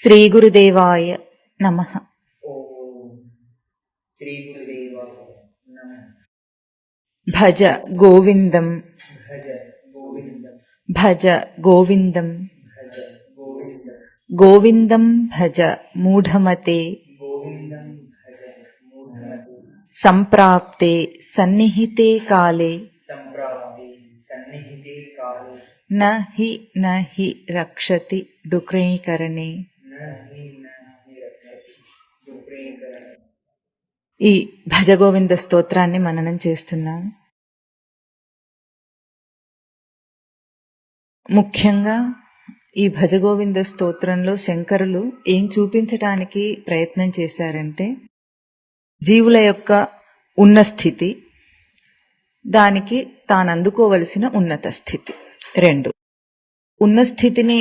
శ్రీ గురుదేవాయ నమః. శ్రీ గురుదేవాయ నమః. భజ గోవిందం భజ గోవిందం భజ గోవిందం భజ గోవిందం గోవిందం భజ మూఢమతే గోవిందం భజ మూఢమతే సంప్రాప్తే సన్నిహితే కాలే సంప్రాప్తి సన్నిహితే కాలే నహి రక్షతి డుక్రీకరణే. నహి రక్షతి దుఃఖేకరణే. ఈ భజ గోవింద స్తోత్రాన్ని మననం చేస్తున్నాం. ముఖ్యంగా ఈ భజ గోవింద స్తోత్రంలో శంకరులు ఏం చూపించటానికి ప్రయత్నం చేశారంటే, జీవుల యొక్క ఉన్న స్థితి, దానికి తాను అందుకోవలసిన ఉన్నత స్థితి రెండు. ఉన్న స్థితిని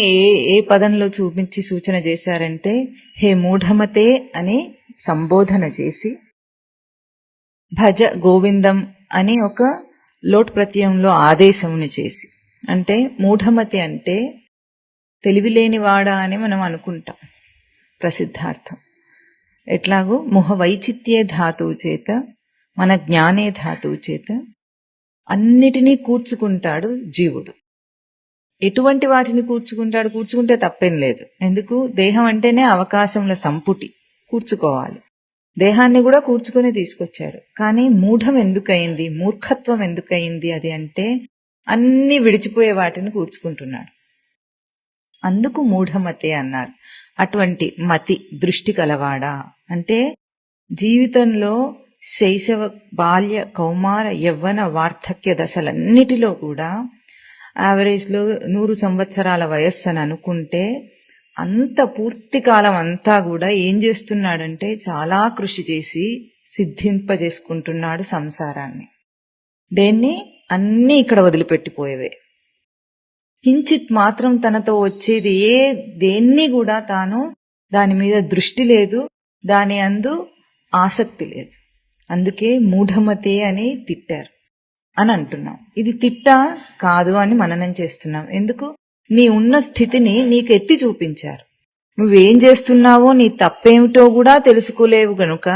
ఏ పదంలో చూపించి సూచన చేశారంటే, హే మూఢమతే అని సంబోధన చేసి, భజ గోవిందం అని ఒక లోట్ ప్రత్యయంలో ఆదేశమును చేసి, అంటే మూఢమతి అంటే తెలివిలేనివాడా అని మనం అనుకుంటాం ప్రసిద్ధార్థం. ఎట్లాగూ ముహ వైచిత్యే ధాతువు చేత, మన జ్ఞానే ధాతువు చేత అన్నిటినీ కూర్చుకుంటాడు జీవుడు. ఎటువంటి వాటిని కూర్చుకుంటాడు? కూర్చుకుంటే తప్పేం లేదు. ఎందుకు? దేహం అంటేనే అవకాశముల సంపుటి, కూర్చుకోవాలి. దేహాన్ని కూడా కూర్చుకుని తీసుకొచ్చాడు. కానీ మూఢం ఎందుకయింది, మూర్ఖత్వం ఎందుకయింది అది అంటే, అన్ని విడిచిపోయే వాటిని కూర్చుకుంటున్నాడు. అందుకు మూఢమతే అన్నారు. అటువంటి మతి, దృష్టి కలవాడా అంటే, జీవితంలో శైశవ, బాల్య, కౌమార, యవ్వన, వార్ధక్య దశలన్నిటిలో కూడా యావరేజ్లో 100 సంవత్సరాల వయస్సు అని అనుకుంటే, అంత పూర్తి కాలం అంతా కూడా ఏం చేస్తున్నాడంటే, చాలా కృషి చేసి సిద్ధింపజేసుకుంటున్నాడు సంసారాన్ని. దేన్ని? అన్నీ ఇక్కడ వదిలిపెట్టిపోయేవే. కించిత్ మాత్రం తనతో వచ్చేది దేన్ని కూడా తాను దాని మీద దృష్టి లేదు, దాని అందు ఆసక్తి లేదు. అందుకే మూఢమతే అని తిట్టారు అని అంటున్నాం. ఇది తిట్ట కాదు అని మననం చేస్తున్నాం. ఎందుకు? నీ ఉన్న స్థితిని నీకు ఎత్తి చూపించారు. నువ్వేం చేస్తున్నావో, నీ తప్పేమిటో కూడా తెలుసుకోలేవు గనుక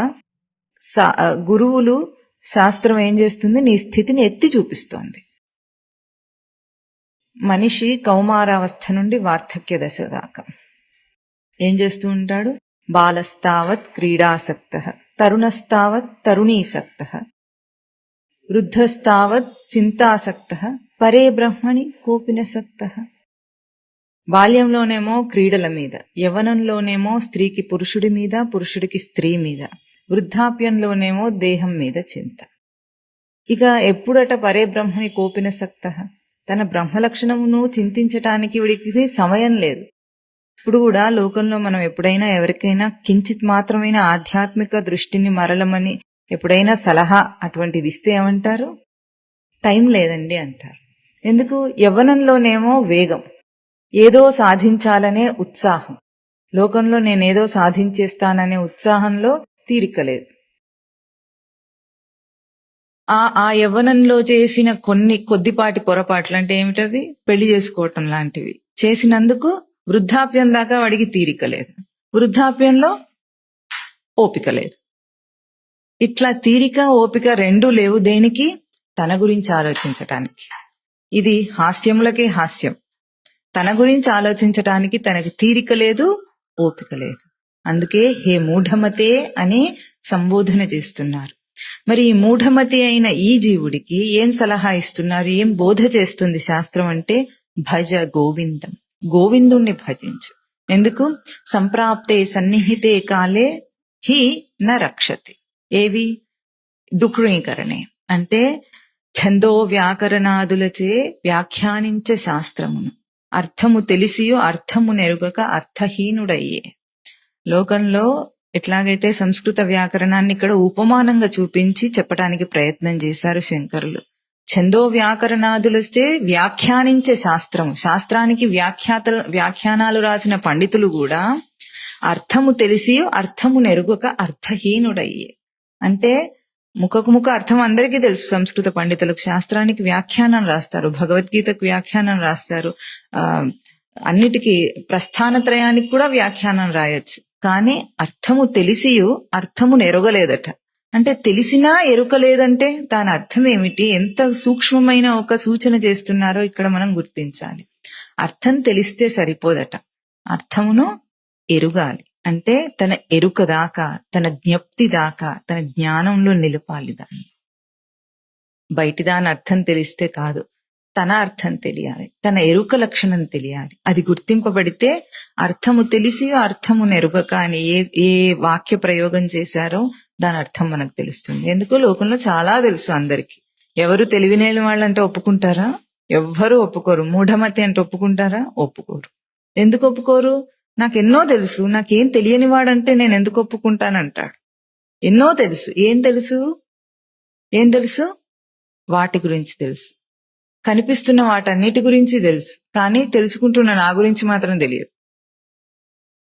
గురువులు, శాస్త్రం ఏం చేస్తుంది? నీ స్థితిని ఎత్తి చూపిస్తోంది. మనిషి కౌమారావస్థ నుండి వార్ధక్య దశ దాకా ఏం చేస్తూ ఉంటాడు? బాలస్తావత్ క్రీడాసక్త, తరుణస్తావత్ తరుణీసక్త, వృద్ధస్తావత్ చింతాసక్త, పరే బ్రహ్మణి కోపినసక్త. బాల్యంలోనేమో క్రీడల మీద, యవ్వనంలోనేమో స్త్రీకి పురుషుడి మీద, పురుషుడికి స్త్రీ మీద, వృద్ధాప్యంలోనేమో దేహం మీద చింత. ఇక ఎప్పుడట పరే బ్రహ్మణి కోపినసక్త, తన బ్రహ్మలక్షణమును చింతించటానికి వీడికి సమయం లేదు. ఇప్పుడు కూడా లోకంలో మనం ఎప్పుడైనా ఎవరికైనా కించిత్ మాత్రమైన ఆధ్యాత్మిక దృష్టిని మరలమని ఎప్పుడైనా సలహా అటువంటిది ఇస్తే ఏమంటారు? టైం లేదండి అంటారు. ఎందుకు? యవ్వనంలోనేమో వేగం, ఏదో సాధించాలనే ఉత్సాహం, లోకంలో నేనేదో సాధించేస్తాననే ఉత్సాహంలో తీరిక లేదు. ఆ యవ్వనంలో చేసిన కొద్దిపాటి పొరపాట్లు అంటే ఏమిటవి? పెళ్లి చేసుకోవటం లాంటివి చేసినందుకు వృద్ధాప్యం దాకా వాడికి తీరిక లేదు, వృద్ధాప్యంలో ఓపిక లేదు. ఇట్లా తీరిక, ఓపిక రెండూ లేవు. దేనికి? తన గురించి ఆలోచించటానికి. ఇది హాస్యములకే హాస్యం. తన గురించి ఆలోచించటానికి తనకి తీరిక లేదు, ఓపిక లేదు. అందుకే హే మూఢమతే అని సంబోధన చేస్తున్నారు. మరి ఈ మూఢమతి అయిన ఈ జీవుడికి ఏం సలహా ఇస్తున్నారు, ఏం బోధ చేస్తుంది శాస్త్రం అంటే, భజ గోవిందం, గోవిందుణ్ణి భజించు. ఎందుకు? సంప్రాప్తే సన్నిహితే కాలే హి న రక్షతి. ఏవి? డుక్రీకరణే అంటే ఛందో వ్యాకరణాదులచే వ్యాఖ్యానించే శాస్త్రమును అర్థము తెలిసియో అర్థము నెరుగక అర్థహీనుడయ్యే. లోకంలో ఎట్లాగైతే సంస్కృత వ్యాకరణాన్ని ఇక్కడ ఉపమానంగా చూపించి చెప్పడానికి ప్రయత్నం చేశారు శంకరులు. ఛందో వ్యాకరణాదులచే వ్యాఖ్యానించే శాస్త్రము, శాస్త్రానికి వ్యాఖ్యానాలు రాసిన పండితులు కూడా అర్థము తెలిసియో అర్థము నెరుగక అర్థహీనుడయ్యే. అంటే ముఖకు ముఖ అర్థం అందరికీ తెలుసు. సంస్కృత పండితులకు శాస్త్రానికి వ్యాఖ్యానం రాస్తారు, భగవద్గీతకు వ్యాఖ్యానం రాస్తారు, అన్నిటికీ ప్రస్థానత్రయానికి కూడా వ్యాఖ్యానం రాయొచ్చు. కానీ అర్థము తెలిసియు అర్థమును ఎరగలేదట. అంటే తెలిసినా ఎరుకలేదంటే దాని అర్థం ఏమిటి, ఎంత సూక్ష్మమైన ఒక సూచన చేస్తున్నారో ఇక్కడ మనం గుర్తించాలి. అర్థం తెలిస్తే సరిపోదట, అర్థమును ఎరుగాలి. అంటే తన ఎరుక దాకా, తన జ్ఞప్తి దాకా, తన జ్ఞానంలో నిలపాలి దాన్ని. బయటి దాని అర్థం తెలిస్తే కాదు, తన అర్థం తెలియాలి, తన ఎరుక లక్షణం తెలియాలి. అది గుర్తింపబడితే అర్థము తెలిసి అర్థము నెరుగక అని ఏ వాక్య ప్రయోగం చేశారో దాని అర్థం మనకు తెలుస్తుంది. ఎందుకో లోకంలో చాలా తెలుసు అందరికి. ఎవరు తెలివినేని వాళ్ళంటే ఒప్పుకుంటారా? ఎవ్వరూ ఒప్పుకోరు. మూఢమతి అంటే ఒప్పుకుంటారా? ఒప్పుకోరు. ఎందుకు ఒప్పుకోరు? నాకెన్నో తెలుసు, నాకేం తెలియని వాడంటే నేను ఎందుకు ఒప్పుకుంటానంటాడు. ఎన్నో తెలుసు. ఏం తెలుసు? ఏం తెలుసు? వాటి గురించి తెలుసు. కనిపిస్తున్న వాటన్నిటి గురించి తెలుసు, కానీ తెలుసుకుంటున్న నా గురించి మాత్రం తెలియదు.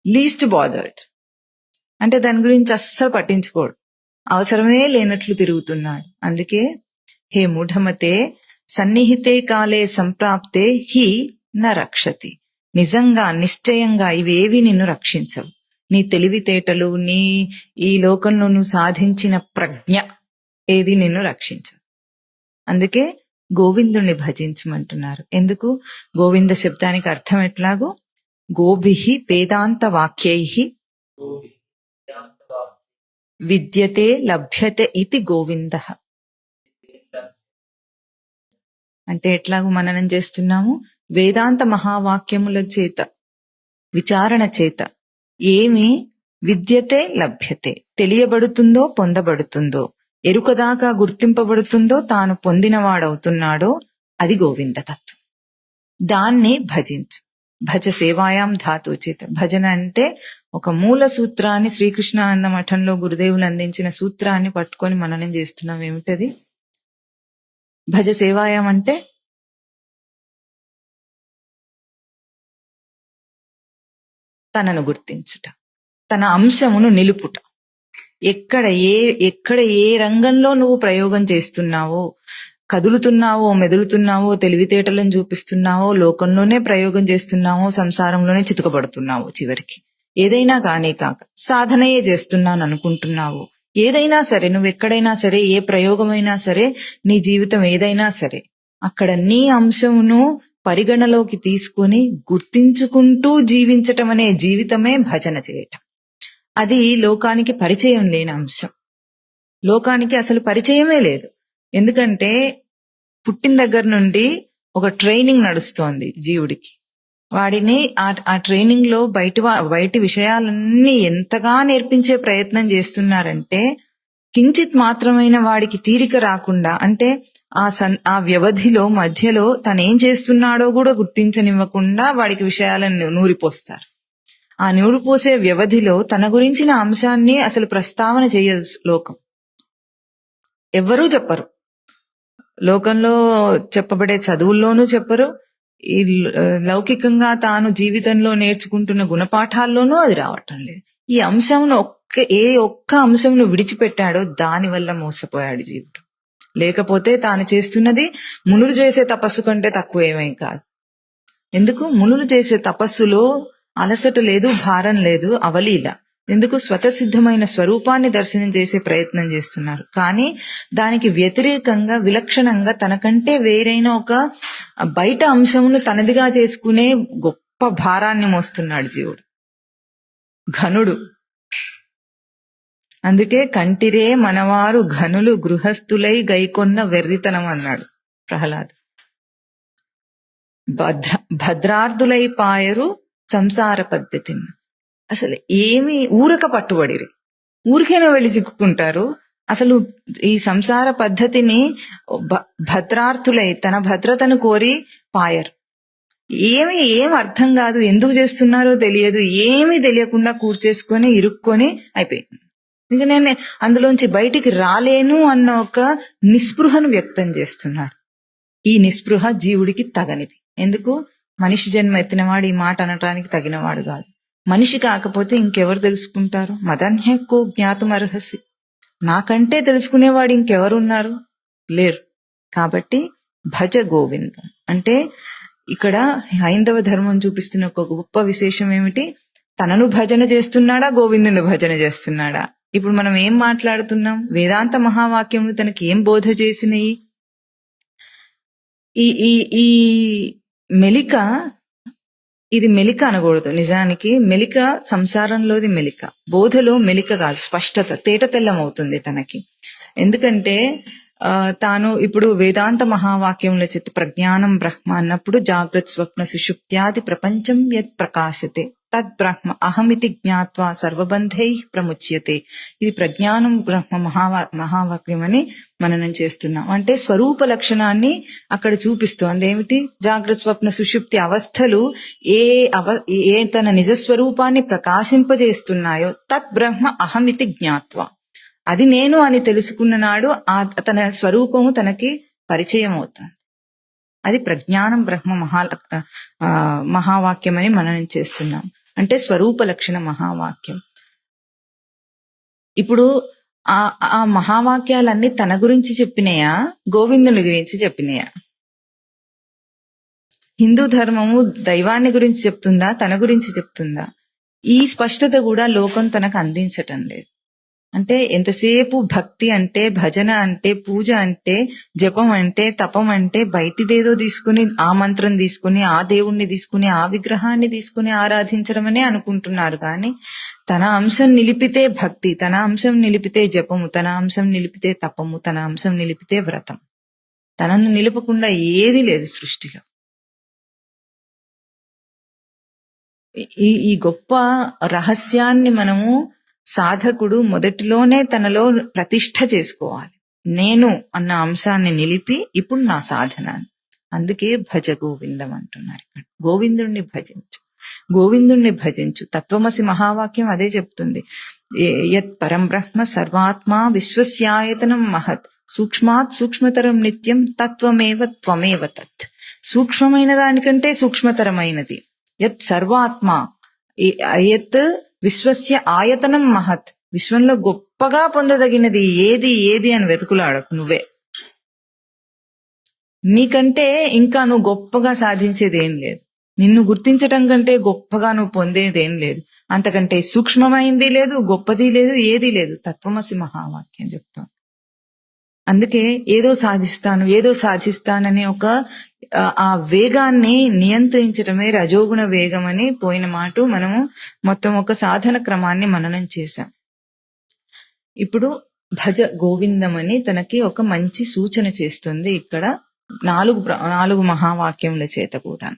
లీస్ట్ బాదర్డ్ అంటే దాని గురించి అస్సలు పట్టించుకోడు, అవసరమే లేనట్లు తిరుగుతున్నాడు. అందుకే హే మూఢమతే సన్నిహితే కాలే సంప్రాప్తే హి న రక్షతి. నిజంగా నిశ్చయంగా ఇవేవి నిన్ను రక్షించవు. నీ తెలివితేటలు, నీ ఈ లోకంలో నువ్వు సాధించిన ప్రజ్ఞ ఏది నిన్ను రక్షించదు. అందుకే గోవిందుణ్ణి భజించమంటున్నారు. ఎందుకు? గోవింద శబ్దానికి అర్థం ఎట్లాగో గోభిః వేదాంత వాక్యైః విద్యతే లభ్యతే ఇతి గోవిందః. అంటే ఎట్లాగో మననం చేస్తున్నాము, వేదాంత మహావాక్యముల చేత, విచారణ చేత ఏమి విద్యతే లభ్యతే, తెలియబడుతుందో పొందబడుతుందో, ఎరుకదాకా గుర్తింపబడుతుందో, తాను పొందినవాడవుతున్నాడో అది గోవిందతత్వం. దాన్ని భజించు. భజ సేవాయాం ధాతు చేత. భజన అంటే ఒక మూల సూత్రాన్ని, శ్రీకృష్ణానంద మఠంలో గురుదేవులు అందించిన సూత్రాన్ని పట్టుకొని మననం చేస్తున్నాం. ఏమిటది? భజ సేవాయాం అంటే తనను గుర్తించుట, తన అంశమును నిలుపుట. ఎక్కడ ఏ రంగంలో నువ్వు ప్రయోగం చేస్తున్నావో, కదులుతున్నావో, మెదులుతున్నావో, తెలివితేటలను చూపిస్తున్నావో, లోకంలోనే ప్రయోగం చేస్తున్నావో, సంసారంలోనే చితుకబడుతున్నావో, చివరికి ఏదైనా కానీ కాక సాధనయే చేస్తున్నాను అనుకుంటున్నావో, ఏదైనా సరే, నువ్వెక్కడైనా సరే, ఏ ప్రయోగమైనా సరే, నీ జీవితం ఏదైనా సరే, అక్కడ నీ అంశమును పరిగణలోకి తీసుకుని గుర్తించుకుంటూ జీవించటం అనే జీవితమే భజన చేయటం. అది లోకానికి పరిచయం లేని అంశం. లోకానికి అసలు పరిచయమే లేదు. ఎందుకంటే పుట్టిన దగ్గర నుండి ఒక ట్రైనింగ్ నడుస్తోంది జీవుడికి. వాడిని ఆ ట్రైనింగ్ లో బయటి విషయాలన్నీ ఎంతగా నేర్పించే ప్రయత్నం చేస్తున్నారంటే, కించిత్ మాత్రమైన వాడికి తీరిక రాకుండా, అంటే ఆ వ్యవధిలో మధ్యలో తనేం చేస్తున్నాడో కూడా గుర్తించనివ్వకుండా వాడికి విషయాలను నూరిపోస్తారు. ఆ నూరిపోసే వ్యవధిలో తన గురించిన అంశాన్ని అసలు ప్రస్తావన చేయదు లోకం. ఎవ్వరూ చెప్పరు. లోకంలో చెప్పబడే చదువుల్లోనూ చెప్పరు. ఈ లౌకికంగా తాను జీవితంలో నేర్చుకుంటున్న గుణపాఠాల్లోనూ అది రావటం లేదు. ఈ అంశంను ఏ ఒక్క అంశంను విడిచిపెట్టాడో దానివల్ల మోసపోయాడు జీవుడు. లేకపోతే తాను చేస్తున్నది మునులు చేసే తపస్సు కంటే తక్కువ ఏమీ కాదు. ఎందుకు? మునులు చేసే తపస్సులో అలసట లేదు, భారం లేదు, అవలీల. ఎందుకు? స్వతసిద్ధమైన స్వరూపాన్ని దర్శనం చేసే ప్రయత్నం చేస్తున్నారు. కానీ దానికి వ్యతిరేకంగా, విలక్షణంగా, తనకంటే వేరైన ఒక బయట అంశమును తనదిగా చేసుకునే గొప్ప భారాన్ని మోస్తున్నాడు జీవుడు, ఘనుడు. అందుకే కంటిరే మనవారు ఘనులు గృహస్థులై గైకొన్న వెర్రితనం అన్నాడు ప్రహ్లాదు. భద్రార్థులై పాయరు సంసార పద్ధతిని. అసలు ఏమి ఊరక పట్టుబడిరి, ఊరికైనా వెళ్ళి చిక్కుకుంటారు. అసలు ఈ సంసార పద్ధతిని భద్రార్థులై తన భద్రతను కోరి పాయరు. ఏం అర్థం కాదు, ఎందుకు చేస్తున్నారో తెలియదు, ఏమీ తెలియకుండా కూర్చేసుకొని ఇరుక్కొని అయిపోయింది. ఇక నేను అందులోంచి బయటికి రాలేను అన్న ఒక నిస్పృహను వ్యక్తం చేస్తున్నాడు. ఈ నిస్పృహ జీవుడికి తగనిది. ఎందుకు? మనిషి జన్మ ఎత్తినవాడు ఈ మాట అనటానికి తగినవాడు కాదు. మనిషి కాకపోతే ఇంకెవరు తెలుసుకుంటారు? మదన్హెక్కో జ్ఞాతుమర్హసి. నాకంటే తెలుసుకునేవాడు ఇంకెవరున్నారు? లేరు. కాబట్టి భజ గోవిందం అంటే ఇక్కడ హైందవ ధర్మం చూపిస్తున్న ఒక గొప్ప విశేషం ఏమిటి? తనను భజన చేస్తున్నాడా, గోవిందుని భజన చేస్తున్నాడా? ఇప్పుడు మనం ఏం మాట్లాడుతున్నాం? వేదాంత మహావాక్యములు తనకి ఏం బోధ చేసినాయి? ఈ ఈ ఈ మెలిక, ఇది మెలిక అనకూడదు. నిజానికి మెలిక సంసారంలోది మెలిక, బోధలో మెలిక కాదు, స్పష్టత, తేటతెల్లం అవుతుంది తనకి. ఎందుకంటే తాను ఇప్పుడు వేదాంత మహావాక్యముల చేత ప్రజ్ఞానం బ్రహ్మ అన్నప్పుడు జాగ్రత్త స్వప్న సుషుప్త్యాది ప్రపంచం యత్ ప్రకాశతే తద్ బ్రహ్మ అహమితి జ్ఞాత్వా సర్వబంధై ప్రముచ్యతే. ఇది ప్రజ్ఞానం బ్రహ్మ మహావాక్యం అని మననం చేస్తున్నాం. అంటే స్వరూప లక్షణాన్ని అక్కడ చూపిస్తోంది. ఏమిటి? జాగ్రత్త స్వప్న సుషుప్తి అవస్థలు ఏ తన నిజస్వరూపాన్ని ప్రకాశింపజేస్తున్నాయో తత్ బ్రహ్మ అహమితి జ్ఞాత్వా, అది నేను అని తెలుసుకున్న నాడు తన స్వరూపము తనకి పరిచయం అవుతుంది. అది ప్రజ్ఞానం బ్రహ్మ మహావాక్యం అని మననం చేస్తున్నాం. అంటే స్వరూప లక్షణ మహావాక్యం. ఇప్పుడు ఆ మహావాక్యాలన్నీ తన గురించి చెప్పినాయా, గోవిందుని గురించి చెప్పినాయా? హిందూ ధర్మము దైవాన్ని గురించి చెప్తుందా, తన గురించి చెప్తుందా? ఈ స్పష్టత కూడా లోకం తనకు అందించటం లేదు. అంటే ఎంతసేపు భక్తి అంటే, భజన అంటే, పూజ అంటే, జపం అంటే, తపం అంటే బయటిదేదో తీసుకుని, ఆ మంత్రం తీసుకుని, ఆ దేవుణ్ణి తీసుకుని, ఆ విగ్రహాన్ని తీసుకుని ఆరాధించడం అనే అనుకుంటున్నారు. కానీ తన అంశం నిలిపితే భక్తి, తన అంశం నిలిపితే జపము, తన అంశం నిలిపితే తపము, తన అంశం నిలిపితే వ్రతం. తనను నిలపకుండా ఏది లేదు సృష్టిలో. ఈ గొప్ప రహస్యాన్ని మనము సాధకుడు మొదటిలోనే తనలో ప్రతిష్ఠ చేసుకోవాలి. నేను అన్న అంశాన్ని నిలిపి ఇప్పుడు నా సాధన. అందుకే భజ గోవిందం అంటున్నారు ఇక్కడ. గోవిందుణ్ణి భజించు, గోవిందుణ్ణి భజించు. తత్వమసి మహావాక్యం అదే చెప్తుంది. యత్ పరం బ్రహ్మ సర్వాత్మా విశ్వస్యాయతనం మహత్ సూక్ష్మాత్ సూక్ష్మతరం నిత్యం తత్వమేవ త్వమేవ తత్. సూక్ష్మమైన దానికంటే సూక్ష్మతరమైనది యత్ సర్వాత్మ, యత్ విశ్వస్య ఆయతనం మహత్. విశ్వంలో గొప్పగా పొందదగినది ఏది అని వెతుకులాడకు. నువ్వే, నీకంటే ఇంకా నువ్వు గొప్పగా సాధించేది ఏం లేదు. నిన్ను గుర్తించటం కంటే గొప్పగా నువ్వు పొందేదేం లేదు. అంతకంటే సూక్ష్మమైంది లేదు, గొప్పది లేదు, ఏది లేదు. తత్వమసి మహావాక్యం చెప్తాం. అందుకే ఏదో సాధిస్తాననే ఒక ఆ వేగాన్ని నియంత్రించడమే రజోగుణ వేగం అని పోయిన మాట మనము మొత్తం ఒక సాధన క్రమాన్ని మననం చేశాం. ఇప్పుడు భజ గోవిందం అని తనకి ఒక మంచి సూచన చేస్తుంది ఇక్కడ 4 మహావాక్యముల చేత కూడా.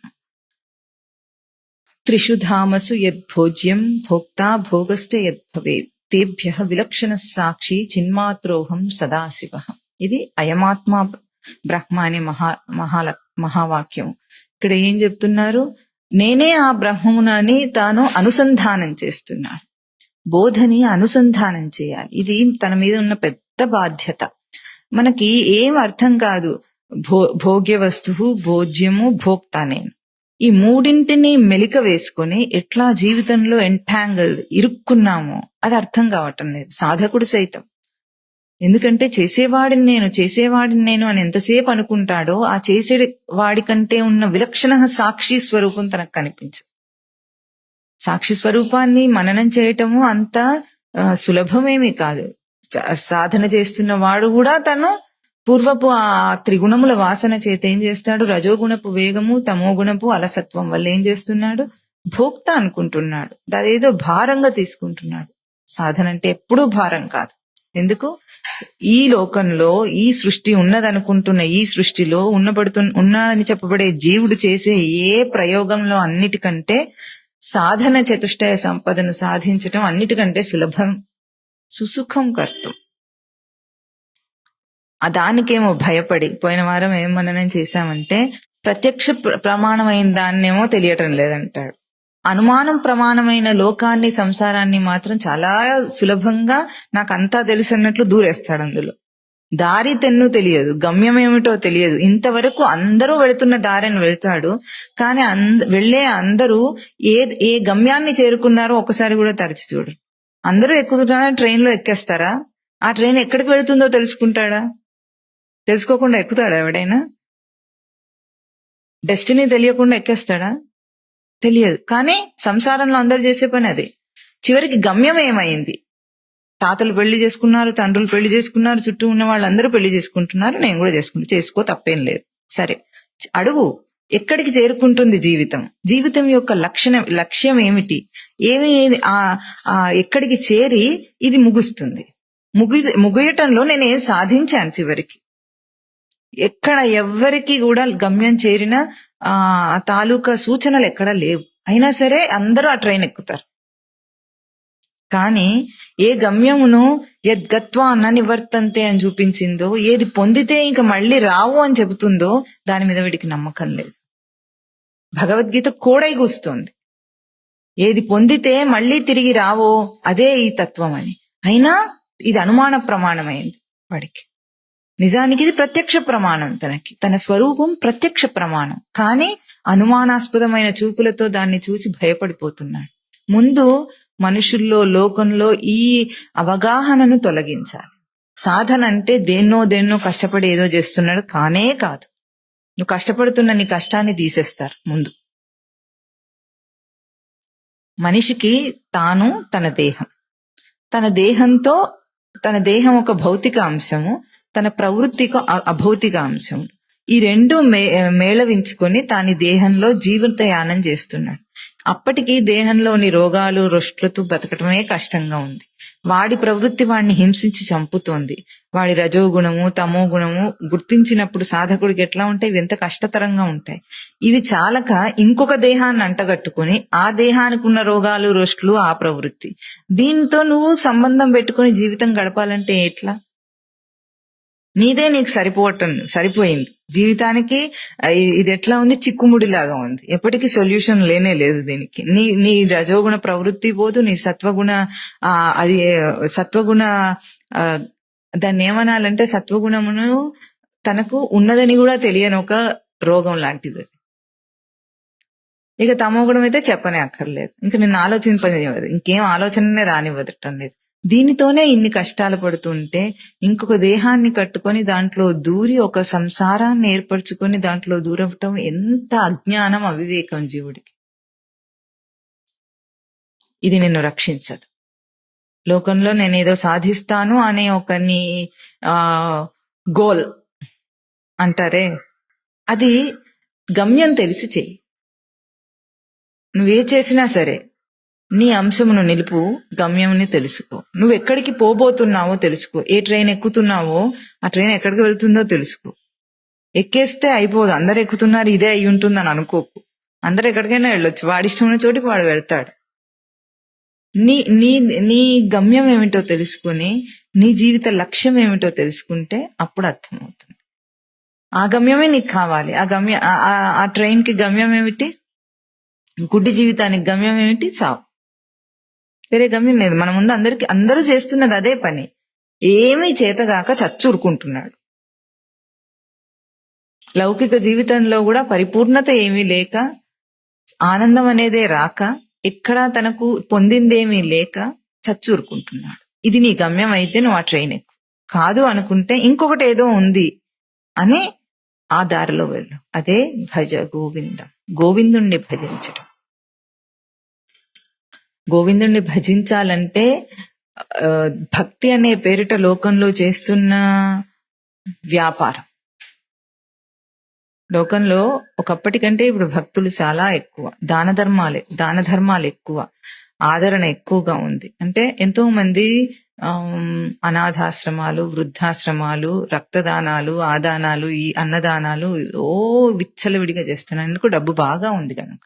త్రిషు ధామసు యద్భోజ్యం భోక్తా భోగశ్చ యద్భవేత్ తేభ్యః విలక్షణ సాక్షి చిన్మాత్రోహం సదాశివ. ఇది అయమాత్మ బ్రహ్మ అనే మహావాక్యం. ఇక్కడ ఏం చెప్తున్నారు? నేనే ఆ బ్రహ్మమునని తాను అనుసంధానం చేస్తున్నాడు. బోధని అనుసంధానం చేయాలి. ఇది తన మీద ఉన్న పెద్ద బాధ్యత. మనకి ఏం అర్థం కాదు. భోగ్య వస్తువు, భోజ్యము, భోక్త నేను, ఈ మూడింటిని మెలిక వేసుకొని ఎట్లా జీవితంలో ఇరుక్కున్నామో అది అర్థం కావటం లేదు సాధకుడు సైతం. ఎందుకంటే చేసేవాడిని నేను అని ఎంతసేపు అనుకుంటాడో ఆ చేసే వాడి కంటే ఉన్న విలక్షణ సాక్షి స్వరూపం తనకు కనిపించదు. సాక్షి స్వరూపాన్ని మననం చేయటము అంత సులభమేమీ కాదు. సాధన చేస్తున్న వాడు కూడా తను పూర్వపు ఆ త్రిగుణముల వాసన చేత ఏం చేస్తాడు? రజోగుణపు వేగము, తమోగుణపు అలసత్వం వల్ల ఏం చేస్తున్నాడు? భోక్త అనుకుంటున్నాడు. అదేదో భారంగా తీసుకుంటున్నాడు. సాధన అంటే ఎప్పుడూ భారం కాదు. ఎందుకు? ఈ లోకంలో ఈ సృష్టి ఉన్నదనుకుంటున్న ఈ సృష్టిలో ఉన్నాడని చెప్పబడే జీవుడు చేసే ఏ ప్రయోగంలో అన్నిటికంటే సాధన చతుష్టయ సంపదను సాధించటం అన్నిటికంటే సులభం, సుసుఖం కర్తం. దానికేమో భయపడి పోయిన వారం ఏం మననం చేశామంటే ప్రత్యక్ష ప్రమాణమైన దాన్నేమో తెలియటం లేదంటాడు. అనుమానం ప్రమాణమైన లోకాన్ని, సంసారాన్ని మాత్రం చాలా సులభంగా నాకంతా తెలుసు అన్నట్లు దూరేస్తాడు. అందులో దారి తెన్ను తెలియదు, గమ్యం ఏమిటో తెలియదు. ఇంతవరకు అందరూ వెళుతున్న దారిని వెళ్తాడు. కానీ వెళ్లే అందరూ ఏ గమ్యాన్ని చేరుకున్నారో ఒకసారి కూడా తరచి చూడు. అందరూ ఎక్కుతున్నారా? ట్రైన్లో ఎక్కేస్తారా? ఆ ట్రైన్ ఎక్కడికి వెళుతుందో తెలుసుకుంటాడా? తెలుసుకోకుండా ఎక్కుతాడా ఎవడైనా? డెస్టినీ తెలియకుండా ఎక్కేస్తాడా? తెలియదు. కానీ సంసారంలో అందరు చేసే పని అదే. చివరికి గమ్యం ఏమైంది? తాతలు పెళ్లి చేసుకున్నారు, తండ్రులు పెళ్లి చేసుకున్నారు, చుట్టూ ఉన్న వాళ్ళందరూ పెళ్లి చేసుకుంటున్నారు, నేను కూడా చేసుకో తప్పేం లేదు. సరే, అడుగు, ఎక్కడికి చేరుకుంటుంది జీవితం? జీవితం యొక్క లక్ష్యం ఏమిటి? ఏమి ఎక్కడికి చేరి ఇది ముగుస్తుంది? ముగియటంలో నేను ఏం సాధించాను చివరికి? ఎక్కడ ఎవ్వరికి కూడా గమ్యం చేరిన తాలూకా సూచనలు ఎక్కడా లేవు. అయినా సరే అందరూ ఆ ట్రైన్ ఎక్కుతారు. కానీ ఏ గమ్యమును యద్గత్వా అన్న నివర్తంతే అని చూపించిందో, ఏది పొందితే ఇంక మళ్ళీ రావు అని చెబుతుందో దాని మీద వీడికి నమ్మకం లేదు. భగవద్గీత కోడై కూస్తోంది, ఏది పొందితే మళ్ళీ తిరిగి రావో అదే ఈ తత్వం అని. అయినా ఇది అనుమాన ప్రమాణమైంది వాడికి. నిజానికి ఇది ప్రత్యక్ష ప్రమాణం. తన స్వరూపం ప్రత్యక్ష ప్రమాణం. కానీ అనుమానాస్పదమైన చూపులతో దాన్ని చూసి భయపడిపోతున్నాడు. ముందు మనుషుల్లో, లోకంలో ఈ అవగాహనను తొలగించాలి. సాధన అంటే దేన్నో కష్టపడి ఏదో చేస్తున్నాడు కానే కాదు. నువ్వు కష్టపడుతున్న నీ కష్టాన్ని తీసేస్తారు ముందు. మనిషికి తాను తన దేహంతో, తన దేహం ఒక భౌతిక అంశము, తన ప్రవృత్తికి అభౌతిక అంశం. ఈ రెండు మేళవించుకొని తాని దేహంలో జీవితయానం చేస్తున్నాడు. అప్పటికి దేహంలోని రోగాలు, రొష్టులతో బతకటమే కష్టంగా ఉంది. వాడి ప్రవృత్తి వాడిని హింసించి చంపుతోంది. వాడి రజోగుణము, తమో గుణము గుర్తించినప్పుడు సాధకుడికి ఎట్లా ఉంటాయి? ఇవి ఎంత కష్టతరంగా ఉంటాయి. ఇవి చాలక ఇంకొక దేహాన్ని అంటగట్టుకుని ఆ దేహానికి ఉన్న రోగాలు, రొష్టులు, ఆ ప్రవృత్తి, దీంతో నువ్వు సంబంధం పెట్టుకుని జీవితం గడపాలంటే ఎట్లా? నీదే నీకు సరిపోయింది. జీవితానికి ఇది ఎట్లా ఉంది? చిక్కుముడిలాగా ఉంది. ఎప్పటికీ సొల్యూషన్ లేనే లేదు దీనికి. నీ రజోగుణ ప్రవృత్తి పోదు, నీ సత్వగుణ దాన్ని ఏమనాలంటే సత్వగుణమును తనకు ఉన్నదని కూడా తెలియని ఒక రోగం లాంటిది. ఇక తమో గుణం అయితే చెప్పనే అక్కర్లేదు. ఇంకా నేను ఆలోచింపనివ్వదు, ఇంకేం ఆలోచననే రానివ్వదటం లేదు. దీనితోనే ఇన్ని కష్టాలు పడుతుంటే ఇంకొక దేహాన్ని కట్టుకొని దాంట్లో దూరి ఒక సంసారాన్ని ఏర్పరచుకొని దాంట్లో దూరవటం ఎంత అజ్ఞానం, అవివేకం జీవుడికి. ఇది నిన్ను రక్షించదు. లోకంలో నేనేదో సాధిస్తాను అనే ఒక నీ గోల్ అంటారే, అది గమ్యం తెలిసి చెయ్యి. నువ్వే చేసినా సరే నీ అంశమును నిలుపు, గమ్యంని తెలుసుకో. నువ్వు ఎక్కడికి పోబోతున్నావో తెలుసుకో. ఏ ట్రైన్ ఎక్కుతున్నావో ఆ ట్రైన్ ఎక్కడికి వెళ్తుందో తెలుసుకో. ఎక్కేస్తే అయిపోదు, అందరు ఎక్కుతున్నారు ఇదే అయి ఉంటుందని అనుకోకు. అందరు ఎక్కడికైనా వెళ్ళొచ్చు, వాడిష్టమైన చోటికి వాడు వెళ్తాడు. నీ నీ నీ గమ్యం ఏమిటో తెలుసుకుని నీ జీవిత లక్ష్యం ఏమిటో తెలుసుకుంటే అప్పుడు అర్థమవుతుంది. ఆ గమ్యమే నీకు కావాలి. ఆ ట్రైన్ కి గమ్యం ఏమిటి? గుడ్డి జీవితానికి గమ్యం ఏమిటి? చావు. వేరే గమ్యం లేదు. మన ముందు అందరూ చేస్తున్నది అదే పని. ఏమీ చేతగాక చచ్చూరుకుంటున్నాడు. లౌకిక జీవితంలో కూడా పరిపూర్ణత ఏమీ లేక, ఆనందం అనేదే రాక, ఎక్కడా తనకు పొందిందేమీ లేక చచ్చూరుకుంటున్నాడు. ఇది నీ గమ్యం అయితే నువ్వు ఆ ట్రైన్ ఎక్కు. కాదు అనుకుంటే ఇంకొకటి ఏదో ఉంది అని ఆ దారిలో వెళ్ళు. అదే భజ గోవిందం, గోవిందుణ్ణి భజించడం. గోవిందుణ్ణి భజించాలంటే భక్తి అనే పేరిట లోకంలో చేస్తున్న వ్యాపారం. లోకంలో ఒకప్పటికంటే ఇప్పుడు భక్తులు చాలా ఎక్కువ, దాన ధర్మాలు ఎక్కువ, ఆదరణ ఎక్కువగా ఉంది. అంటే ఎంతో మంది అనాథాశ్రమాలు, వృద్ధాశ్రమాలు, రక్తదానాలు, ఆదానాలు, ఈ అన్నదానాలు విచ్చలవిడిగా చేస్తున్నారు. ఎందుకు? డబ్బు బాగా ఉంది కనుక.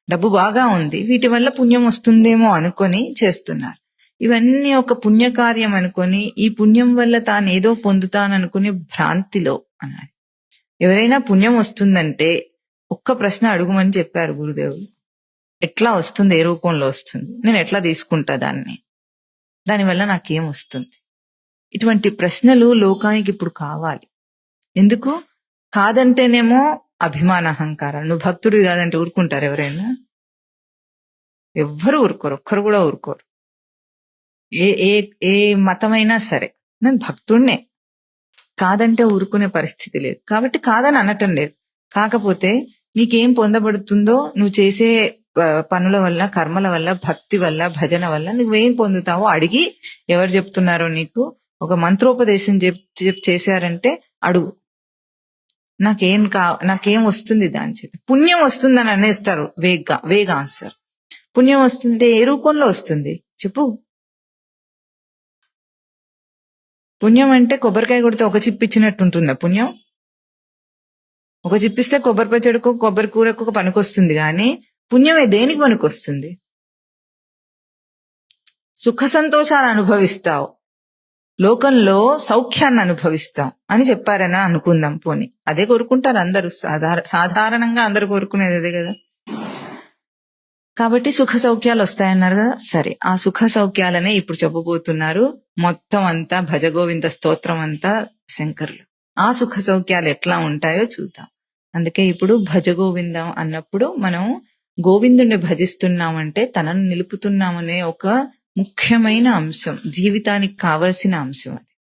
డబ్బు బాగా ఉంది, వీటి వల్ల పుణ్యం వస్తుందేమో అనుకొని చేస్తున్నారు. ఇవన్నీ ఒక పుణ్యకార్యం అనుకొని, ఈ పుణ్యం వల్ల తాను ఏదో పొందుతాననుకునే భ్రాంతిలో అనాలి. ఎవరైనా పుణ్యం వస్తుందంటే ఒక్క ప్రశ్న అడుగుమని చెప్పారు గురుదేవులు. ఎట్లా వస్తుంది? ఏ రూపంలో వస్తుంది? నేను ఎట్లా తీసుకుంటా దానివల్ల నాకేం వస్తుంది? ఇటువంటి ప్రశ్నలు లోకానికి ఇప్పుడు కావాలి. ఎందుకు? కాదంటేనేమో అభిమాన అహంకారాలు. నువ్వు భక్తుడు కాదంటే ఊరుకుంటారు ఎవరైనా? ఎవ్వరు ఊరుకోరు, ఒక్కరు కూడా ఊరుకోరు. ఏ మతమైనా సరే నేను భక్తుడినే కాదంటే ఊరుకునే పరిస్థితి లేదు. కాబట్టి కాదని అనటం లేదు. కాకపోతే నీకేం పొందబడుతుందో నువ్వు చేసే పనుల వల్ల, కర్మల వల్ల, భక్తి వల్ల, భజన వల్ల నువ్వేం పొందుతావో అడిగి, ఎవరు చెప్తున్నారో నీకు ఒక మంత్రోపదేశం చేశారంటే అడుగు, నాకేం వస్తుంది దాని చేత. పుణ్యం వస్తుందని అనేస్తారు వేగ ఆన్సర్. పుణ్యం వస్తుంటే ఏ రూపంలో వస్తుంది చెప్పు. పుణ్యం అంటే కొబ్బరికాయ కొడితే ఒక చిప్పు ఇచ్చినట్టు ఉంటుందా పుణ్యం? ఒక చిప్పిస్తే కొబ్బరి పచ్చడికో కొబ్బరి కూరకు పనికొస్తుంది, కానీ పుణ్యమే దేనికి పనికొస్తుంది? సుఖ సంతోషాలు అనుభవిస్తావు, లోకంలో సౌఖ్యాన్ని అనుభవిస్తాం అని చెప్పారని అనుకుందాం. పోని అదే కోరుకుంటారు అందరూ, సాధారణంగా అందరూ కోరుకునేది అదే కదా. కాబట్టి సుఖ సౌఖ్యాలు వస్తాయన్నారు కదా. సరే, ఆ సుఖ సౌఖ్యాలనే ఇప్పుడు చెప్పబోతున్నారు. మొత్తం అంతా భజగోవింద స్తోత్రం అంతా శంకరులు. ఆ సుఖ సౌఖ్యాలు ఎట్లా ఉంటాయో చూద్దాం. అందుకే ఇప్పుడు భజగోవిందం అన్నప్పుడు మనం గోవిందుణ్ణి భజిస్తున్నామంటే తనను నిలుపుతున్నామనే ఒక ముఖ్యమైన అంశం, జీవితానికి కావలసిన అంశం అది.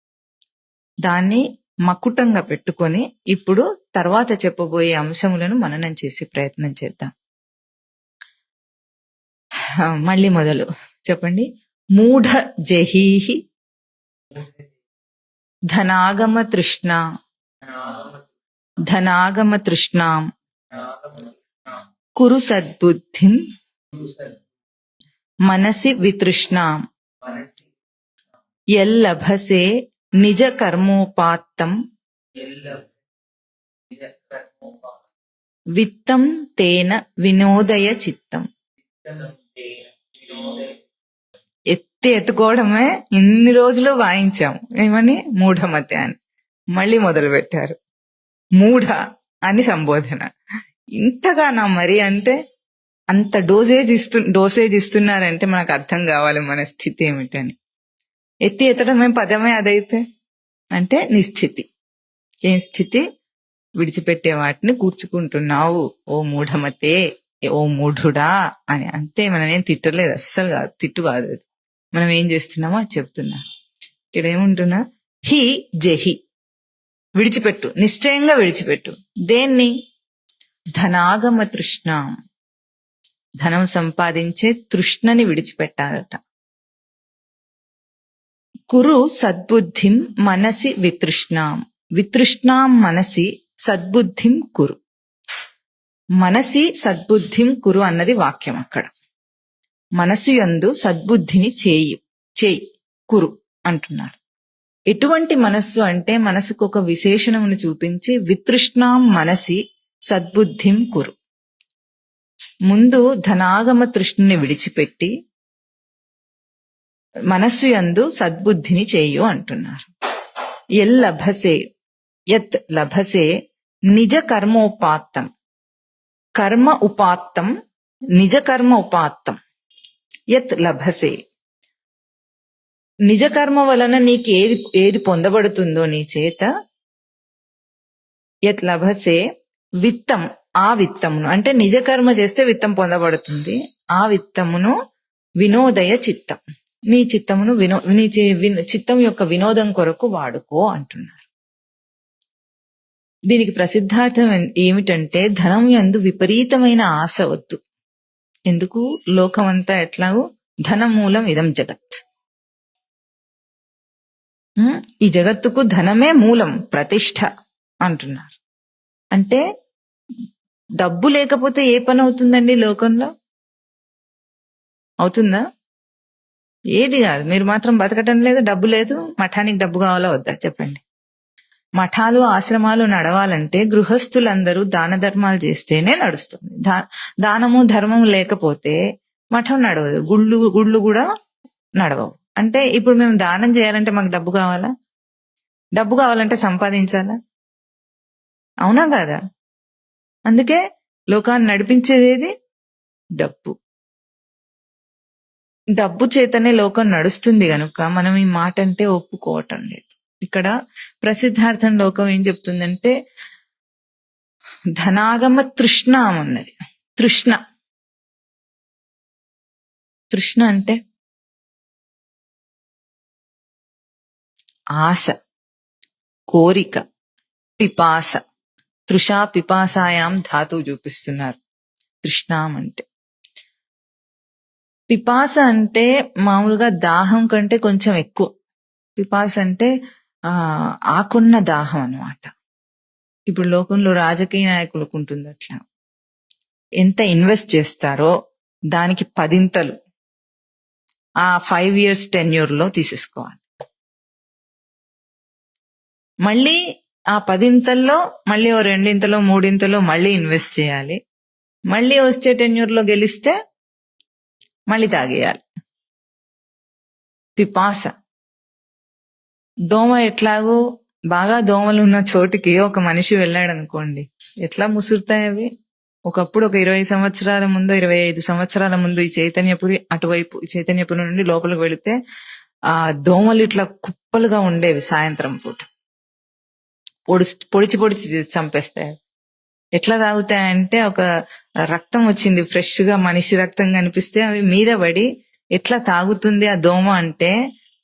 దాన్ని మకుటంగా పెట్టుకొని ఇప్పుడు తర్వాత చెప్పబోయే అంశములను మననం చేసే ప్రయత్నం చేద్దాం. మళ్ళీ మొదలు చెప్పండి. మూఢ జహీహి ధనాగమ తృష్ణాం కురు సద్బుద్ధిం మనసి వితృష్ణాం యల్లభసే నిజ కర్మోపాత్తం విత్తం తేన వినోదయ చిత్తం. ఎత్తుకోవడమే ఇన్ని రోజులు వాయించాము. ఏమని? మూఢమతి అని. మళ్ళీ మొదలు పెట్టారు. మూఢ అని సంబోధన. ఇంతగానా మరి? అంటే అంత డోసేజ్ ఇస్తున్నారంటే మనకు అర్థం కావాలి మన స్థితి ఏమిటని. ఎత్తడమే పదమే అదైతే అంటే నీ స్థితి. ఏం స్థితి? విడిచిపెట్టే వాటిని కూర్చుకుంటున్నావు, ఓ మూఢమతే, ఓ మూఢుడా అని. అంతే, మనం ఏం తిట్టలేదు, అస్సలు కాదు, తిట్టు కాదు అది. మనం ఏం చేస్తున్నామో అది చెప్తున్నా. ఇక్కడ ఏముంటున్నా? హి జహి, విడిచిపెట్టు, నిశ్చయంగా విడిచిపెట్టు. దేన్ని? ధనాగమ తృష్ణ, ధనం సంపాదించే తృష్ణని విడిచిపెట్టాలట. కురు సద్బుద్ధిం మనసి వితృష్ణాం, వితృష్ణాం మనసి సద్బుద్ధిం కురు. మనసి సద్బుద్ధిం కురు అన్నది వాక్యం. అక్కడ మనసు యందు సద్బుద్ధిని చేయి కురు అంటున్నారు. ఎటువంటి మనస్సు అంటే మనసుకు ఒక విశేషణమును చూపించి వితృష్ణాం మనసి సద్బుద్ధిం కురు. ముందు ధనాగమ తృష్ణని విడిచిపెట్టి మనస్సు యందు సద్బుద్ధిని చేయు అంటున్నారు. యత్ లభసే నిజ కర్మోపాత్తం, కర్మ ఉపాత్తం, నిజ కర్మ ఉపాత్తం. యత్ లభసే, నిజ కర్మ వలన నీకు ఏది పొందబడుతుందో నీ చేత. యత్ లభసే విత్తం, ఆ విత్తమును అంటే నిజ కర్మ చేస్తే విత్తం పొందబడుతుంది. ఆ విత్తమును వినోదయ చిత్తం, నీ చిత్తమును చిత్తం యొక్క వినోదం కొరకు వాడుకో అంటున్నారు. దీనికి ప్రసిద్ధార్థం ఏమిటంటే ధనం యందు విపరీతమైన ఆశ వద్దు. ఎందుకు? లోకమంతా ఎట్లాగో ధనం మూలం ఇదం జగత్. ఈ జగత్తుకు ధనమే మూలం, ప్రతిష్ఠ అంటున్నారు. అంటే డబ్బు లేకపోతే ఏ పని అవుతుందండి లోకంలో? అవుతుందా? ఏది కాదు. మీరు మాత్రం బతకటం లేదు, డబ్బు లేదు. మఠానికి డబ్బు కావాలా వద్దా చెప్పండి? మఠాలు ఆశ్రమాలు నడవాలంటే గృహస్థులందరూ దాన ధర్మాలు చేస్తేనే నడుస్తుంది. దానము ధర్మము లేకపోతే మఠం నడవదు, గుళ్ళు కూడా నడవవు. అంటే ఇప్పుడు మేము దానం చేయాలంటే మాకు డబ్బు కావాలా? డబ్బు కావాలంటే సంపాదించాలా? అవునా కాదా? అందుకే లోకాన్ని నడిపించేది డబ్బు. డబ్బు చేతనే లోకం నడుస్తుంది గనుక మనం ఈ మాట అంటే ఒప్పుకోవటం లేదు. ఇక్కడ ప్రసిద్ధార్థం లోకం ఏం చెప్తుందంటే ధనాగమ తృష్ణ అన్నది. తృష్ణ అంటే ఆశ, కోరిక, పిపాస. తృషా పిపాసాయాం ధాతువు చూపిస్తున్నారు. తృష్ణాం అంటే పిపాస అంటే మామూలుగా దాహం కంటే కొంచెం ఎక్కువ. పిపాస అంటే ఆకున్న దాహం అన్నమాట. ఇప్పుడు లోకంలో రాజకీయ నాయకులకు ఉంటుంది అట్లా. ఎంత ఇన్వెస్ట్ చేస్తారో దానికి 10 ఆ 5 years tenure లో తీసేసుకోవాలి. మళ్ళీ ఆ 10 మళ్ళీ ఓ 2 3 మళ్ళీ ఇన్వెస్ట్ చేయాలి. మళ్ళీ వచ్చే tenure లో గెలిస్తే మళ్ళీ తాగేయాలి. పిపాస. దోమ ఎట్లాగో బాగా దోమలు ఉన్న చోటికి ఒక మనిషి వెళ్ళాడు అనుకోండి, ఎట్లా ముసురుతాయి అవి. ఒకప్పుడు ఒక 20 సంవత్సరాల ముందు 25 సంవత్సరాల ముందు ఈ చైతన్యపురి అటువైపు చైతన్యపురి నుండి లోపలికి వెళితే ఆ దోమలు ఇట్లా కుప్పలుగా ఉండేవి. సాయంత్రం పూట పొడిచి చంపేస్తాయి. ఎట్లా తాగుతాయంటే ఒక రక్తం వచ్చింది ఫ్రెష్ గా మనిషి రక్తం కనిపిస్తే అవి మీద పడి ఎట్లా తాగుతుంది ఆ దోమ అంటే,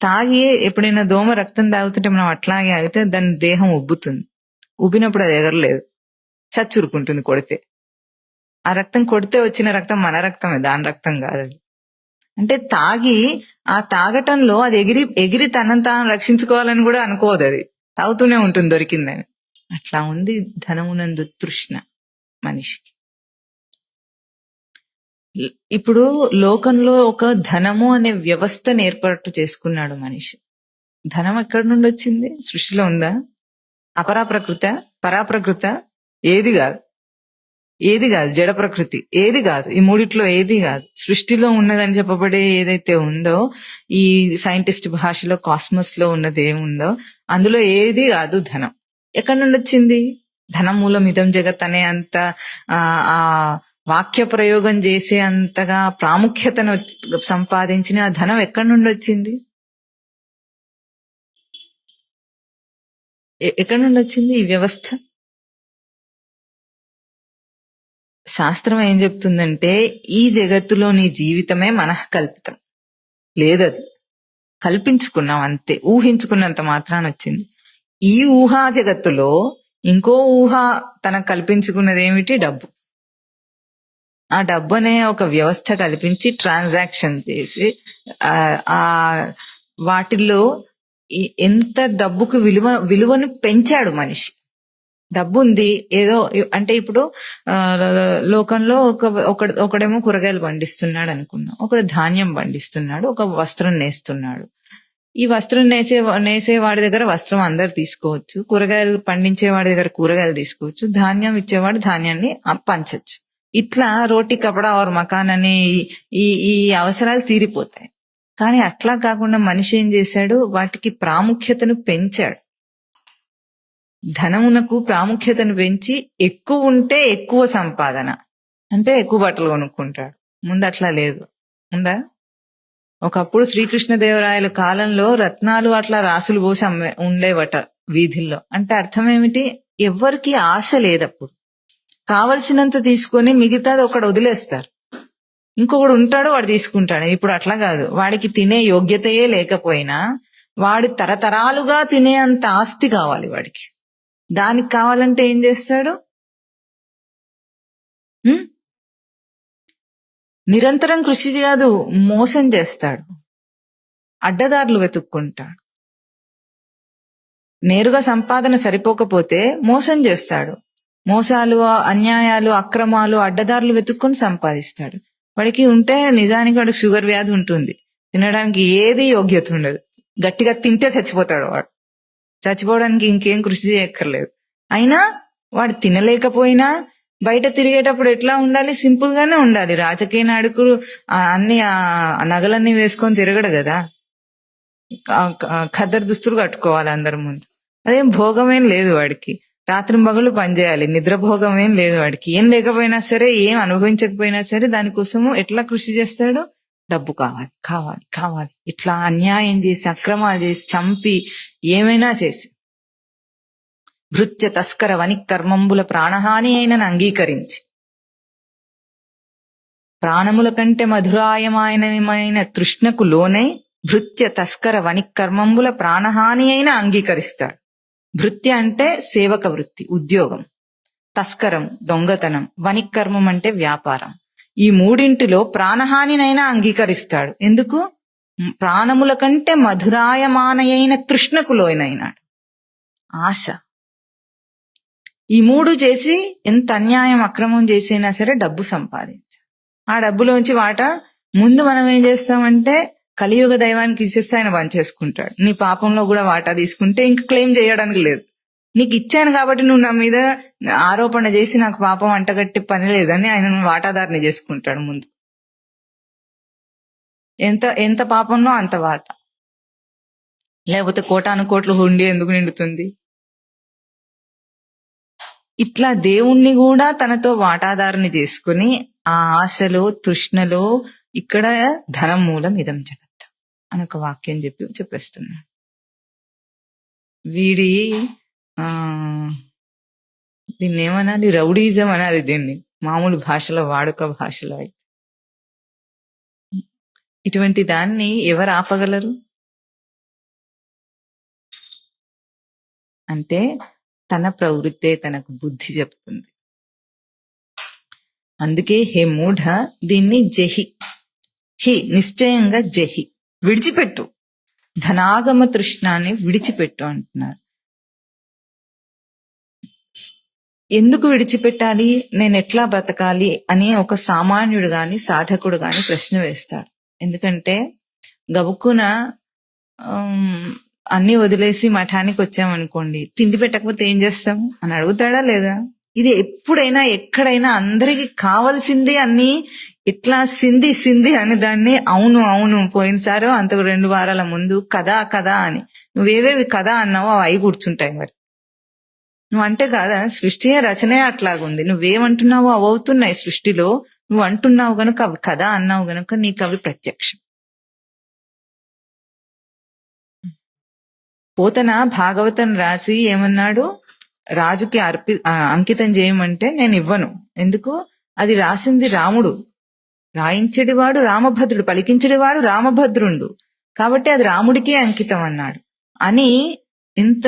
తాగి ఎప్పుడైనా దోమ రక్తం తాగుతుంటే మనం అట్లాగే ఆగితే దాని దేహం ఉబ్బుతుంది. ఉబ్బినప్పుడు అది ఎగరలేదు, చచ్చురుకుంటుంది కొడితే. ఆ రక్తం కొడితే వచ్చిన రక్తం మన రక్తమే, దాని రక్తం కాదు. అంటే తాగి ఆ తాగటంలో అది ఎగిరి తనను తాను రక్షించుకోవాలని కూడా అనుకోదు, అది తాగుతూనే ఉంటుంది దొరికిందని. అట్లా ఉంది ధనమునందు తృష్ణ మనిషికి. ఇప్పుడు లోకంలో ఒక ధనము అనే వ్యవస్థను ఏర్పాటు చేసుకున్నాడు మనిషి. ధనం ఎక్కడి నుండి వచ్చింది? సృష్టిలో ఉందా? అపరాప్రకృత, పరాప్రకృత? ఏది కాదు. జడ ప్రకృతి ఏది కాదు. ఈ మూడిట్లో ఏది కాదు. సృష్టిలో ఉన్నదని చెప్పబడే ఏదైతే ఉందో, ఈ సైంటిస్ట్ భాషలో కాస్మస్ లో ఉన్నది ఏముందో అందులో ఏది కాదు ధనం. ఎక్కడి నుండి వచ్చింది? ధనం మూలం ఇదం జగత్ అనే అంత ఆ వాక్య ప్రయోగం చేసే అంతగా ప్రాముఖ్యతను సంపాదించిన ఆ ధనం ఎక్కడి నుండి వచ్చింది? ఎక్కడి నుండి వచ్చింది ఈ వ్యవస్థ? శాస్త్రం ఏం చెప్తుందంటే, ఈ జగత్తులో నీ జీవితమే మనఃకల్పితం. లేదది కల్పించుకున్నాం అంతే, ఊహించుకున్నంత మాత్రాన వచ్చింది. ఈ ఊహా జగత్తులో ఇంకో ఊహ తనకు కల్పించుకున్నది ఏమిటి? డబ్బు. ఆ డబ్బు అనే ఒక వ్యవస్థ కల్పించి ట్రాన్సాక్షన్ చేసి ఆ వాటిల్లో ఎంత డబ్బుకు విలువను పెంచాడు మనిషి. డబ్బు ఉంది ఏదో అంటే, ఇప్పుడు లోకంలో ఒకడేమో కూరగాయలు పండిస్తున్నాడు అనుకున్నాం, ఒకడు ధాన్యం పండిస్తున్నాడు, ఒక వస్త్రం నేస్తున్నాడు. ఈ వస్త్రం నేసే వాడి దగ్గర వస్త్రం అందరు తీసుకోవచ్చు, కూరగాయలు పండించే వాడి దగ్గర కూరగాయలు తీసుకోవచ్చు, ధాన్యం ఇచ్చేవాడు ధాన్యాన్ని పంచచ్చు. ఇట్లా రోటీ కపడా ఆర్ మకాన్ అనే ఈ అవసరాలు తీరిపోతాయి. కానీ అట్లా కాకుండా మనిషి ఏం చేశాడు? వాటికి ప్రాముఖ్యతను పెంచాడు. ధనమునకు ప్రాముఖ్యతను పెంచి ఎక్కువ ఉంటే ఎక్కువ సంపాదన అంటే ఎక్కువ బట్టలు కొనుక్కుంటాడు. ముందు అట్లా లేదు. ఉందా? ఒకప్పుడు శ్రీకృష్ణదేవరాయల కాలంలో రత్నాలు అట్లా రాసులు పోసి ఉండేవట వీధుల్లో. అంటే అర్థం ఏమిటి? ఎవ్వరికి ఆశ లేదప్పుడు. కావలసినంత తీసుకొని మిగతాది ఒకడు వదిలేస్తారు, ఇంకొకడు ఉంటాడు వాడు తీసుకుంటాడు. ఇప్పుడు అట్లా కాదు. వాడికి తినే యోగ్యతయే లేకపోయినా వాడి తరతరాలుగా తినే అంత ఆస్తి కావాలి వాడికి. దానికి కావాలంటే ఏం చేస్తాడు? నిరంతరం కృషి కాదు, మోసం చేస్తాడు, అడ్డదారులు వెతుక్కుంటాడు. నేరుగా సంపాదన సరిపోకపోతే మోసం చేస్తాడు. మోసాలు, అన్యాయాలు, అక్రమాలు, అడ్డదారులు వెతుక్కొని సంపాదిస్తాడు. వాడికి ఉంటే నిజానికి వాడికి షుగర్ వ్యాధి ఉంటుంది, తినడానికి ఏది యోగ్యత ఉండదు. గట్టిగా తింటే చచ్చిపోతాడు వాడు. చచ్చిపోవడానికి ఇంకేం కృషి చేయక్కర్లేదు. అయినా వాడు తినలేకపోయినా బయట తిరిగేటప్పుడు ఎట్లా ఉండాలి? సింపుల్ గానే ఉండాలి. రాజకీయ నాయకుడు అన్ని నగలన్నీ వేసుకొని తిరగడు కదా, ఖద్దరు దుస్తులు కట్టుకోవాలి అందరి ముందు. అదేం భోగమేం లేదు వాడికి. రాత్రి పగలు పనిచేయాలి, నిద్రభోగం ఏం లేదు వాడికి. ఏం లేకపోయినా సరే, ఏం అనుభవించకపోయినా సరే దానికోసము ఎట్లా కృషి చేస్తాడు? డబ్బు కావాలి కావాలి కావాలి. ఇట్లా అన్యాయం చేసి, అక్రమాలు చేసి, చంపి, ఏమైనా చేసి, భృత్య తస్కర వనికర్మంబుల ప్రాణహాని అయినను అంగీకరించి, ప్రాణముల కంటే మధురాయమైన తృష్ణకు లోనై భృత్య తస్కర వనికర్మంబుల ప్రాణహాని అయిన అంగీకరిస్తాడు. భృత్య అంటే సేవక వృత్తి, ఉద్యోగం. తస్కరం దొంగతనం, వనికర్మం అంటే వ్యాపారం. ఈ మూడింటిలో ప్రాణహానినైనా అంగీకరిస్తాడు. ఎందుకు? ప్రాణముల కంటే మధురాయమానయైన తృష్ణకు లోనైనాడు. ఆశ. ఈ మూడు చేసి ఎంత అన్యాయం అక్రమం చేసినా సరే డబ్బు సంపాదించాలి. ఆ డబ్బులోంచి వాటా ముందు మనం ఏం చేస్తామంటే కలియుగ దైవానికి ఇచ్చేస్తే ఆయన పనిచేసుకుంటాడు. నీ పాపంలో కూడా వాటా తీసుకుంటే ఇంక క్లెయిమ్ చేయడానికి లేదు. నీకు ఇచ్చాను కాబట్టి నువ్వు నా మీద ఆరోపణ చేసి నాకు పాపం అంటగట్టి పని లేదని ఆయన వాటాదారిని చేసుకుంటాడు ముందు. ఎంత ఎంత పాపంలో అంత వాటా. లేకపోతే కోటాను కోట్లు హుండీ ఎందుకు నిండుతుంది? ఇట్లా దేవుణ్ణి కూడా తనతో వాటాదారుని చేసుకుని ఆ ఆశలో తృష్ణలో ఇక్కడ ధనం మూలం ఇదం జగత్ అని ఒక వాక్యం చెప్పేస్తున్నాడు. వీడి దీన్ని ఏమనాలి, రౌడీజం అనాలి దీన్ని మామూలు భాషలో, వాడుక భాషలో. అయితే ఇటువంటి దాన్ని ఎవరు ఆపగలరు? అంటే తన ప్రవృత్తే తనకు బుద్ధి చెప్తుంది. అందుకే హే మూఢ దీన్ని జహి, నిశ్చయంగా జహి, విడిచిపెట్టు, ధనాగమ తృష్ణాన్ని విడిచిపెట్టు అంటున్నారు. ఎందుకు విడిచిపెట్టాలి, నేను ఎట్లా బ్రతకాలి అని ఒక సామాన్యుడు గాని సాధకుడు గాని ప్రశ్న వేస్తాడు. ఎందుకంటే గబుక్కున అన్ని వదిలేసి మఠానికి వచ్చామనుకోండి, తిండి పెట్టకపోతే ఏం చేస్తాం అని అడుగుతాడా లేదా? ఇది ఎప్పుడైనా ఎక్కడైనా అందరికి కావాల్సిందే అన్ని ఇట్లా సింది అని దాన్ని అవును అవును పోయినసారో అంతకు 2 వారాల ముందు కదా అని నువ్వేవేవి కదా అన్నావో అవి అయి కూర్చుంటాయి. మరి నువ్వు అంటే కాదా, సృష్టి రచనే అట్లాగుంది. నువ్వేమంటున్నావో అవి అవుతున్నాయి సృష్టిలో. నువ్వు అంటున్నావు గనుక అవి కదా అన్నావు గనుక నీకు అవి ప్రత్యక్షం. పోతన భాగవతం రాసి ఏమన్నాడు, రాజుకి అంకితం చేయమంటే నేను ఇవ్వను. ఎందుకు? అది రాసింది రాముడు, రాయించడివాడు రామభద్రుడు, పలికించడివాడు రామభద్రుండు, కాబట్టి అది రాముడికే అంకితం అన్నాడు అని ఇంత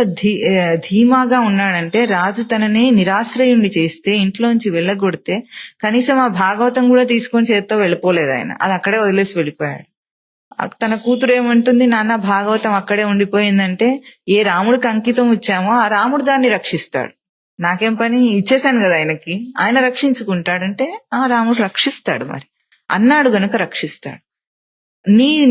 ధీమాగా ఉన్నాడంటే, రాజు తనని నిరాశ్రయుణ్ణి చేస్తే, ఇంట్లోంచి వెళ్ళగొడితే కనీసం ఆ భాగవతం కూడా తీసుకొని చేత్తో వెళ్ళిపోలేదు ఆయన, అది అక్కడే వదిలేసి వెళ్ళిపోయాడు. తన కూతురు ఏమంటుంది, నాన్న భాగవతం అక్కడే ఉండిపోయిందంటే, ఏ రాముడికి అంకితం ఇచ్చామో ఆ రాముడు దాన్ని రక్షిస్తాడు, నాకేం పని, ఇచ్చేశాను కదా ఆయనకి, ఆయన రక్షించుకుంటాడంటే ఆ రాముడు రక్షిస్తాడు. మరి అన్నాడు గనుక రక్షిస్తాడు.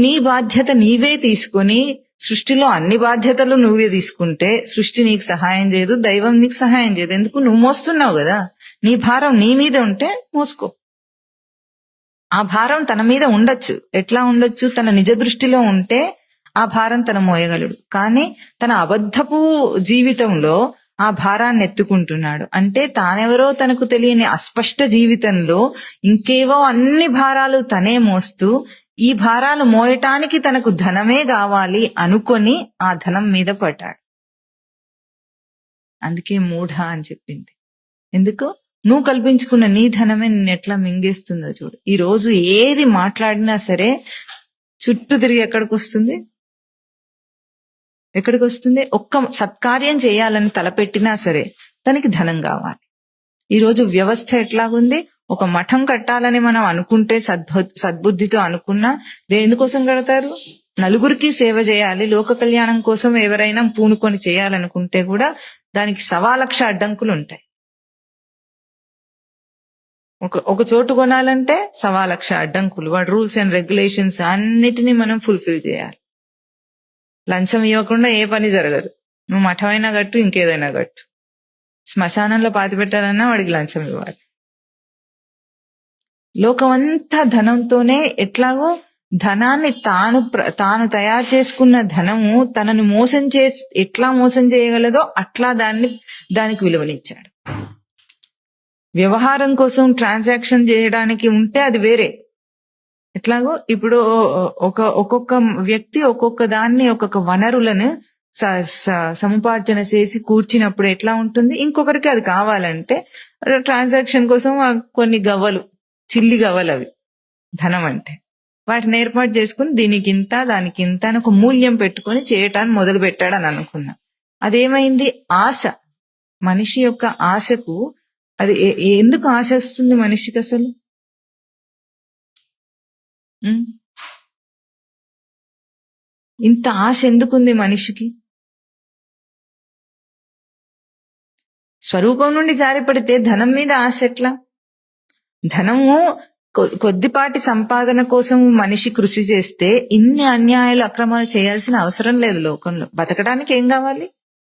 నీ బాధ్యత నీవే తీసుకొని సృష్టిలో అన్ని బాధ్యతలు నువ్వే తీసుకుంటే సృష్టి నీకు సహాయం చేయదు, దైవం నీకు సహాయం చేయదు. ఎందుకు? నువ్వు మోస్తున్నావు కదా. నీ భారం నీ మీద ఉంటే మోసుకో. ఆ భారం తన మీద ఉండొచ్చు. ఎట్లా ఉండొచ్చు? తన నిజ దృష్టిలో ఉంటే ఆ భారం తన మోయగలడు. కానీ తన అబద్ధపు జీవితంలో ఆ భారాన్ని ఎత్తుకుంటున్నాడు. అంటే తానెవరో తనకు తెలియని అస్పష్ట జీవితంలో ఇంకేవో అన్ని భారాలు తనే మోస్తూ, ఈ భారాలు మోయటానికి తనకు ధనమే కావాలి అనుకొని ఆ ధనం మీద పడ్డాడు. అందుకే మూఢ అని చెప్పింది. ఎందుకు? నువ్వు కల్పించుకున్న నీ ధనమే నిన్ను ఎట్లా మింగేస్తుందో చూడు. ఈ రోజు ఏది మాట్లాడినా సరే చుట్టూ తిరిగి ఎక్కడికి వస్తుంది? ఒక్క సత్కార్యం చేయాలని తలపెట్టినా సరే తనకి ధనం కావాలి. ఈరోజు వ్యవస్థ ఎట్లాగుంది? ఒక మఠం కట్టాలని మనం అనుకుంటే, సద్బుద్ధితో అనుకున్నా, దేనికోసం కడతారు? నలుగురికి సేవ చేయాలి, లోక కళ్యాణం కోసం ఎవరైనా పూనుకొని చేయాలనుకుంటే కూడా దానికి 1,00,000 అడ్డంకులు ఉంటాయి. ఒక చోటు కొనాలంటే 1,00,000 అడ్డంకులు. వాడు రూల్స్ అండ్ రెగ్యులేషన్స్ అన్నిటినీ మనం ఫుల్ఫిల్ చేయాలి. లంచం ఇవ్వకుండా ఏ పని జరగదు. నువ్వు మఠమైనా గట్టు, ఇంకేదైనా గట్టు. శ్మశానంలో పాతి పెట్టాలన్నా వాడికి లంచం ఇవ్వాలి. లోకమంతా ధనంతోనే, ఎట్లాగో ధనాన్ని తాను తయారు చేసుకున్న ధనము తనను ఎట్లా మోసం చేయగలదో అట్లా దానికి విలువనిచ్చాడు. వ్యవహారం కోసం ట్రాన్సాక్షన్ చేయడానికి ఉంటే అది వేరే. ఎట్లాగో ఇప్పుడు ఒక్కొక్క వ్యక్తి ఒక్కొక్క దాన్ని, ఒక్కొక్క వనరులను సముపార్జన చేసి కూర్చినప్పుడు ఎట్లా ఉంటుంది, ఇంకొకరికి అది కావాలంటే ట్రాన్సాక్షన్ కోసం కొన్ని గవ్వలు, చిల్లి గవ్వలు, అవి ధనం అంటే, వాటిని ఏర్పాటు చేసుకుని దీనికి ఇంత దానికి ఇంత అని ఒక మూల్యం పెట్టుకొని చేయటాన్ని మొదలు పెట్టాడు అని అనుకుందాం. అదేమైంది? ఆశ. మనిషి యొక్క ఆశకు అది ఎందుకు ఆశ వస్తుంది మనిషికి అసలు? ఉం? ఇంత ఆశ ఎందుకుంది మనిషికి? స్వరూపం నుండి జారిపడితే ధనం మీద ఆశ ఎట్లా? ధనము కొద్దిపాటి సంపాదన కోసం మనిషి కృషి చేస్తే ఇన్ని అన్యాయాలు అక్రమాలు చేయాల్సిన అవసరం లేదు లోకంలో. బతకడానికి ఏం కావాలి?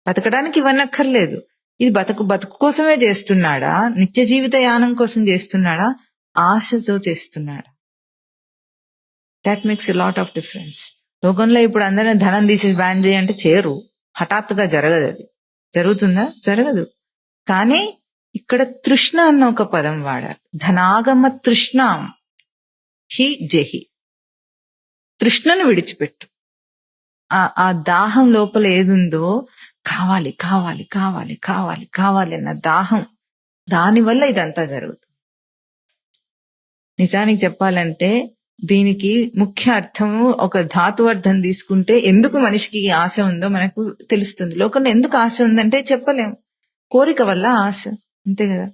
బతకడానికి ఇవ్వనక్కర్లేదు. ఇది బతుకు కోసమే చేస్తున్నాడా? నిత్య జీవిత యానం కోసం చేస్తున్నాడా? ఆశతో చేస్తున్నాడా? That makes a lot of difference. లోకంలో ఇప్పుడు అందరూ ధనం తీసేసి బ్యాన్ చేయంటే చేయరు. హఠాత్తుగా జరగదు. అది జరుగుతుందా? జరగదు. కానీ ఇక్కడ తృష్ణ అన్న ఒక పదం వాడారు. ధనాగమ తృష్ణ హి జహి. తృష్ణను విడిచిపెట్టు. ఆ దాహం లోపల ఏదుందో, కావాలి కావాలి కావాలి కావాలి కావాలి అన్న దాహం, దానివల్ల ఇదంతా జరుగుతుంది. నిజానికి చెప్పాలంటే దీనికి ముఖ్య అర్థము, ఒక ధాతు అర్థం తీసుకుంటే ఎందుకు మనిషికి ఆశ ఉందో మనకు తెలుస్తుంది. లోకంలో ఎందుకు ఆశ ఉందంటే చెప్పలేము. కోరిక వల్ల ఆశ, అంతే కదా.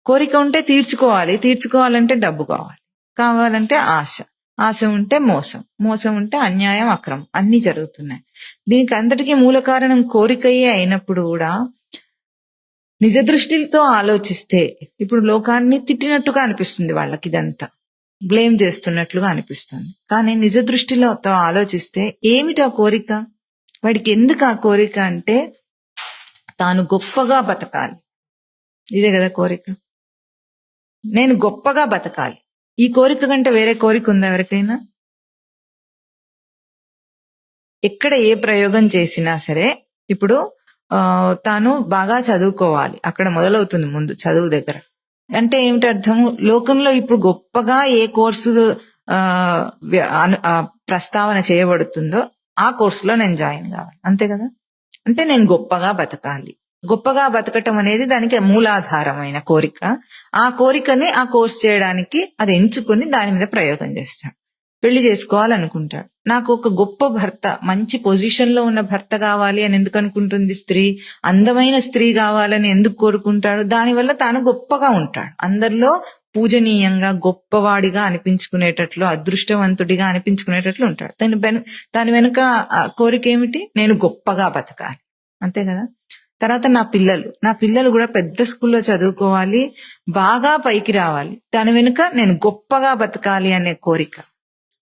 కోరిక ఉంటే తీర్చుకోవాలంటే డబ్బు కావాలంటే ఆశ, ఆశ ఉంటే మోసం ఉంటే అన్యాయం, అక్రమం అన్ని జరుగుతున్నాయి. దీనికి అందరికీ మూల కారణం కోరికయే అయినప్పుడు కూడా నిజ దృష్టితో ఆలోచిస్తే ఇప్పుడు లోకాన్ని తిట్టినట్టుగా అనిపిస్తుంది వాళ్ళకి, ఇదంతా బ్లేమ్ చేస్తున్నట్లుగా అనిపిస్తుంది. కానీ నిజ దృష్టితో ఆలోచిస్తే ఏమిటి ఆ కోరిక? వాడికి ఎందుకు ఆ కోరిక అంటే తాను గొప్పగా బతకాలి. ఇదే కదా కోరిక. నేను గొప్పగా బతకాలి. ఈ కోరిక కంటే వేరే కోరిక ఉందా ఎవరికైనా? ఎక్కడ ఏ ప్రయోగం చేసినా సరే ఇప్పుడు తాను బాగా చదువుకోవాలి, అక్కడ మొదలవుతుంది ముందు చదువు దగ్గర. అంటే ఏమిటి అర్థము? లోకంలో ఇప్పుడు గొప్పగా ఏ కోర్సు ప్రస్తావన చేయబడుతుందో ఆ కోర్సులో నేను జాయిన్ కావాలి, అంతే కదా. అంటే నేను గొప్పగా బతకాలి. గొప్పగా బతకటం అనేది దానికి మూలాధారమైన కోరిక. ఆ కోరికని ఆ కోర్స్ చేయడానికి అది ఎంచుకుని దాని మీద ప్రయోగం చేస్తాడు. పెళ్లి చేసుకోవాలనుకుంటాడు. నాకు ఒక గొప్ప భర్త, మంచి పొజిషన్ లో ఉన్న భర్త కావాలి అని ఎందుకు అనుకుంటుంది స్త్రీ? అందమైన స్త్రీ కావాలని ఎందుకు కోరుకుంటాడు? దానివల్ల తాను గొప్పగా ఉంటాడు, అందరిలో పూజనీయంగా గొప్పవాడిగా అనిపించుకునేటట్లు, అదృష్టవంతుడిగా అనిపించుకునేటట్లు ఉంటాడు. దాని వెనుక కోరిక ఏమిటి? నేను గొప్పగా బతకాలి, అంతే కదా. తర్వాత నా పిల్లలు కూడా పెద్ద స్కూల్లో చదువుకోవాలి, బాగా పైకి రావాలి. దాని వెనుక నేను గొప్పగా బతకాలి అనే కోరిక.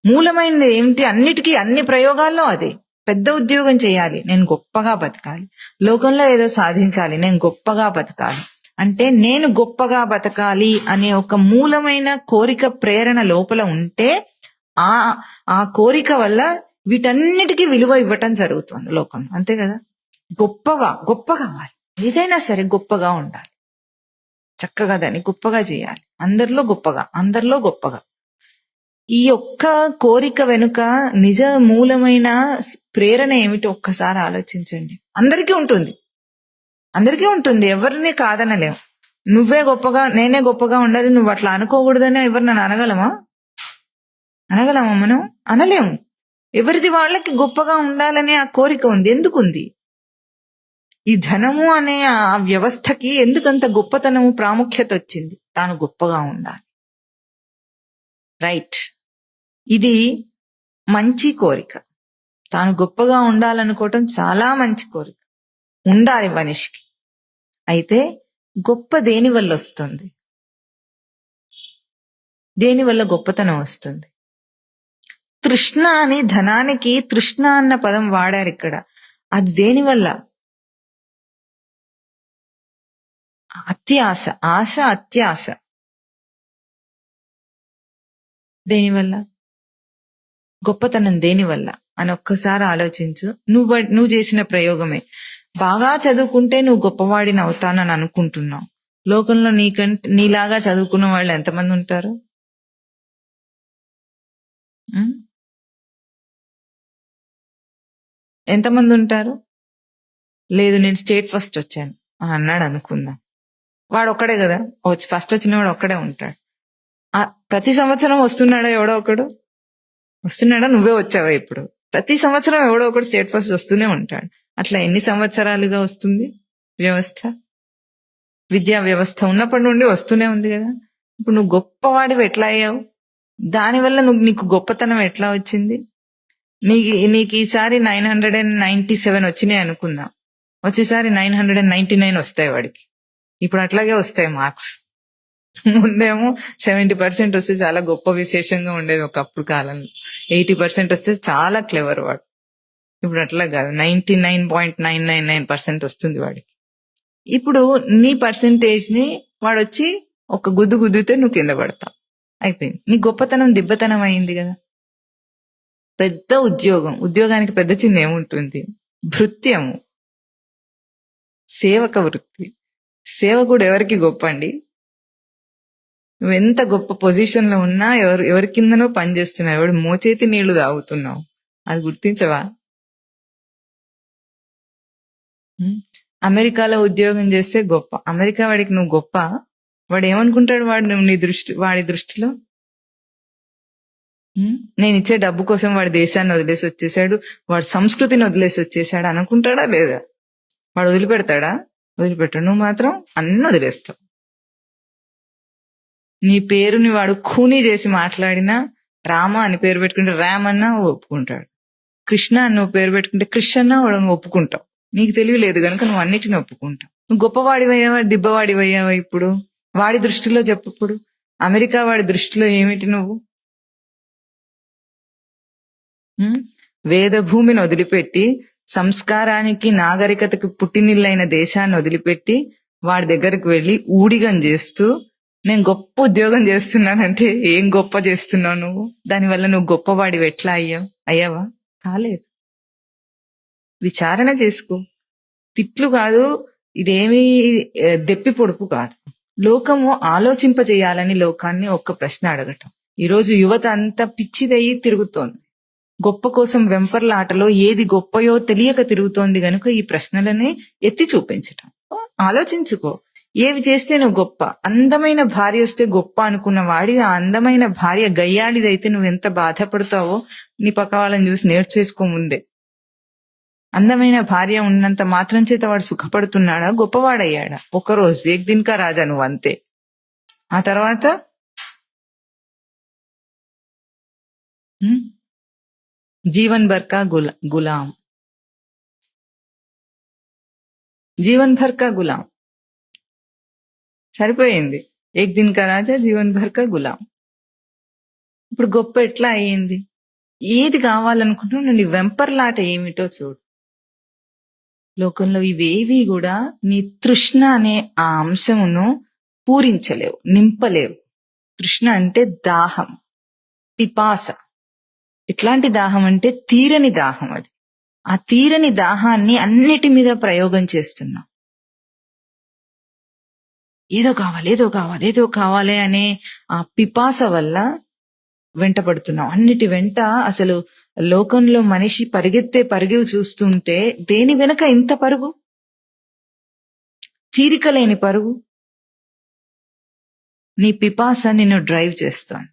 మూలమైనది ఏమిటి? అన్నిటికీ, అన్ని ప్రయోగాల్లో అదే. పెద్ద ఉద్యోగం చేయాలి, నేను గొప్పగా బతకాలి. లోకంలో ఏదో సాధించాలి, నేను గొప్పగా బతకాలి. అంటే నేను గొప్పగా బతకాలి అనే ఒక మూలమైన కోరిక, ప్రేరణ లోపల ఉంటే ఆ కోరిక వల్ల వీటన్నిటికీ విలువ ఇవ్వటం జరుగుతుంది లోకంలో, అంతే కదా. గొప్పగా కావాలి, ఏదైనా సరే గొప్పగా ఉండాలి, చక్కగా దాన్ని గొప్పగా చేయాలి, అందరిలో గొప్పగా. ఈ ఒక్క కోరిక వెనుక నిజ మూలమైన ప్రేరణ ఏమిటో ఒక్కసారి ఆలోచించండి. అందరికీ ఉంటుంది, ఎవరిని కాదనలేం. నువ్వే గొప్పగా, నేనే గొప్పగా ఉండాలి, నువ్వు అట్లా అనుకోకూడదని ఎవరు నన్ను అనగలమా మనం? అనలేము. ఎవరిది వాళ్ళకి గొప్పగా ఉండాలనే ఆ కోరిక ఉంది. ఎందుకుంది? ఈ ధనము అనే ఆ వ్యవస్థకి ఎందుకంత గొప్పతనము, ప్రాముఖ్యత వచ్చింది? తాను గొప్పగా ఉండాలి, రైట్. ఇది మంచి కోరిక. తాను గొప్పగా ఉండాలనుకోవటం చాలా మంచి కోరిక, ఉండాలి మనిషికి. అయితే గొప్ప దేని వల్ల వస్తుంది? దేని వల్ల గొప్పతనం వస్తుంది? తృష్ణ అని, ధనానికి తృష్ణ అన్న పదం వాడారు ఇక్కడ. అది దేని వల్ల? అత్యాశ, అత్యాశ. దేనివల్ల? గొప్పతనం దేనివల్ల అని ఒక్కసారి ఆలోచించు. నువ్వు చేసిన ప్రయోగమే. బాగా చదువుకుంటే నువ్వు గొప్పవాడిని అవుతానని అనుకుంటున్నావు. లోకంలో నీలాగా చదువుకున్న వాళ్ళు ఎంతమంది ఉంటారు? ఎంతమంది ఉంటారు? లేదు, నేను స్టేట్ ఫస్ట్ వచ్చాను అని అన్నాడు అనుకుందాం. వాడు ఒక్కడే కదా, ఫస్ట్ వచ్చిన వాడు ఒక్కడే ఉంటాడు. ప్రతి సంవత్సరం వస్తున్నాడా ఎవడో ఒకడు? వస్తున్నాడా? నువ్వే వచ్చావా ఇప్పుడు? ప్రతి సంవత్సరం ఎవడో ఒకడు స్టేట్ ఫస్ట్ వస్తూనే ఉంటాడు. అట్లా ఎన్ని సంవత్సరాలుగా వస్తుంది వ్యవస్థ? విద్యా వ్యవస్థ ఉన్నప్పటి నుండి వస్తూనే ఉంది కదా. ఇప్పుడు నువ్వు గొప్పవాడివి ఎట్లా అయ్యావు? దానివల్ల నీకు గొప్పతనం ఎట్లా వచ్చింది? నీకు ఈసారి 997 వచ్చినాయి అనుకుందాం, వచ్చేసారి 999 వస్తాయి వాడికి. ఇప్పుడు అట్లాగే వస్తాయి మార్క్స్. ముందేమో 70% వస్తే చాలా గొప్ప విశేషంగా ఉండేది ఒకప్పుడు కాలంలో. 80% వస్తే చాలా క్లెవర్ వాడు. ఇప్పుడు అట్లా కాదు, 99.999% వస్తుంది వాడికి. ఇప్పుడు నీ పర్సంటేజ్ ని వాడొచ్చి ఒక గుద్దితే నువ్వు కింద పడతావు, అయిపోయింది. నీ గొప్పతనం దిబ్బతనం అయింది కదా. పెద్ద ఉద్యోగానికి పెద్ద చిన్న ఏముంటుంది? భృత్యము, సేవక వృత్తి. సేవకుడు ఎవరికి గొప్ప అండి? నువ్వెంత గొప్ప పొజిషన్ లో ఉన్నా ఎవరి కిందనో పని చేస్తున్నావు, ఎవడు మోచేతి నీళ్లు తాగుతున్నావు, అది గుర్తించవా? అమెరికాలో ఉద్యోగం చేస్తే గొప్ప, అమెరికా వాడికి నువ్వు గొప్ప. వాడు ఏమనుకుంటాడు? వాడి దృష్టిలో నేను ఇచ్చే డబ్బు కోసం వాడి దేశాన్ని వదిలేసి వచ్చేసాడు, వాడి సంస్కృతిని వదిలేసి వచ్చేసాడు అనుకుంటాడా లేదా? వాడు వదిలిపెడతాడా? వదిలిపెట్టాడు. నువ్వు మాత్రం అన్ని వదిలేస్తావు. నీ పేరుని వాడు ఖూనీ చేసి మాట్లాడినా, రామ అని పేరు పెట్టుకుంటే రామ్ అన్నా ఒప్పుకుంటాడు, కృష్ణ అని నువ్వు పేరు పెట్టుకుంటే కృష్ణ అన్నా వాడు ఒప్పుకుంటావు. నీకు తెలియలేదు కనుక నువ్వు అన్నిటిని ఒప్పుకుంటావు. నువ్వు గొప్పవాడివయ్యావా దిబ్బవాడివయ్యావా? ఇప్పుడు వాడి దృష్టిలో చెప్పు. ఇప్పుడు అమెరికా వాడి దృష్టిలో ఏమిటి నువ్వు? వేద భూమిని వదిలిపెట్టి, సంస్కారానికి నాగరికతకు పుట్టినిల్లైన దేశాన్ని వదిలిపెట్టి వాడి దగ్గరకు వెళ్ళి ఊడిగం చేస్తూ నేను గొప్ప ఉద్యోగం చేస్తున్నానంటే ఏం గొప్ప చేస్తున్నావు నువ్వు? దానివల్ల నువ్వు గొప్పవాడివి ఎట్లా అయ్యావా? కాలేదు. విచారణ చేసుకో. తిట్లు కాదు, ఇదేమీ దెప్పి పొడుపు కాదు. లోకము ఆలోచింపజేయాలని లోకాన్ని ఒక్క ప్రశ్న అడగటం. ఈరోజు యువత అంతా పిచ్చిదయ్యి తిరుగుతోంది. గొప్ప కోసం వెంపర్లాటలో ఏది గొప్పయో తెలియక తిరుగుతోంది గనుక ఈ ప్రశ్నలని ఎత్తి చూపించటం. ఆలోచించుకో, ఏవి చేస్తే నువ్వు గొప్ప? అందమైన భార్య వస్తే గొప్ప అనుకున్న వాడి ఆ అందమైన భార్య గయ్యాళిదైతే నువ్వెంత బాధపడతావో నీ పక్క వాళ్ళని చూసి నేర్చేసుకో ముందే. అందమైన భార్య ఉన్నంత మాత్రం చేత వాడు సుఖపడుతున్నాడా? గొప్పవాడయ్యాడా? ఒకరోజు ఏక్ దిన్కా రాజా నువ్వు, అంతే. ఆ తర్వాత జీవన్ భర్ కా గులాం, జీవన్ భర్ కా గులాం. సరిపోయింది. ఏక్ దిన్ కా రాజా, జీవన్ భర్ కా గులాం. ఇప్పుడు గొప్ప ఎట్లా అయ్యింది? ఏది కావాలనుకుంటున్నావు? నీ వెంపర్లాట ఏమిటో చూడు. లోకంలో ఇవేవి కూడా నీ తృష్ణ అనే ఆ అంశమును పూరించలేవు, నింపలేవు. తృష్ణ అంటే దాహం, పిపాస. ఎట్లాంటి దాహం అంటే తీరని దాహం. అది ఆ తీరని దాహాన్ని అన్నిటి మీద ప్రయోగం చేస్తున్నాం. ఏదో కావాలి, ఏదో కావాలి, ఏదో కావాలి అనే ఆ పిపాస వల్ల వెంటపడుతున్నాం. అన్నిటి వెంట అసలు లోకంలో మనిషి పరిగెత్తే పరుగు చూస్తుంటే దేని వెనక ఇంత పరుగు? తీరిక లేని పరుగు. నీ పిపాస నిన్ను డ్రైవ్ చేస్తోంది,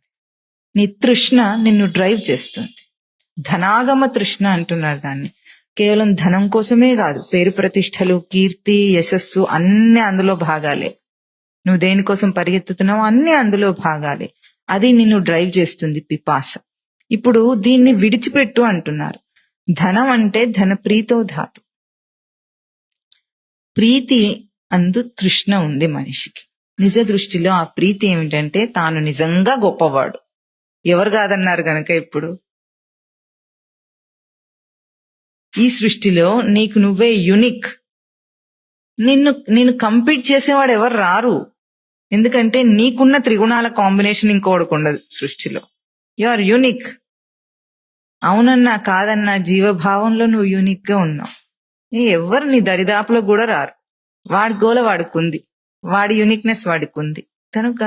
నీ తృష్ణ నిన్ను డ్రైవ్ చేస్తుంది. ధనాగమ తృష్ణ అంటున్నారు దాన్ని. కేవలం ధనం కోసమే కాదు, పేరు ప్రతిష్టలు, కీర్తి, యశస్సు అన్ని అందులో భాగాలే. నువ్వు దేనికోసం పరిగెత్తుతున్నావు అన్ని అందులో భాగాలే. అది నిన్ను డ్రైవ్ చేస్తుంది, పిపాస. ఇప్పుడు దీన్ని విడిచిపెట్టు అంటున్నారు. ధనం అంటే ధన ప్రీతో ధాతు. ప్రీతి అందు తృష్ణ ఉంది మనిషికి. నిజ దృష్టిలో ఆ ప్రీతి ఏమిటంటే తాను నిజంగా గొప్పవాడు. ఎవరు కాదన్నారు గనక ఇప్పుడు ఈ సృష్టిలో నీకు నువ్వే యునిక్. నిన్ను కంపీట్ చేసేవాడు ఎవరు రారు. ఎందుకంటే నీకున్న త్రిగుణాల కాంబినేషన్ ఇంకోటికి ఉండదు సృష్టిలో. You are unique. అవునన్నా కాదన్నా జీవభావంలో నువ్వు యూనిక్ గా ఉన్నావు. ఎవరు నీ దరిదాపులో కూడా రారు. వాడి గోల వాడుకుంది, వాడి యూనిక్నెస్ వాడికి ఉంది కనుక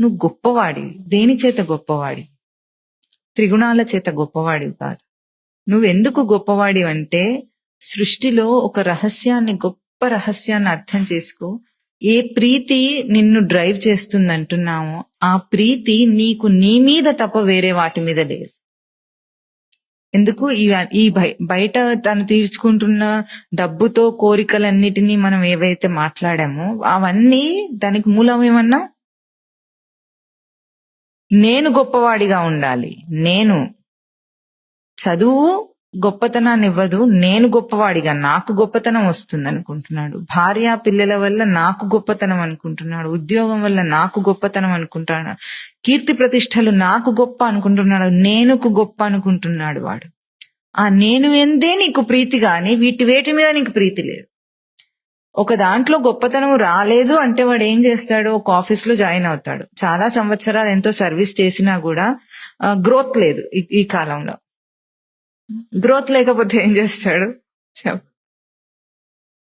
నువ్వు గొప్పవాడివి. దేని చేత గొప్పవాడివి? త్రిగుణాల చేత గొప్పవాడివి కాదు. నువ్వెందుకు గొప్పవాడివి అంటే సృష్టిలో ఒక రహస్యాన్ని, గొప్ప రహస్యాన్ని అర్థం చేసుకో. ఏ ప్రీతి నిన్ను డ్రైవ్ చేస్తుంది అంటున్నావో ఆ ప్రీతి నీకు నీ మీద తప్ప వేరే వాటి మీద లేదు. ఎందుకు ఈ బయట తను తీర్చుకుంటున్న డబ్బుతో కోరికలన్నిటినీ మనం ఏవైతే మాట్లాడామో అవన్నీ దానికి మూలం ఏమన్నా నేను గొప్పవాడిగా ఉండాలి. నేను చదువు గొప్పతనాన్ని ఇవ్వదు, నేను గొప్పవాడిగా నాకు గొప్పతనం వస్తుంది అనుకుంటున్నాడు. భార్య పిల్లల వల్ల నాకు గొప్పతనం అనుకుంటున్నాడు, ఉద్యోగం వల్ల నాకు గొప్పతనం అనుకుంటాడు, కీర్తి ప్రతిష్టలు నాకు గొప్ప అనుకుంటున్నాడు, నేనుకు గొప్ప అనుకుంటున్నాడు వాడు. ఆ నేను ఎందే నీకు ప్రీతి గాని వేటి మీద నీకు ప్రీతి లేదు. ఒక దాంట్లో గొప్పతనం రాలేదు అంటే వాడు ఏం చేస్తాడు, ఒక ఆఫీస్ లో జాయిన్ అవుతాడు, చాలా సంవత్సరాలు ఎంతో సర్వీస్ చేసినా కూడా గ్రోత్ లేదు. ఈ కాలంలో గ్రోత్ లేకపోతే ఏం చేస్తాడు,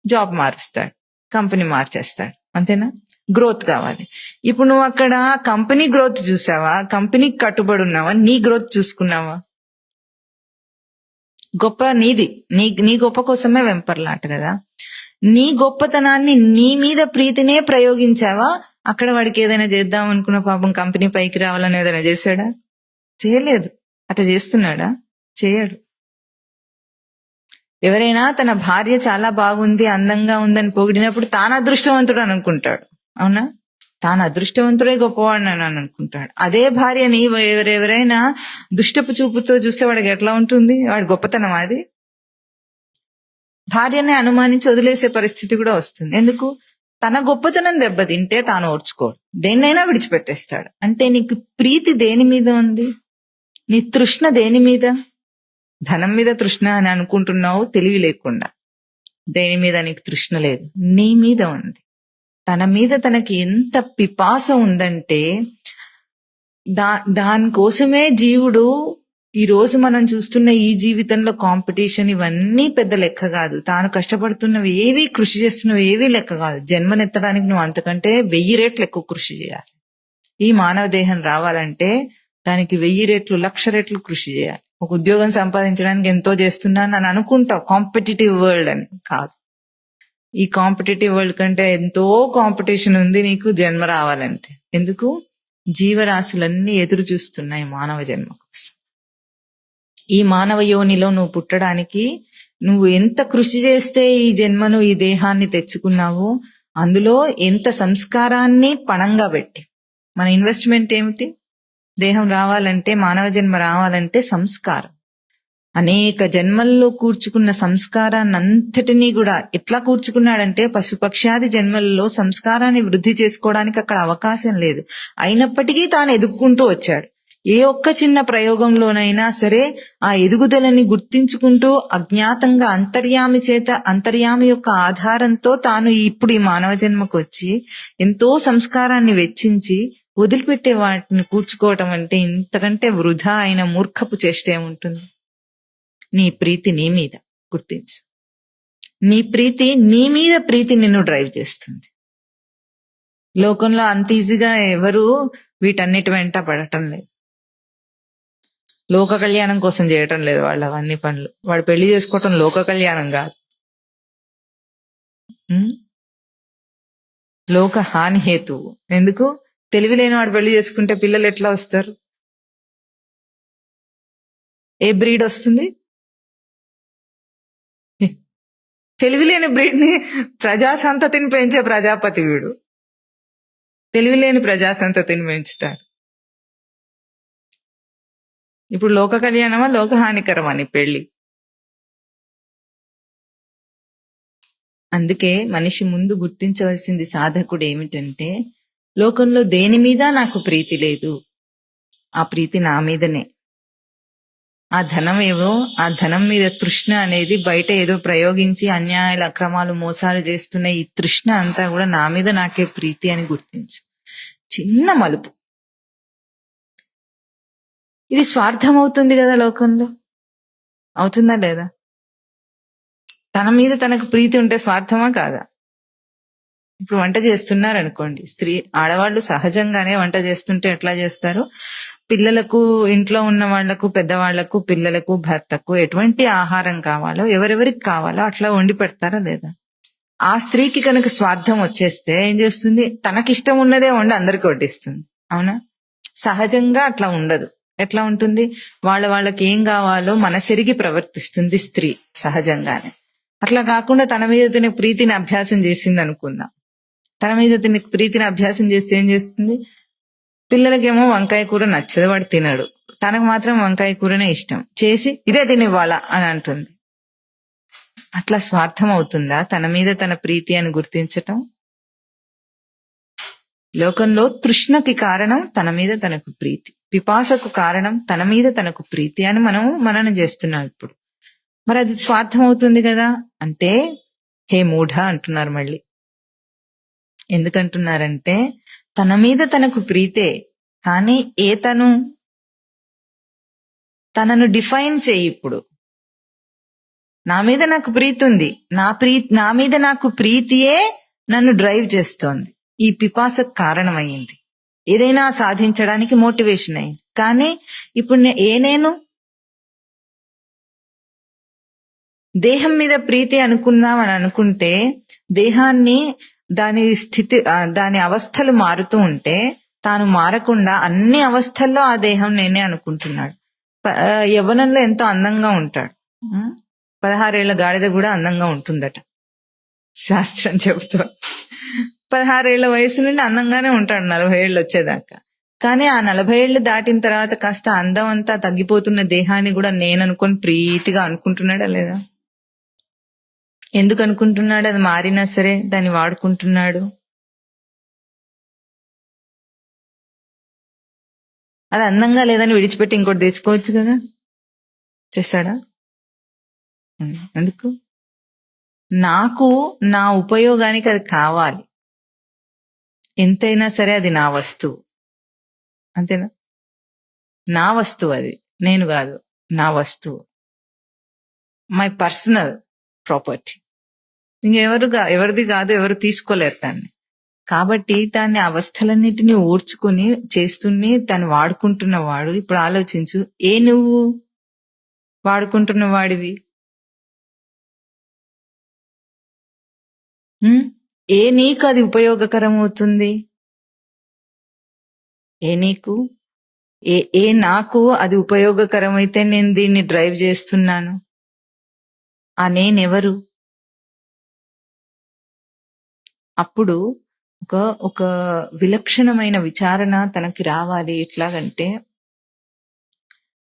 జాబ్ మారుస్తాడు, కంపెనీ మార్చేస్తాడు, అంతేనా? గ్రోత్ కావాలి. ఇప్పుడు నువ్వు అక్కడ కంపెనీ గ్రోత్ చూసావా, కంపెనీకి కట్టుబడి ఉన్నావా, నీ గ్రోత్ చూసుకున్నావా? గొప్ప నీది, నీ గొప్ప కోసమే వెంపర్లాట కదా. నీ గొప్పతనాన్ని నీ మీద ప్రీతినే ప్రయోగించావా? అక్కడ వాడికి ఏదైనా చేద్దాం అనుకున్న పాపం కంపెనీ పైకి రావాలని ఏదైనా చేశాడా? చేయలేదు. అట్లా చేస్తున్నాడా? చేయడు. ఎవరైనా తన భార్య చాలా బాగుంది, అందంగా ఉందని పొగిడినప్పుడు తాను అదృష్టవంతుడు అని అనుకుంటాడు, అవునా? తాను అదృష్టవంతుడే గొప్పవాడిని అని అనుకుంటాడు. అదే భార్యని ఎవరెవరైనా దుష్టపు చూపుతో చూస్తే వాడికి ఎట్లా ఉంటుంది? వాడి గొప్పతనం అది. భార్యని అనుమానించి వదిలేసే పరిస్థితి కూడా వస్తుంది. ఎందుకు? తన గొప్పతనం దెబ్బతింటే తాను ఓర్చుకోడు, దేన్నైనా విడిచిపెట్టేస్తాడు. అంటే నీకు ప్రీతి దేని మీద ఉంది? నీ తృష్ణ దేని మీద? ధనం మీద తృష్ణ అని అనుకుంటున్నావు తెలివి లేకుండా. దేని మీద నీకు తృష్ణ లేదు, నీ మీద ఉంది. తన మీద తనకి ఎంత పిపాస ఉందంటే దానికోసమే జీవుడు ఈ రోజు మనం చూస్తున్న ఈ జీవితంలో కాంపిటీషన్ ఇవన్నీ పెద్ద లెక్క కాదు. తాను కష్టపడుతున్నవి ఏవి, కృషి చేస్తున్నవి ఏవి లెక్క కాదు. జన్మనెత్తడానికి నువ్వు అంతకంటే 1000 రెట్లు ఎక్కువ కృషి చేయాలి. ఈ మానవ దేహం రావాలంటే దానికి 1000 రెట్లు 1,00,000 రెట్లు కృషి చేయాలి. ఒక ఉద్యోగం సంపాదించడానికి ఎంతో చేస్తున్నాను అని అనుకుంటావు, కాంపిటేటివ్ వరల్డ్ అని. కాదు, ఈ కాంపిటేటివ్ వరల్డ్ కంటే ఎంతో కాంపిటీషన్ ఉంది నీకు జన్మ రావాలంటే. ఎందుకు? జీవరాశులన్నీ ఎదురు చూస్తున్నాయి మానవ జన్మ కోసం. ఈ మానవ యోనిలో నువ్వు పుట్టడానికి నువ్వు ఎంత కృషి చేస్తే ఈ జన్మను, ఈ దేహాన్ని తెచ్చుకున్నావో, అందులో ఎంత సంస్కారాన్ని పణంగా పెట్టి. మన ఇన్వెస్ట్మెంట్ ఏమిటి? దేహం రావాలంటే, మానవ జన్మ రావాలంటే సంస్కారం. అనేక జన్మల్లో కూర్చుకున్న సంస్కారాన్ని అంతటినీ కూడా ఎట్లా కూర్చుకున్నాడంటే, పశుపక్ష్యాది జన్మల్లో సంస్కారాన్ని వృద్ధి చేసుకోవడానికి అక్కడ అవకాశం లేదు. అయినప్పటికీ తాను ఎదుక్కుంటూ వచ్చాడు. ఏ ఒక్క చిన్న ప్రయోగంలోనైనా సరే ఆ ఎదుగుదలని గుర్తించుకుంటూ అజ్ఞాతంగా అంతర్యామి యొక్క ఆధారంతో తాను ఇప్పుడు ఈ మానవ జన్మకు వచ్చి ఎంతో సంస్కారాన్ని వెచ్చించి వదిలిపెట్టే వాటిని కూర్చుకోవటం అంటే ఇంతకంటే వృధా అయిన మూర్ఖపు చేష్ట ఏముంటుంది? నీ ప్రీతి నీ మీద గుర్తించు. నీ మీద ప్రీతి నిన్ను డ్రైవ్ చేస్తుంది. లోకంలో అంత ఈజీగా ఎవరు వీటన్నిటి వెంట పడటం లేదు. లోక కళ్యాణం కోసం చేయటం లేదు వాళ్ళు అవన్నీ పనులు. వాడు పెళ్లి చేసుకోవటం లోక కళ్యాణం కాదు, లోక హాని హేతువు. ఎందుకు? తెలివి లేని వాడు పెళ్లి చేసుకుంటే పిల్లలు ఎట్లా వస్తారు? ఏ బ్రీడ్ వస్తుంది? తెలివిలేని బ్రీడ్ ని, ప్రజా సంతతిని పెంచే ప్రజాపతి వీడు. తెలివిలేని ప్రజా సంతతిని పెంచుతాడు. ఇప్పుడు లోక కళ్యాణమా లోక హానికరమా నీ పెళ్లి? అందుకే మనిషి ముందు గుర్తించవలసింది సాధకుడు ఏమిటంటే, లోకంలో దేని మీద నాకు ప్రీతి లేదు, ఆ ప్రీతి నా మీదనే. ఆ ధనం ఏవో, ఆ ధనం మీద తృష్ణ అనేది బయట ఏదో ప్రయోగించి అన్యాయాలు, అక్రమాలు, మోసాలు చేస్తున్న ఈ తృష్ణ అంతా కూడా నా మీద నాకే ప్రీతి అని గుర్తించు. చిన్న మలుపు. ఇది స్వార్థం అవుతుంది కదా లోకంలో, అవుతుందా లేదా? తన మీద తనకు ప్రీతి ఉంటే స్వార్థమా కాదా? ఇప్పుడు వంట చేస్తున్నారు అనుకోండి, ఆడవాళ్ళు సహజంగానే వంట చేస్తుంటే ఎట్లా చేస్తారు? పిల్లలకు, ఇంట్లో ఉన్న వాళ్లకు, పెద్దవాళ్లకు, పిల్లలకు, భర్తకు ఎటువంటి ఆహారం కావాలో, ఎవరెవరికి కావాలో అట్లా వండి పెడతారా లేదా? ఆ స్త్రీకి కనుక స్వార్థం వచ్చేస్తే ఏం చేస్తుంది? తనకిష్టం ఉన్నదే వండి అందరికి వడ్డిస్తుంది, అవునా? సహజంగా అట్లా ఉండదు. ఎట్లా ఉంటుంది? వాళ్ళకి ఏం కావాలో మనసెరిగి ప్రవర్తిస్తుంది స్త్రీ సహజంగానే. అట్లా కాకుండా తన మీద తినే ప్రీతిని అభ్యాసం చేసింది అనుకుందాం. తన మీద తినే ప్రీతిని అభ్యాసం చేస్తే ఏం చేస్తుంది? పిల్లలకేమో వంకాయ కూర నచ్చదు, వాడు తినడు. తనకు మాత్రం వంకాయ కూరనే ఇష్టం. చేసి ఇదే తినివ్వాలా అని అంటుంది. అట్లా స్వార్థం అవుతుందా తన మీద తన ప్రీతి అని గుర్తించటం? లోకంలో తృష్ణకి కారణం తన మీద తనకు ప్రీతి, పిపాసకు కారణం తన మీద తనకు ప్రీతి అని మనం మననం చేస్తున్నాం ఇప్పుడు. మరి అది స్వార్థం అవుతుంది కదా అంటే, హే మూఢ అంటున్నారు మళ్ళీ. ఎందుకంటున్నారంటే తన మీద తనకు ప్రీతే, కానీ తనను డిఫైన్ చేయి. ఇప్పుడు నా మీద నాకు ప్రీతి ఉంది, నా మీద నాకు ప్రీతియే నన్ను డ్రైవ్ చేస్తోంది. ఈ పిపాసకు కారణమయ్యింది, ఏదైనా సాధించడానికి మోటివేషన్ అయింది. కానీ ఇప్పుడు నేను దేహం మీద ప్రీతి అనుకుందామని అనుకుంటే, దేహాన్ని దాని అవస్థలు మారుతూ ఉంటే తాను మారకుండా అన్ని అవస్థల్లో ఆ దేహం నేనే అనుకుంటున్నాడు. యవ్వనంలో ఎంతో అందంగా ఉంటాడు, 16 ఏళ్ల గాడిద కూడా అందంగా ఉంటుందట శాస్త్రం చెబుతూ. 16 ఏళ్ల వయసు నుండి అందంగానే ఉంటాడు 40 ఏళ్ళు వచ్చేదాకా. కానీ ఆ 40 ఏళ్లు దాటిన తర్వాత కాస్త అందం అంతా తగ్గిపోతున్న దేహాన్ని కూడా నేను అనుకొని ప్రీతిగా అనుకుంటున్నాడా లేదా? ఎందుకు అనుకుంటున్నాడు? అది మారినా సరే దాన్ని వాడుకుంటున్నాడు. అది అందంగా లేదని విడిచిపెట్టి ఇంకోటి తెచ్చుకోవచ్చు కదా, చేస్తాడా? ఎందుకు? నాకు నా ఉపయోగానికి అది కావాలి, ఎంతైనా సరే అది నా వస్తువు, అంతేనా? నా వస్తువు, అది నేను కాదు, నా వస్తువు, మై పర్సనల్ ప్రాపర్టీ. ఎవరిది కాదు, ఎవరు తీసుకోలేరు దాన్ని. కాబట్టి దాన్ని అవస్థలన్నిటినీ ఓర్చుకుని చేస్తుని దాన్ని వాడుకుంటున్న వాడు. ఇప్పుడు ఆలోచించు, నువ్వు వాడుకుంటున్న వాడివి, నీకు అది ఉపయోగకరం అవుతుంది? నాకు అది ఉపయోగకరమైతే నేను దీన్ని డ్రైవ్ చేస్తున్నాను. ఆ నేనెవరు? అప్పుడు ఒక విలక్షణమైన విచారణ తనకి రావాలి. ఎట్లాగంటే,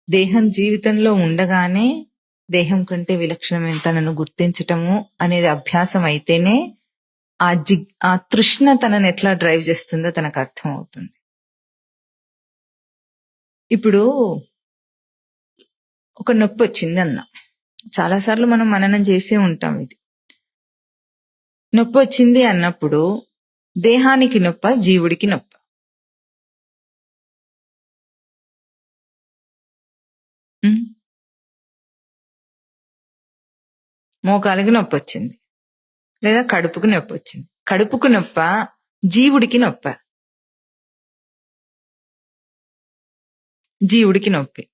దేహం జీవితంలో ఉండగానే దేహం కంటే విలక్షణమైన తనను గుర్తించటము అనేది అభ్యాసం అయితేనే ఆ తృష్ణ తనను ఎట్లా డ్రైవ్ చేస్తుందో తనకు అర్థం అవుతుంది. ఇప్పుడు ఒక నొప్పి వచ్చింది అన్న, చాలాసార్లు మనం మననం చేసే ఉంటాం. ఇది నొప్పి వచ్చింది అన్నప్పుడు దేహానికి నొప్ప, జీవుడికి నొప్ప? మోకాలికి నొప్పి వచ్చింది, లేదా కడుపుకి నొప్పి వచ్చింది. కడుపుకు నొప్ప, జీవుడికి నొప్ప? జీవుడికి నొప్పి.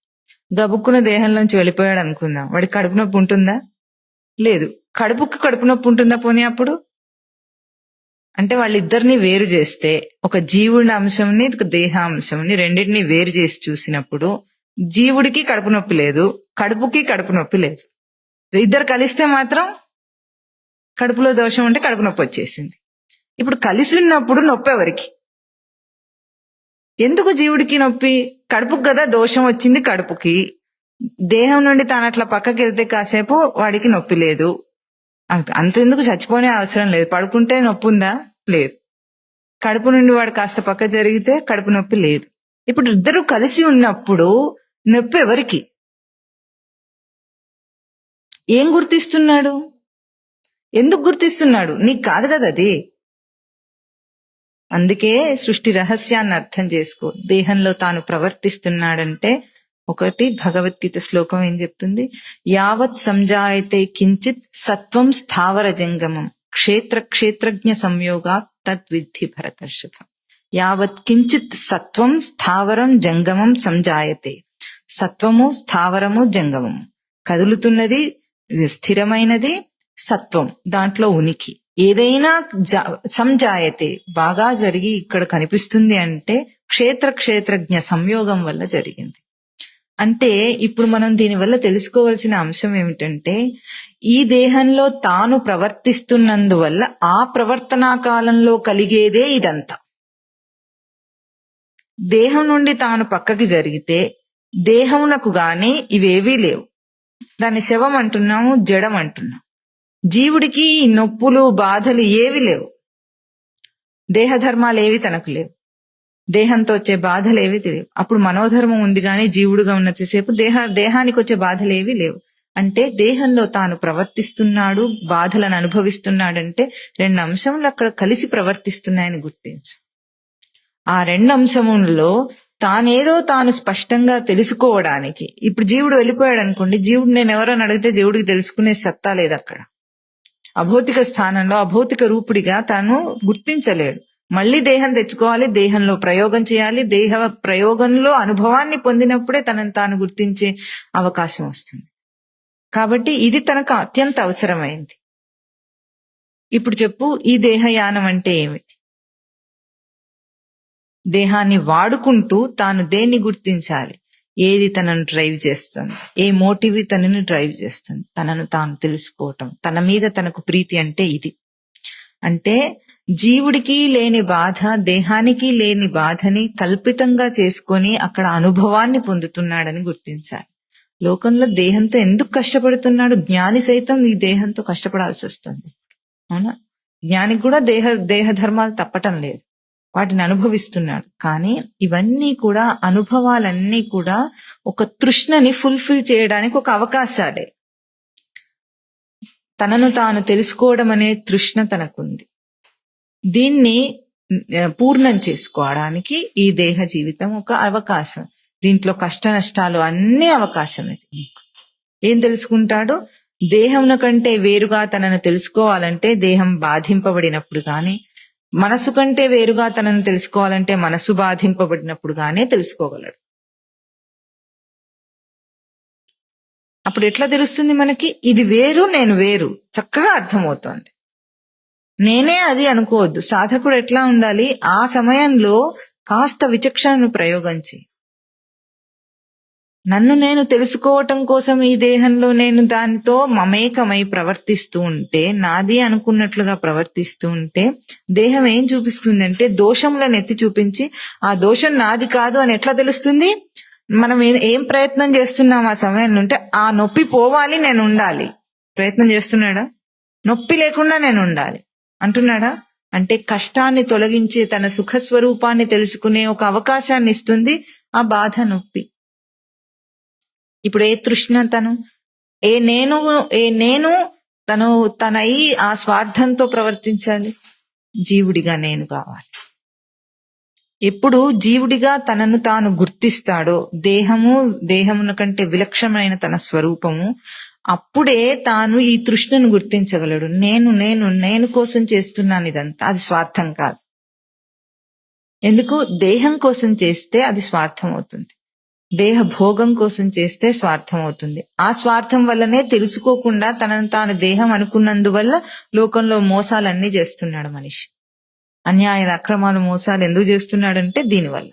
గబుక్కున దేహంలోంచి వెళ్ళిపోయాడు అనుకుందాం, వాడికి కడుపు నొప్పి ఉంటుందా? లేదు. కడుపు నొప్పి ఉంటుందా పోనీ అప్పుడు? అంటే వాళ్ళిద్దరిని వేరు చేస్తే, ఒక జీవుడి అంశంని ఒక దేహాంశంని రెండింటిని వేరు చేసి చూసినప్పుడు జీవుడికి కడుపు నొప్పి లేదు, కడుపుకి కడుపు నొప్పి లేదు. ఇద్దరు కలిస్తే మాత్రం కడుపులో దోషం ఉంటే కడుపు నొప్పి వచ్చేసింది. ఇప్పుడు కలిసి ఉన్నప్పుడు నొప్పి ఎవరికి? ఎందుకు జీవుడికి నొప్పి? కడుపుకి కదా దోషం వచ్చింది. కడుపుకి దేహం నుండి తాను అట్లా పక్కకి వెళ్తే కాసేపు వాడికి నొప్పి లేదు. అంతెందుకు, చచ్చిపోనే అవసరం లేదు. పడుకుంటే నొప్పి ఉందా? లేదు. కడుపు నుండి వాడు కాస్త పక్క జరిగితే కడుపు నొప్పి లేదు. ఇప్పుడు ఇద్దరు కలిసి ఉన్నప్పుడు నొప్పి ఎవరికి? ఏం గుర్తిస్తున్నాడు? ఎందుకు గుర్తిస్తున్నాడు? నీకు కాదు కదా అది. అందుకే సృష్టి రహస్యాన్ని అర్థం చేసుకో. దేహంలో తాను ప్రవర్తిస్తున్నాడంటే, ఒకటి భగవద్గీత శ్లోకం ఏం చెప్తుంది? యావత్ సంజాయతే కించిత్ సత్వం స్థావర జంగమం క్షేత్రజ్ఞ సంయోగా తద్విద్ధి భరతర్షభ. యావత్ కించిత్ సత్వం స్థావరం జంగమం సంజాయతే. సత్వము, స్థావరము, జంగమము, కదులుతున్నది, స్థిరమైనది సత్వం, దాంట్లో ఉనికి. ఏదైనా సంజాయతే, బాగా జరిగి ఇక్కడ కనిపిస్తుంది అంటే క్షేత్రజ్ఞ సంయోగం వల్ల జరిగింది. అంటే ఇప్పుడు మనం దీనివల్ల తెలుసుకోవాల్సిన అంశం ఏమిటంటే, ఈ దేహంలో తాను ప్రవర్తిస్తున్నందువల్ల ఆ ప్రవర్తనా కాలంలో కలిగేదే ఇదంతా. దేహం నుండి తాను పక్కకి జరిగితే దేహమునకు గాని ఇవేవీ లేవు. దాన్ని శవం అంటున్నాము, జడం అంటున్నాం. జీవుడికి ఈ నొప్పులు బాధలు ఏవి లేవు. దేహధర్మాలు ఏవి తనకు లేవు. దేహంతో వచ్చే బాధలు ఏవి తెలియవు. అప్పుడు మనోధర్మం ఉంది కానీ జీవుడుగా ఉన్నంతసేపు దేహానికి వచ్చే బాధలు ఏవి లేవు. అంటే దేహంలో తాను ప్రవర్తిస్తున్నాడు, బాధలను అనుభవిస్తున్నాడంటే 2 అంశములు అక్కడ కలిసి ప్రవర్తిస్తున్నాయని గుర్తించు. ఆ 2 అంశములలో తానేదో తాను స్పష్టంగా తెలుసుకోవడానికి, ఇప్పుడు జీవుడు వెళ్ళిపోయాడు అనుకోండి, జీవుడు నేను ఎవరని అడిగితే జీవుడికి తెలుసుకునే సత్తా లేదు. అక్కడ అభౌతిక స్థానంలో అభౌతిక రూపుడిగా తాను గుర్తించలేడు. మళ్ళీ దేహం తెచ్చుకోవాలి, దేహంలో ప్రయోగం చేయాలి. దేహ ప్రయోగంలో అనుభవాన్ని పొందినప్పుడే తనను తాను గుర్తించే అవకాశం వస్తుంది. కాబట్టి ఇది తనకు అత్యంత అవసరమైంది. ఇప్పుడు చెప్పు, ఈ దేహయానం అంటే ఏమిటి? దేహాన్ని వాడుకుంటూ తాను దేన్ని గుర్తించాలి? ఏది తనను డ్రైవ్ చేస్తుంది? ఏ మోటివ్ తనని డ్రైవ్ చేస్తుంది? తనను తాను తెలుసుకోవటం, తన మీద తనకు ప్రీతి అంటే ఇది. అంటే జీవుడికి లేని బాధ, దేహానికి లేని బాధని కల్పితంగా చేసుకొని అక్కడ అనుభవాన్ని పొందుతున్నాడని గుర్తించాలి. లోకంలో దేహంతో ఎందుకు కష్టపడుతున్నాడు? జ్ఞాని సైతం ఈ దేహంతో కష్టపడాల్సి వస్తుంది. అవునా? జ్ఞానికి కూడా దేహ ధర్మాలు తప్పటం లేదు, వాటిని అనుభవిస్తున్నాడు. కానీ ఇవన్నీ కూడా, అనుభవాలన్నీ కూడా ఒక తృష్ణని ఫుల్ఫిల్ చేయడానికి ఒక అవకాశాలే. తనను తాను తెలుసుకోవడం అనే తృష్ణ తనకుంది. దీన్ని పూర్ణం చేసుకోవడానికి ఈ దేహ జీవితం ఒక అవకాశం. దీంట్లో కష్ట నష్టాలు అన్ని అవకాశం. ఇది మీకు ఏం తెలుసుకుంటాడు? దేహం కంటే వేరుగా తనను తెలుసుకోవాలంటే దేహం బాధింపబడినప్పుడు గాని, మనసు కంటే వేరుగా తనను తెలుసుకోవాలంటే మనసు బాధింపబడినప్పుడు గానే తెలుసుకోగలడు. అప్పుడు ఎట్లా తెలుస్తుంది మనకి? ఇది వేరు, నేను వేరు చక్కగా అర్థమవుతోంది. నేనే అది అనుకోవద్దు. సాధకుడు ఎట్లా ఉండాలి? ఆ సమయంలో కాస్త విచక్షణను ప్రయోగించి, నన్ను నేను తెలుసుకోవటం కోసం ఈ దేహంలో నేను దానితో మమేకమై ప్రవర్తిస్తూ ఉంటే, నాది అనుకున్నట్లుగా ప్రవర్తిస్తూ ఉంటే, దేహం ఏం చూపిస్తుందంటే దోషములను ఎత్తి చూపించి, ఆ దోషం నాది కాదు అని ఎట్లా తెలుస్తుంది? మనం ఏం ప్రయత్నం చేస్తున్నాం ఆ సమయంలో ఉంటే, ఆ నొప్పి పోవాలి, నేను ఉండాలి. ప్రయత్నం చేస్తున్నాడా? నొప్పి లేకుండా నేను ఉండాలి అంటున్నాడా? అంటే కష్టాన్ని తొలగించే తన సుఖస్వరూపాన్ని తెలుసుకునే ఒక అవకాశాన్ని ఇస్తుంది ఆ బాధ, నొప్పి. ఇప్పుడు ఏ తృష్ణ తను, ఏ నేను తను తనై ఆ స్వార్థంతో ప్రవర్తించాలి. జీవుడిగా నేను కావాలి. ఎప్పుడు జీవుడిగా తనను తాను గుర్తిస్తాడో, దేహమున కంటే విలక్షణమైన తన స్వరూపము, అప్పుడే తాను ఈ తృష్ణను గుర్తించగలడు. నేను కోసం చేస్తున్నాను ఇదంతా. అది స్వార్థం కాదు. ఎందుకు? దేహం కోసం చేస్తే అది స్వార్థం అవుతుంది. దేహ భోగం కోసం చేస్తే స్వార్థం అవుతుంది. ఆ స్వార్థం వల్లనే తెలుసుకోకుండా తనను తాను దేహం అనుకున్నందువల్ల లోకంలో మోసాలన్నీ చేస్తున్నాడు మనిషి. అన్యాయ అక్రమాలు, మోసాలు ఎందుకు చేస్తున్నాడంటే దీనివల్ల.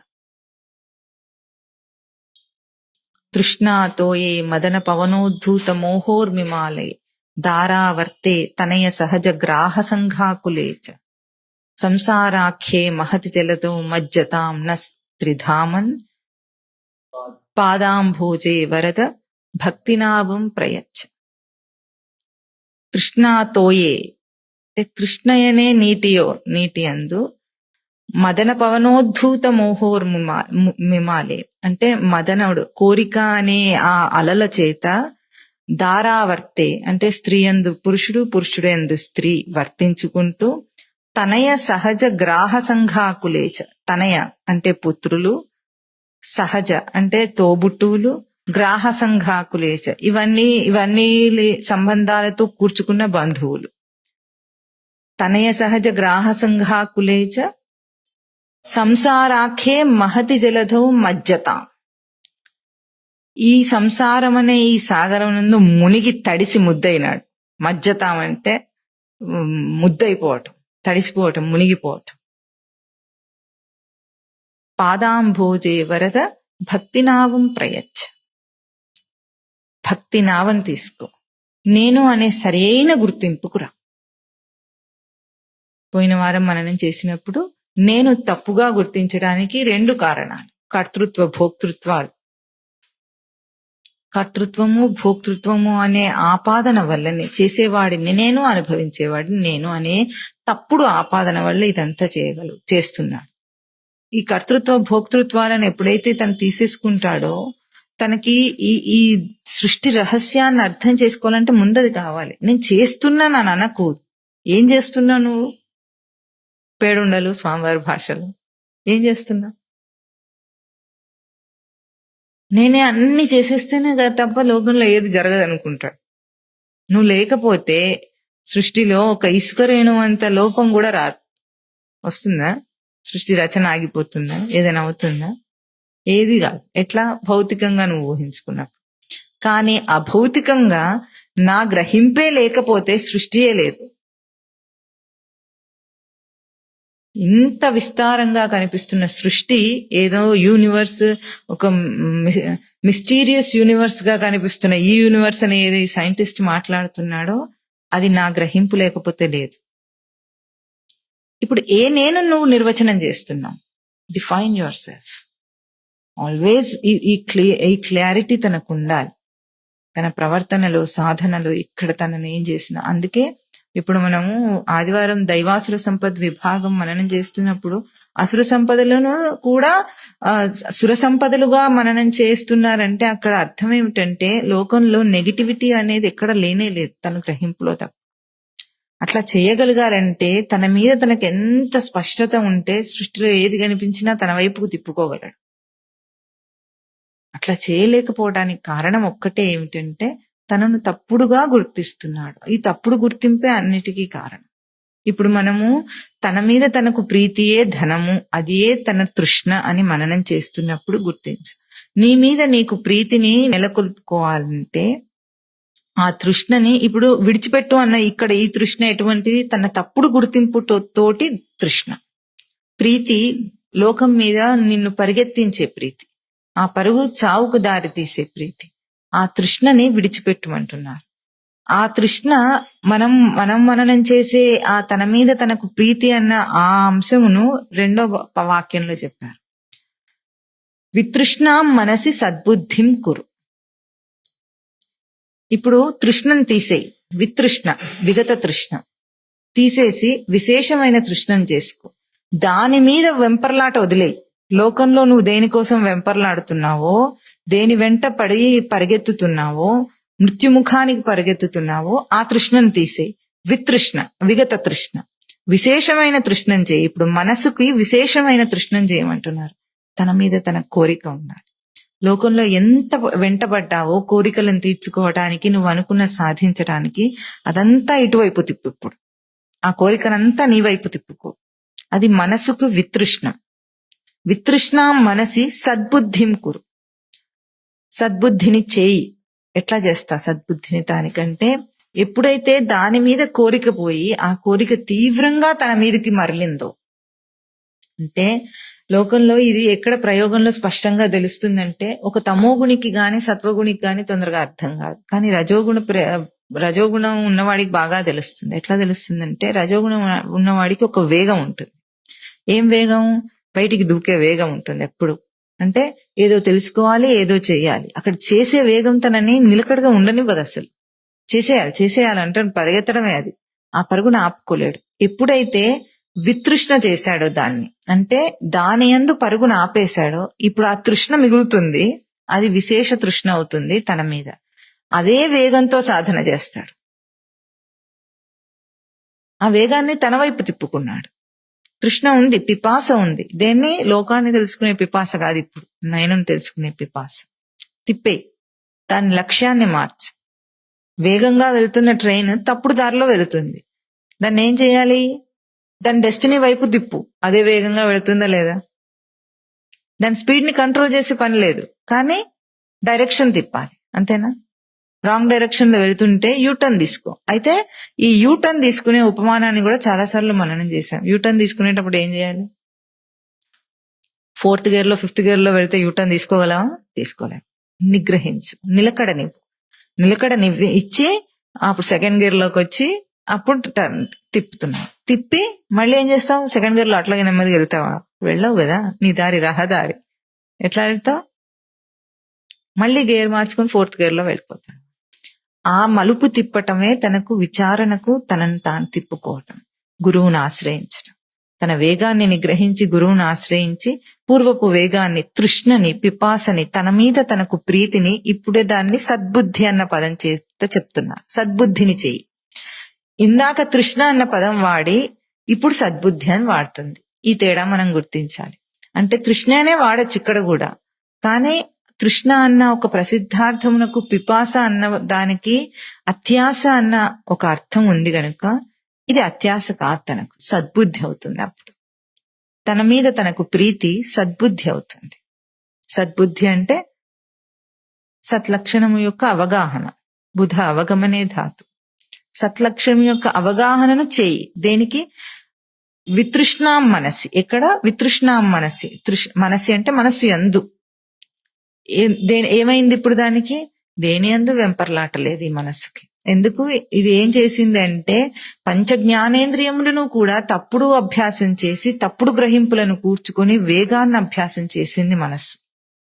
తృష్ణాతో ఏ మదన పవనోద్ధూత మోహోర్మిమాలే దారావర్తే తనయ సహజ గ్రాహ సంఘాకులేచ సంసారాఖ్యే మహతి జలతో మజ్జతాం నస్త్రిధామన్ పాదాంభోజే వరద భక్తినాభం ప్రయచ్చ. తృష్ణాతోయే అంటే తృష్ణయనే నీటి అందు, మదన పవనోద్ధూత మిమాలే అంటే మదనుడు, కోరిక అనే ఆ అలల చేత, దారావర్తే అంటే స్త్రీ యందు పురుషుడు, పురుషుడు యందు స్త్రీ వర్తించుకుంటూ, తనయ సహజ గ్రాహ సంఘాకులేచ, తనయ అంటే పుత్రులు, సహజ అంటే తోబుట్టువులు, గ్రాహ సంఘాకులేచ ఇవన్నీ సంబంధాలతో కూర్చుకున్న బంధువులు. తనయ సహజ గ్రాహ సంఘాకులేచ సంసారాఖ్యే మహతి జలధౌ మజ్జతాం. ఈ సంసారం అనే ఈ సాగరం నందు మునిగి తడిసి ముద్దయినాడు. మజ్జతాం అంటే ముద్దయిపోవటం, తడిసిపోవటం, మునిగిపోవటం. పాదాంభోజే వరద భక్తినావం ప్రయచ్చ. భక్తి నావని తీసుకో. నేను అనే సరైన గుర్తింపుకు రా. పోయిన వారం మననం చేసినప్పుడు నేను తప్పుగా గుర్తించడానికి 2 కారణాలు: కర్తృత్వ భోక్తృత్వాలు. కర్తృత్వము భోక్తృత్వము అనే ఆపాదన వల్లనే, చేసేవాడిని నేను, అనుభవించేవాడిని నేను అనే తప్పుడు ఆపాదన వల్ల ఇదంతా చేస్తున్నాడు. ఈ కర్తృత్వ భోక్తృత్వాలను ఎప్పుడైతే తను తీసేసుకుంటాడో, తనకి ఈ సృష్టి రహస్యాన్ని అర్థం చేసుకోవాలంటే ముందది కావాలి. నేను చేస్తున్నాను అని అనకు. ఏం చేస్తున్నా నువ్వు? పేడుండలు స్వామివారి భాషలో ఏం చేస్తున్నా? నేనే అన్ని చేసేస్తేనే కదా తప్ప లోకంలో ఏది జరగదు అనుకుంటాడు. నువ్వు లేకపోతే సృష్టిలో ఒక ఇసుక రేణు అంత లోపం కూడా రాదు. వస్తుందా? సృష్టి రచన ఆగిపోతుందా? ఏదైనా అవుతుందా? ఏది కాదు. ఎట్లా? భౌతికంగా నువ్వు ఊహించుకున్నప్పుడు. కానీ అభౌతికంగా నా గ్రహింపే లేకపోతే సృష్టియే లేదు. ఇంత విస్తారంగా కనిపిస్తున్న సృష్టి ఏదో యూనివర్స్, ఒక మిస్టీరియస్ యూనివర్స్ గా కనిపిస్తున్న ఈ యూనివర్స్ అని ఏది సైంటిస్ట్ మాట్లాడుతున్నాడో అది నా గ్రహింపు లేకపోతే లేదు. ఇప్పుడు నేను నువ్వు నిర్వచనం చేస్తున్నావు. Define your self. ఆల్వేస్ ఈ క్లారిటీ తనకు ఉండాలి. తన ప్రవర్తనలో, సాధనలో, ఇక్కడ తనని ఏం చేసినా. అందుకే ఇప్పుడు మనము ఆదివారం దైవాసుర సంపద విభాగం మననం చేస్తున్నప్పుడు అసుర సంపదలను కూడా సుర సంపదలుగా మననం చేస్తున్నారంటే అక్కడ అర్థం ఏమిటంటే లోకంలో నెగిటివిటీ అనేది ఎక్కడ లేనే లేదు తన గ్రహింపులో తప్ప. అట్లా చేయగలిగారంటే తన మీద తనకు ఎంత స్పష్టత ఉంటే సృష్టిలో ఏది కనిపించినా తన వైపుకు తిప్పుకోగలడు. అట్లా చేయలేకపోవడానికి కారణం ఒక్కటే ఏమిటంటే తనను తప్పుడుగా గుర్తిస్తున్నాడు. ఈ తప్పుడు గుర్తింపే అన్నిటికీ కారణం. ఇప్పుడు మనము తన మీద తనకు ప్రీతియే ధనము, అదియే తన తృష్ణ అని మననం చేస్తున్నప్పుడు గుర్తించు. నీ మీద నీకు ప్రీతిని నెలకొల్పుకోవాలంటే ఆ తృష్ణని ఇప్పుడు విడిచిపెట్టు అన్న ఇక్కడ ఈ తృష్ణ ఎటువంటిది? తన తప్పుడు గుర్తింపు తోటి తృష్ణ. ప్రీతి లోకం మీద నిన్ను పరిగెత్తించే ప్రీతి, ఆ పరుగు చావుకు దారి తీసే ప్రీతి. ఆ తృష్ణని విడిచిపెట్టమంటున్నారు. ఆ తృష్ణ మననం చేసే ఆ తన మీద తనకు ప్రీతి అన్న ఆ అంశమును 2వ వాక్యంలో చెప్పారు. వితృష్ణాం మనసి సద్బుద్ధిం కురు. ఇప్పుడు తృష్ణను తీసేయి. వితృష్ణ, విగత తృష్ణ తీసేసి విశేషమైన తృష్ణను చేసుకో. దాని మీద వెంపర్లాట వదిలేయి. లోకంలో నువ్వు దేనికోసం వెంపర్లాడుతున్నావో, దేని వెంట పడి పరిగెత్తుతున్నావో, మృత్యుముఖానికి పరిగెత్తుతున్నావో ఆ తృష్ణను తీసేయి. వితృష్ణ, విగత తృష్ణ, విశేషమైన తృష్ణం చేయి. ఇప్పుడు మనసుకి విశేషమైన తృష్ణం చేయమంటున్నారు. తన మీద తన కోరిక ఉండాలి. లోకంలో ఎంత వెంటబడ్డావో కోరికలను తీర్చుకోవడానికి, నువ్వు అనుకున్న సాధించడానికి, అదంతా ఇటువైపు తిప్పు. ఇప్పుడు ఆ కోరికనంతా నీ వైపు తిప్పుకో. అది మనసుకు వితృష్ణం. వితృష్ణాం మనసి సద్బుద్ధిం కురు. సద్బుద్ధిని చేయి. ఎట్లా చేస్తా సద్బుద్ధిని? దానికంటే ఎప్పుడైతే దాని మీద కోరిక పోయి ఆ కోరిక తీవ్రంగా తన మీదకి మరలిందో, అంటే లోకంలో ఇది ఎక్కడ ప్రయోగంలో స్పష్టంగా తెలుస్తుందంటే ఒక తమోగుణికి గాని సత్వగుణికి గాని తొందరగా అర్థం కాదు. కానీ రజోగుణం ఉన్నవాడికి బాగా తెలుస్తుంది. ఎట్లా తెలుస్తుందంటే రజోగుణం ఉన్నవాడికి ఒక వేగం ఉంటుంది. ఏం వేగం? బయటికి దూకే వేగం ఉంటుంది ఎప్పుడు. అంటే ఏదో తెలుసుకోవాలి, ఏదో చేయాలి. అక్కడ చేసే వేగం తనని నిలకడగా ఉండనివ్వదు. అసలు చేసేయాలంటే పరిగెత్తడమే అది. ఆ పరుగును ఆపుకోలేడు. ఎప్పుడైతే వితృష్ణ చేశాడో దాన్ని, అంటే దాని యందు పరుగును ఆపేశాడో, ఇప్పుడు ఆ తృష్ణ మిగులుతుంది. అది విశేష తృష్ణ అవుతుంది తన మీద. అదే వేగంతో సాధన చేస్తాడు. ఆ వేగాన్ని తన వైపు తిప్పుకున్నాడు. తృష్ణ ఉంది, పిపాస ఉంది. దేన్ని? లోకాన్ని తెలుసుకునే పిపాస కాదు, ఇప్పుడు నయనం తెలుసుకునే పిపాస. తిప్పే దాని లక్ష్యాన్ని మార్చు. వేగంగా వెళుతున్న ట్రైన్ తప్పుడు దారిలో వెళుతుంది. దాన్ని ఏం చేయాలి? దాని డెస్టినీ వైపు తిప్పు. అదే వేగంగా వెళుతుందా లేదా? దాని స్పీడ్ ని కంట్రోల్ చేసే పని లేదు, కానీ డైరెక్షన్ తిప్పాలి. అంతేనా? రాంగ్ డైరెక్షన్ లో వెళుతుంటే యూటర్న్ తీసుకో. అయితే ఈ యూటర్న్ తీసుకునే ఉపమానాన్ని కూడా చాలా సార్లు మననం చేశాం. యూటర్న్ తీసుకునేటప్పుడు ఏం చేయాలి? 4th గేర్ లో 5th గేర్ లో వెళితే యూటర్న్ తీసుకోగలవా? తీసుకోలేము. నిగ్రహించు, నిలకడనివ్వు. నిలకడ ఇచ్చి అప్పుడు సెకండ్ గేర్ లోకి వచ్చి అప్పుడు టర్న్ తిప్పుతున్నావు. తిప్పి మళ్ళీ ఏం చేస్తావు? సెకండ్ గేర్ లో అట్లాగే నెమ్మదిగా వెళ్తావా? వెళ్ళవు కదా, నీ దారి రహదారి. ఎట్లా వెళ్తావు? మళ్ళీ గేర్ మార్చుకొని ఫోర్త్ గేర్ లో వెళ్ళిపోతాడు. ఆ మలుపు తిప్పటమే తనకు విచారణకు తనను తాను తిప్పుకోవటం, గురువును ఆశ్రయించటం. తన వేగాన్ని నిగ్రహించి గురువును ఆశ్రయించి పూర్వపు వేగాన్ని, తృష్ణని, పిపాసని, తన మీద తనకు ప్రీతిని, ఇప్పుడే దాన్ని సద్బుద్ధి అన్న పదం చేత చెప్తున్నా. సద్బుద్ధిని చెయ్యి. ఇందాక తృష్ణ అన్న పదం వాడి ఇప్పుడు సద్బుద్ధి అని వాడుతుంది. ఈ తేడా మనం గుర్తించాలి. అంటే తృష్ణ అనే వాడచ్చు ఇక్కడ కూడా, కానీ తృష్ణ అన్న ఒక ప్రసిద్ధార్థమునకు పిపాస అన్న దానికి అత్యాస అన్న ఒక అర్థం ఉంది గనుక ఇది అత్యాస కాదు, తనకు సద్బుద్ధి అవుతుంది. అప్పుడు తన మీద తనకు ప్రీతి సద్బుద్ధి అవుతుంది. సద్బుద్ధి అంటే సత్లక్షణము యొక్క అవగాహన. బుధ అవగమనే ధాతు. సత్లక్షణం యొక్క అవగాహనను చేయి. దేనికి? వితృష్ణాం మనసి. ఎక్కడ? వితృష్ణాం మనసి. మనసి అంటే మనస్సు యందు. ఏమైంది ఇప్పుడు దానికి? దేని యందు వెంపర్లాట లేదు ఈ మనస్సుకి. ఎందుకు? ఇది ఏం చేసింది అంటే పంచ జ్ఞానేంద్రియములను కూడా తప్పుడు అభ్యాసం చేసి తప్పుడు గ్రహింపులను కూర్చుకొని వేగాన్ని అభ్యాసం చేసింది మనస్సు.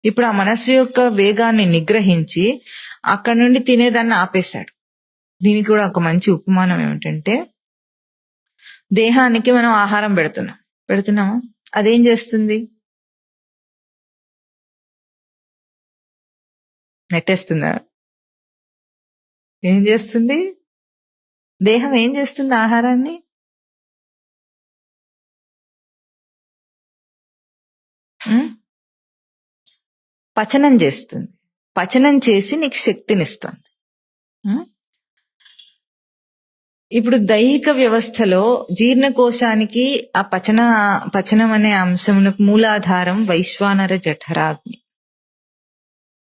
ఇప్పుడు ఆ మనస్సు యొక్క వేగాన్ని నిగ్రహించి అక్కడి నుండి తినేదాన్ని ఆపేశాడు. దీనికి కూడా ఒక మంచి ఉపమానం ఏమిటంటే, దేహానికి మనం ఆహారం పెడుతున్నామా? అదేం చేస్తుంది? నెట్టేస్తుందా? ఏం చేస్తుంది? దేహం ఏం చేస్తుంది ఆహారాన్ని? పచనం చేస్తుంది. పచనం చేసి నీకు శక్తినిస్తుంది. ఇప్పుడు దైహిక వ్యవస్థలో జీర్ణకోశానికి ఆ పచనం అనే అంశమునకు మూలాధారం వైశ్వానర జఠరాగ్ని.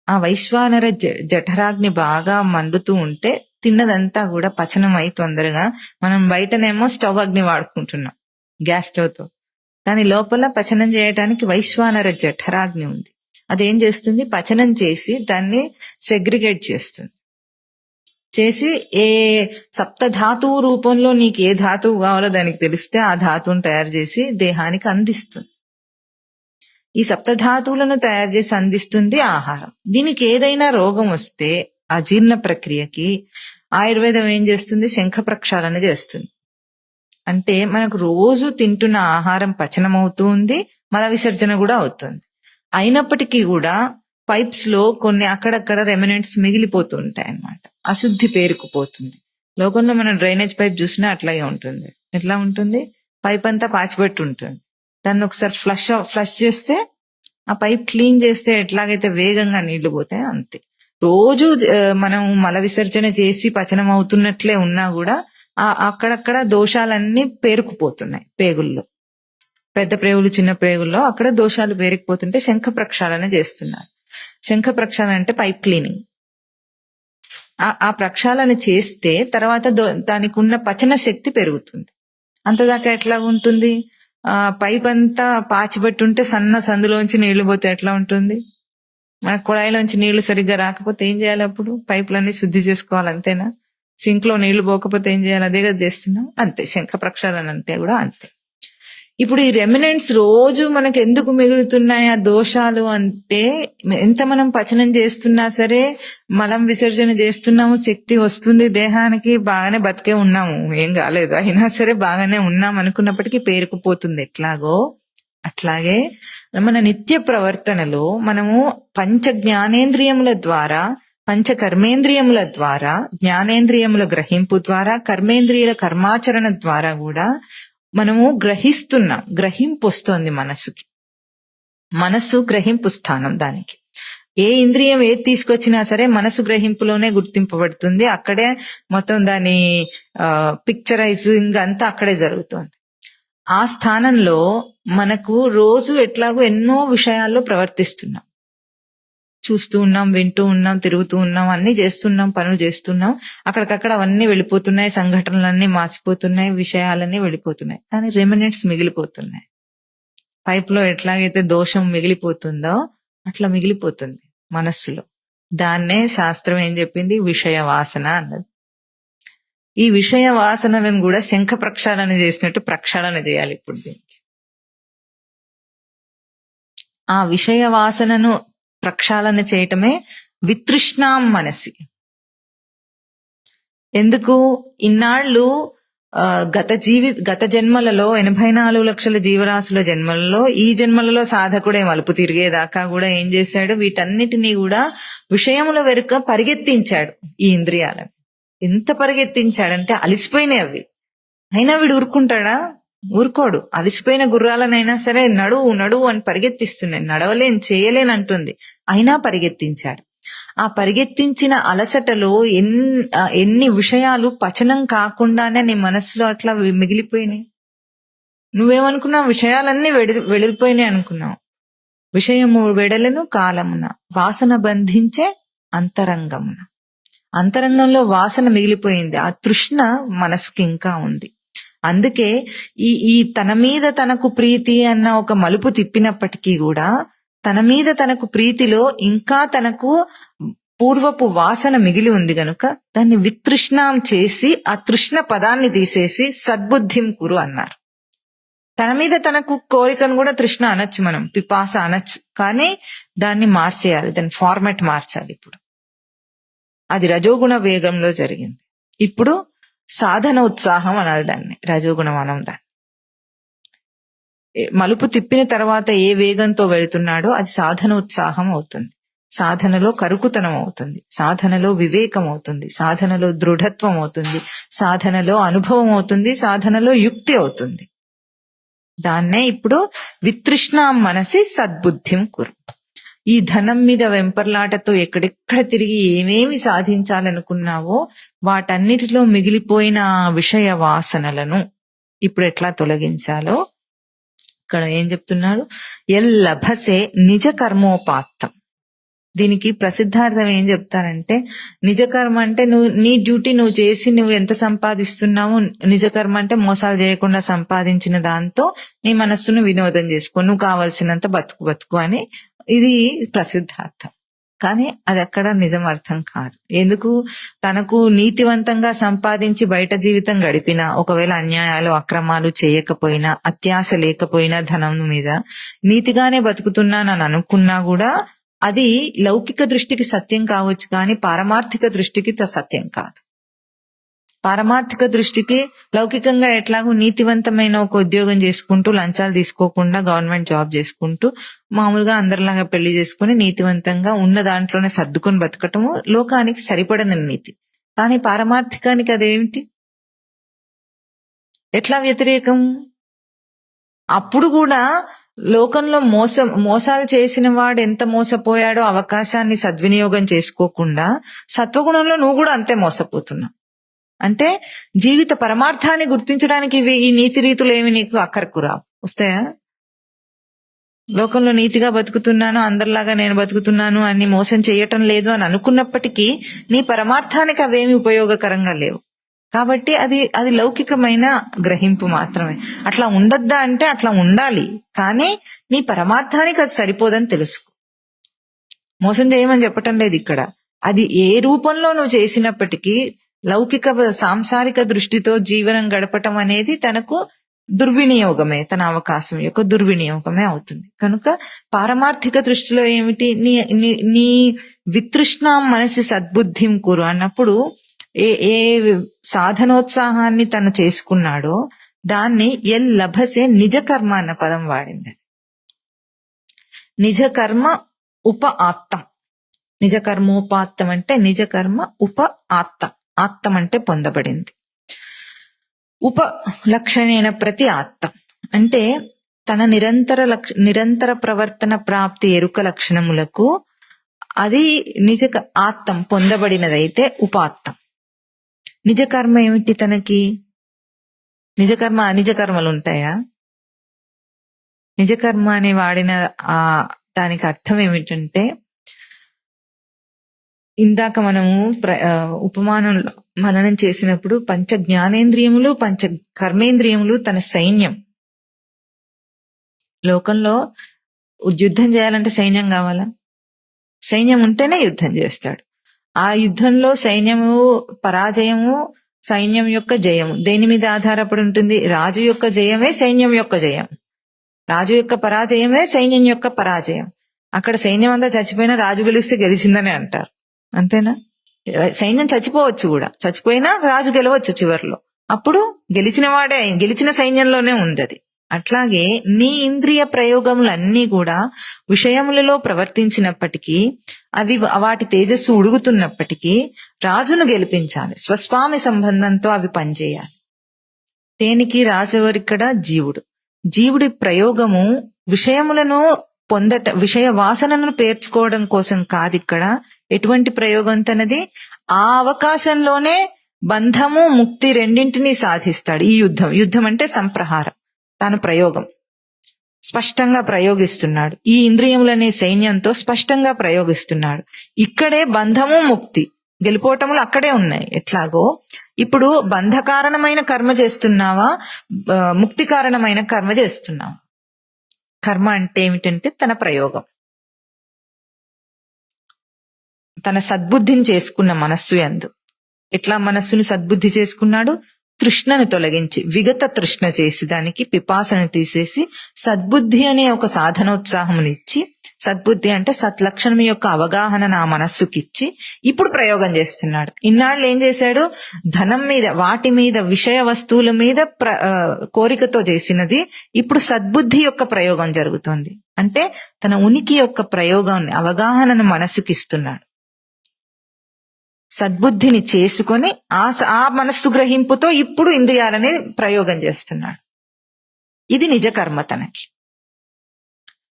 ఆ వైశ్వానర జఠరాగ్ని బాగా మండుతూ ఉంటే తిన్నదంతా కూడా పచనం అయి తొందరగా, మనం బయటనేమో స్టవ్ అగ్ని వాడుకుంటున్నాం గ్యాస్ స్టవ్ తో, కానీ లోపల పచనం చేయడానికి వైశ్వానర జఠరాగ్ని ఉంది. అదేం చేస్తుంది? పచనం చేసి దాన్ని సెగ్రిగేట్ చేస్తుంది. చేసి ఏ సప్తధాతువు రూపంలో నీకు ఏ ధాతువు కావాలో దానికి తెలిస్తే ఆ ధాతువును తయారు చేసి దేహానికి అందిస్తుంది. ఈ సప్తధాతువులను తయారు చేసి అందిస్తుంది ఆహారం. దీనికి ఏదైనా రోగం వస్తే అజీర్ణ ప్రక్రియకి ఆయుర్వేదం ఏం చేస్తుంది? శంఖ ప్రక్షాళన చేస్తుంది. అంటే మనకు రోజు తింటున్న ఆహారం పచనమవుతూ ఉంది, మల విసర్జన కూడా అవుతుంది. అయినప్పటికీ కూడా పైప్స్ లో కొన్ని అక్కడక్కడ రెమినెంట్స్ మిగిలిపోతూ ఉంటాయి అన్నమాట. అశుద్ధి పేరుకుపోతుంది. లోకంలో మనం డ్రైనేజ్ పైప్ చూసినా అట్లాగే ఉంటుంది. ఎట్లా ఉంటుంది? పైప్ అంతా పాచిపెట్టి ఉంటుంది. దాన్ని ఒకసారి ఫ్లష్ చేస్తే, ఆ పైప్ క్లీన్ చేస్తే ఎట్లాగైతే వేగంగా నీళ్లు పోతాయి అంతే. రోజు మనం మల విసర్జన చేసి పచనం అవుతున్నట్లే ఉన్నా కూడా అక్కడక్కడ దోషాలన్నీ పేరుకుపోతున్నాయి. పేగుల్లో, పెద్ద ప్రేగులు చిన్న ప్రేగుల్లో అక్కడ దోషాలు పేరుకుపోతుంటే శంఖ ప్రక్షాళన చేస్తున్నారు. శంఖ ప్రక్షాళన అంటే పైప్ క్లీనింగ్. ఆ ప్రక్షాళన చేస్తే తర్వాత దానికి ఉన్న పచన శక్తి పెరుగుతుంది. అంతదాకా ఎట్లా ఉంటుంది? పైప్ అంతా పాచిపెట్టుంటే సన్న సందులోంచి నీళ్లు పోతే ఎట్లా ఉంటుంది? మన కుళాయిలోంచి నీళ్లు సరిగ్గా రాకపోతే ఏం చేయాలి? అప్పుడు పైపులన్నీ శుద్ధి చేసుకోవాలి, అంతేనా? సింక్ లో నీళ్లు పోకపోతే ఏం చేయాలి? అదే కదా చేస్తున్నాం. అంతే శంఖ ప్రక్షాళన అంటే కూడా అంతే. ఇప్పుడు ఈ రెమినెంట్స్ రోజు మనకు ఎందుకు మిగులుతున్నాయి ఆ దోషాలు అంటే, ఎంత మనం పచనం చేస్తున్నా సరే, మలం విసర్జన చేస్తున్నాము, శక్తి వస్తుంది దేహానికి, బాగానే బతికే ఉన్నాము, ఏం కాలేదు, అయినా సరే బాగానే ఉన్నాం అనుకున్నప్పటికీ పేరుకుపోతుంది. ఎట్లాగో అట్లాగే మన నిత్య ప్రవర్తనలో మనము పంచ జ్ఞానేంద్రియముల ద్వారా, పంచ కర్మేంద్రియముల ద్వారా, జ్ఞానేంద్రియముల గ్రహింపు ద్వారా, కర్మేంద్రియుల కర్మాచరణ ద్వారా కూడా మనము గ్రహిస్తున్నాం. గ్రహింపు వస్తోంది మనసుకి. మనస్సు గ్రహింపు స్థానం. దానికి ఏ ఇంద్రియం ఏది తీసుకొచ్చినా సరే మనసు గ్రహింపులోనే గుర్తింపబడుతుంది. అక్కడే మొత్తం దాని పిక్చరైజింగ్ అంతా అక్కడే జరుగుతోంది. ఆ స్థానంలో మనకు రోజు ఎట్లాగో ఎన్నో విషయాల్లో ప్రవర్తిస్తున్నాం, చూస్తూ ఉన్నాం, వింటూ ఉన్నాం, తిరుగుతూ ఉన్నాం, అన్ని చేస్తున్నాం, పనులు చేస్తున్నాం. అక్కడికక్కడ అవన్నీ వెళ్ళిపోతున్నాయి, సంఘటనలన్నీ మాసిపోతున్నాయి, విషయాలన్నీ వెళ్ళిపోతున్నాయి, కానీ రెమినెంట్స్ మిగిలిపోతున్నాయి. పైప్ లో ఎట్లాగైతే దోషం మిగిలిపోతుందో అట్లా మిగిలిపోతుంది మనస్సులో. దాన్నే శాస్త్రం ఏం చెప్పింది? విషయ వాసన అన్నది. ఈ విషయ వాసనలను కూడా శంఖ ప్రక్షాళన చేసినట్టు ప్రక్షాళన చేయాలి ఇప్పుడు దీనికి. ఆ విషయ వాసనను ప్రక్షాళన చేయటమే వితృష్ణాం మనసి. ఎందుకు ఇన్నాళ్ళు గత జన్మలలో 84 లక్షల జీవరాశుల జన్మలలో ఈ జన్మలలో సాధకుడే మలుపు తిరిగేదాకా కూడా ఏం చేశాడు? వీటన్నిటినీ కూడా విషయముల వెనుక పరిగెత్తించాడు ఈ ఇంద్రియాలను. ఎంత పరిగెత్తించాడంటే అలిసిపోయినాయి అవి. అయినా వీడు ఊరుకుంటాడా? ఊరుకోడు. అలిసిపోయిన గుర్రాలనైనా సరే నడువు నడువు అని పరిగెత్తిస్తున్నాయి. నడవలేని చేయలేని అంటుంది, అయినా పరిగెత్తించాడు. ఆ పరిగెత్తించిన అలసటలో ఎన్ని విషయాలు పచనం కాకుండానే నీ మనసులో అట్లా మిగిలిపోయినాయి. నువ్వేమనుకున్నావు? విషయాలన్నీ వెడిలిపోయినాయి అనుకున్నావు. విషయము వెడలను కాలమున, వాసన బంధించే అంతరంగమున. అంతరంగంలో వాసన మిగిలిపోయింది. ఆ తృష్ణ మనసుకి ఇంకా ఉంది. అందుకే ఈ తన మీద తనకు ప్రీతి అన్న ఒక మలుపు తిప్పినప్పటికీ కూడా తన మీద తనకు ప్రీతిలో ఇంకా తనకు పూర్వపు వాసన మిగిలి ఉంది గనుక దాన్ని వితృష్ణాం చేసి ఆ తృష్ణ పదాన్ని తీసేసి సద్బుద్ధిం కురు అన్నారు. తన మీద తనకు కోరికను కూడా తృష్ణ అనొచ్చు, మనం పిపాస అనొచ్చు, కానీ దాన్ని మార్చేయాలి, దాని ఫార్మాట్ మార్చాలి. ఇప్పుడు అది రజోగుణ వేగంలో జరిగింది. ఇప్పుడు సాధన ఉత్సాహం అనాలి దాన్ని, రజోగుణం అనం దాన్ని. మలుపు తిప్పిన తర్వాత ఏ వేగంతో వెళుతున్నాడో అది సాధన ఉత్సాహం అవుతుంది. సాధనలో కరుకుతనం అవుతుంది, సాధనలో వివేకం అవుతుంది, సాధనలో దృఢత్వం అవుతుంది, సాధనలో అనుభవం అవుతుంది, సాధనలో యుక్తి అవుతుంది. దాన్నే ఇప్పుడు వితృష్ణాం మనసి సద్బుద్ధిం కురు. ఈ ధనం మీద వెంపర్లాటతో ఎక్కడెక్కడ తిరిగి ఏమేమి సాధించాలనుకున్నావో వాటన్నిటిలో మిగిలిపోయిన విషయ వాసనలను ఇప్పుడు ఎట్లా తొలగించాలో ఇక్కడ ఏం చెప్తున్నాడు? ఎల్లభసే నిజ కర్మోపాత్తం. దీనికి ప్రసిద్ధార్థం ఏం చెప్తారంటే, నిజ కర్మ అంటే నీ డ్యూటీ నువ్వు చేసి నువ్వు ఎంత సంపాదిస్తున్నావు. నిజ కర్మ అంటే మోసాలు చేయకుండా సంపాదించిన దాంతో నీ మనస్సును వినోదం చేసుకో, నువ్వు కావాల్సినంత బతుకు అని. ఇది ప్రసిద్ధార్థం. కానీ అది అక్కడ నిజం అర్థం కాదు. ఎందుకు? తనకు నీతివంతంగా సంపాదించి బయట జీవితం గడిపినా, ఒకవేళ అన్యాయాలు అక్రమాలు చేయకపోయినా, అత్యాశ లేకపోయినా ధనం మీద నీతిగానే బతుకుతున్నానని అనుకున్నా కూడా అది లౌకిక దృష్టికి సత్యం కావచ్చు, కానీ పారమార్థిక దృష్టికి సత్యం కాదు. పారమార్థిక దృష్టికి లౌకికంగా ఎట్లాగో నీతివంతమైన ఒక ఉద్యోగం చేసుకుంటూ, లంచాలు తీసుకోకుండా గవర్నమెంట్ జాబ్ చేసుకుంటూ, మామూలుగా అందరిలాగా పెళ్లి చేసుకుని నీతివంతంగా ఉన్న దాంట్లోనే సర్దుకొని బతకటము లోకానికి సరిపడని నీతి. కానీ పారమార్థికానికి అదేమిటి? ఎట్లా వ్యతిరేకం? అప్పుడు కూడా లోకంలో మోసాలు చేసిన వాడు ఎంత మోసపోయాడో అవకాశాన్ని సద్వినియోగం చేసుకోకుండా సత్వగుణంలో నువ్వు కూడా అంతే మోసపోతున్నావు. అంటే జీవిత పరమార్థాన్ని గుర్తించడానికి ఈ నీతి రీతులు ఏమి నీకు అక్కరకు రావు, వస్తాయా? లోకంలో నీతిగా బతుకుతున్నాను, అందరిలాగా నేను బతుకుతున్నాను అని మోసం చేయటం లేదు అని అనుకున్నప్పటికీ నీ పరమార్థానికి అవేమి ఉపయోగకరంగా లేవు. కాబట్టి అది లౌకికమైన గ్రహింపు మాత్రమే. అట్లా ఉండొద్దా అంటే అట్లా ఉండాలి, కానీ నీ పరమార్థానికి అది సరిపోదని తెలుసుకో. మోసం చేయమని చెప్పటం లేదు ఇక్కడ. అది ఏ రూపంలో నువ్వు చేసినప్పటికీ లౌకిక సాంసారిక దృష్టితో జీవనం గడపటం అనేది తనకు దుర్వినియోగమే, తన అవకాశం యొక్క దుర్వినియోగమే అవుతుంది. కనుక పారమార్థిక దృష్టిలో ఏమిటి? నీ వితృష్ణాం మనసి సద్బుద్ధిం కురు అన్నప్పుడు ఏ సాధనోత్సాహాన్ని తను చేసుకున్నాడో దాన్ని ఎల్లభసే నిజ కర్మ అన్న పదం వాడింది. నిజ కర్మ ఉప ఆత్తం. నిజ కర్మోపాత్తం అంటే నిజ కర్మ ఉప ఆత్తం. ఆత్తం అంటే పొందబడింది. ఉప లక్షణేన ప్రతి ఆత్తం అంటే తన నిరంతర ప్రవర్తన ప్రాప్తి ఎరుక లక్షణములకు అది నిజ ఆత్తం పొందబడినదైతే ఉపాత్తం. నిజ కర్మ ఏమిటి? తనకి నిజ కర్మ అనిజ కర్మలు ఉంటాయా? నిజ కర్మ అని వాడిన దానికి అర్థం ఏమిటంటే, ఇందాక మనము ఉపమానంలో మననం చేసినప్పుడు పంచ జ్ఞానేంద్రియములు పంచ కర్మేంద్రియములు తన సైన్యం. లోకంలో యుద్ధం చేయాలంటే సైన్యం కావాలా? సైన్యం ఉంటేనే యుద్ధం చేస్తాడు. ఆ యుద్ధంలో సైన్యము పరాజయము, సైన్యం యొక్క జయము దేని మీద ఆధారపడి ఉంటుంది? రాజు యొక్క జయమే సైన్యం యొక్క జయం, రాజు యొక్క పరాజయమే సైన్యం యొక్క పరాజయం. అక్కడ సైన్యం అంతా చచ్చిపోయినా రాజు గెలిస్తే గెలిచిందని అంటారు, అంతేనా? సైన్యం చచ్చిపోవచ్చు కూడా, చచ్చిపోయినా రాజు గెలవచ్చు చివరిలో. అప్పుడు గెలిచిన వాడే, గెలిచిన సైన్యంలోనే ఉంది అది. అట్లాగే నీ ఇంద్రియ ప్రయోగములన్నీ కూడా విషయములలో ప్రవర్తించినప్పటికీ, అవి వాటి తేజస్సు ఉడుగుతున్నప్పటికీ రాజును గెలిపించాలి. స్వస్వామి సంబంధంతో అవి పనిచేయాలి. దేనికి? రాజెవరిక్కడ? జీవుడు. జీవుడి ప్రయోగము విషయములను విషయ వాసనను పేర్చుకోవడం కోసం కాదు. ఇక్కడ ఎటువంటి ప్రయోగం తనది? ఆ అవకాశంలోనే బంధము ముక్తి రెండింటినీ సాధిస్తాడు. ఈ యుద్ధం అంటే సంప్రహారం, తాను ప్రయోగం స్పష్టంగా ప్రయోగిస్తున్నాడు. ఈ ఇంద్రియములనే సైన్యంతో స్పష్టంగా ప్రయోగిస్తున్నాడు. ఇక్కడే బంధము ముక్తి గెలిపోవటములు అక్కడే ఉన్నాయి. ఎట్లాగో ఇప్పుడు బంధకారణమైన కర్మ చేస్తున్నావా, ముక్తి కారణమైన కర్మ చేస్తున్నావా? కర్మ అంటే ఏమిటంటే తన ప్రయోగం, తన సద్బుద్ధిని చేసుకున్న మనస్సు యందు. ఎట్లా మనస్సును సద్బుద్ధి చేసుకున్నాడు? తృష్ణను తొలగించి, విగత తృష్ణ చేసి, దానికి పిపాసను తీసేసి సద్బుద్ధి అనే ఒక సాధనోత్సాహమును ఇచ్చి, సద్బుద్ధి అంటే సత్లక్షణం యొక్క అవగాహన నా మనస్సుకిచ్చి ఇప్పుడు ప్రయోగం చేస్తున్నాడు. ఇన్నాళ్ళు ఏం చేశాడు? ధనం మీద, వాటి మీద, విషయ వస్తువుల మీద కోరికతో చేసినది ఇప్పుడు సద్బుద్ధి యొక్క ప్రయోగం జరుగుతోంది. అంటే తన ఉనికి యొక్క ప్రయోగాన్ని, అవగాహనను మనస్సుకిస్తున్నాడు. సద్బుద్ధిని చేసుకొని ఆ మనస్సు గ్రహింపుతో ఇప్పుడు ఇంద్రియాలని ప్రయోగం చేస్తున్నాడు. ఇది నిజ కర్మ తనకి.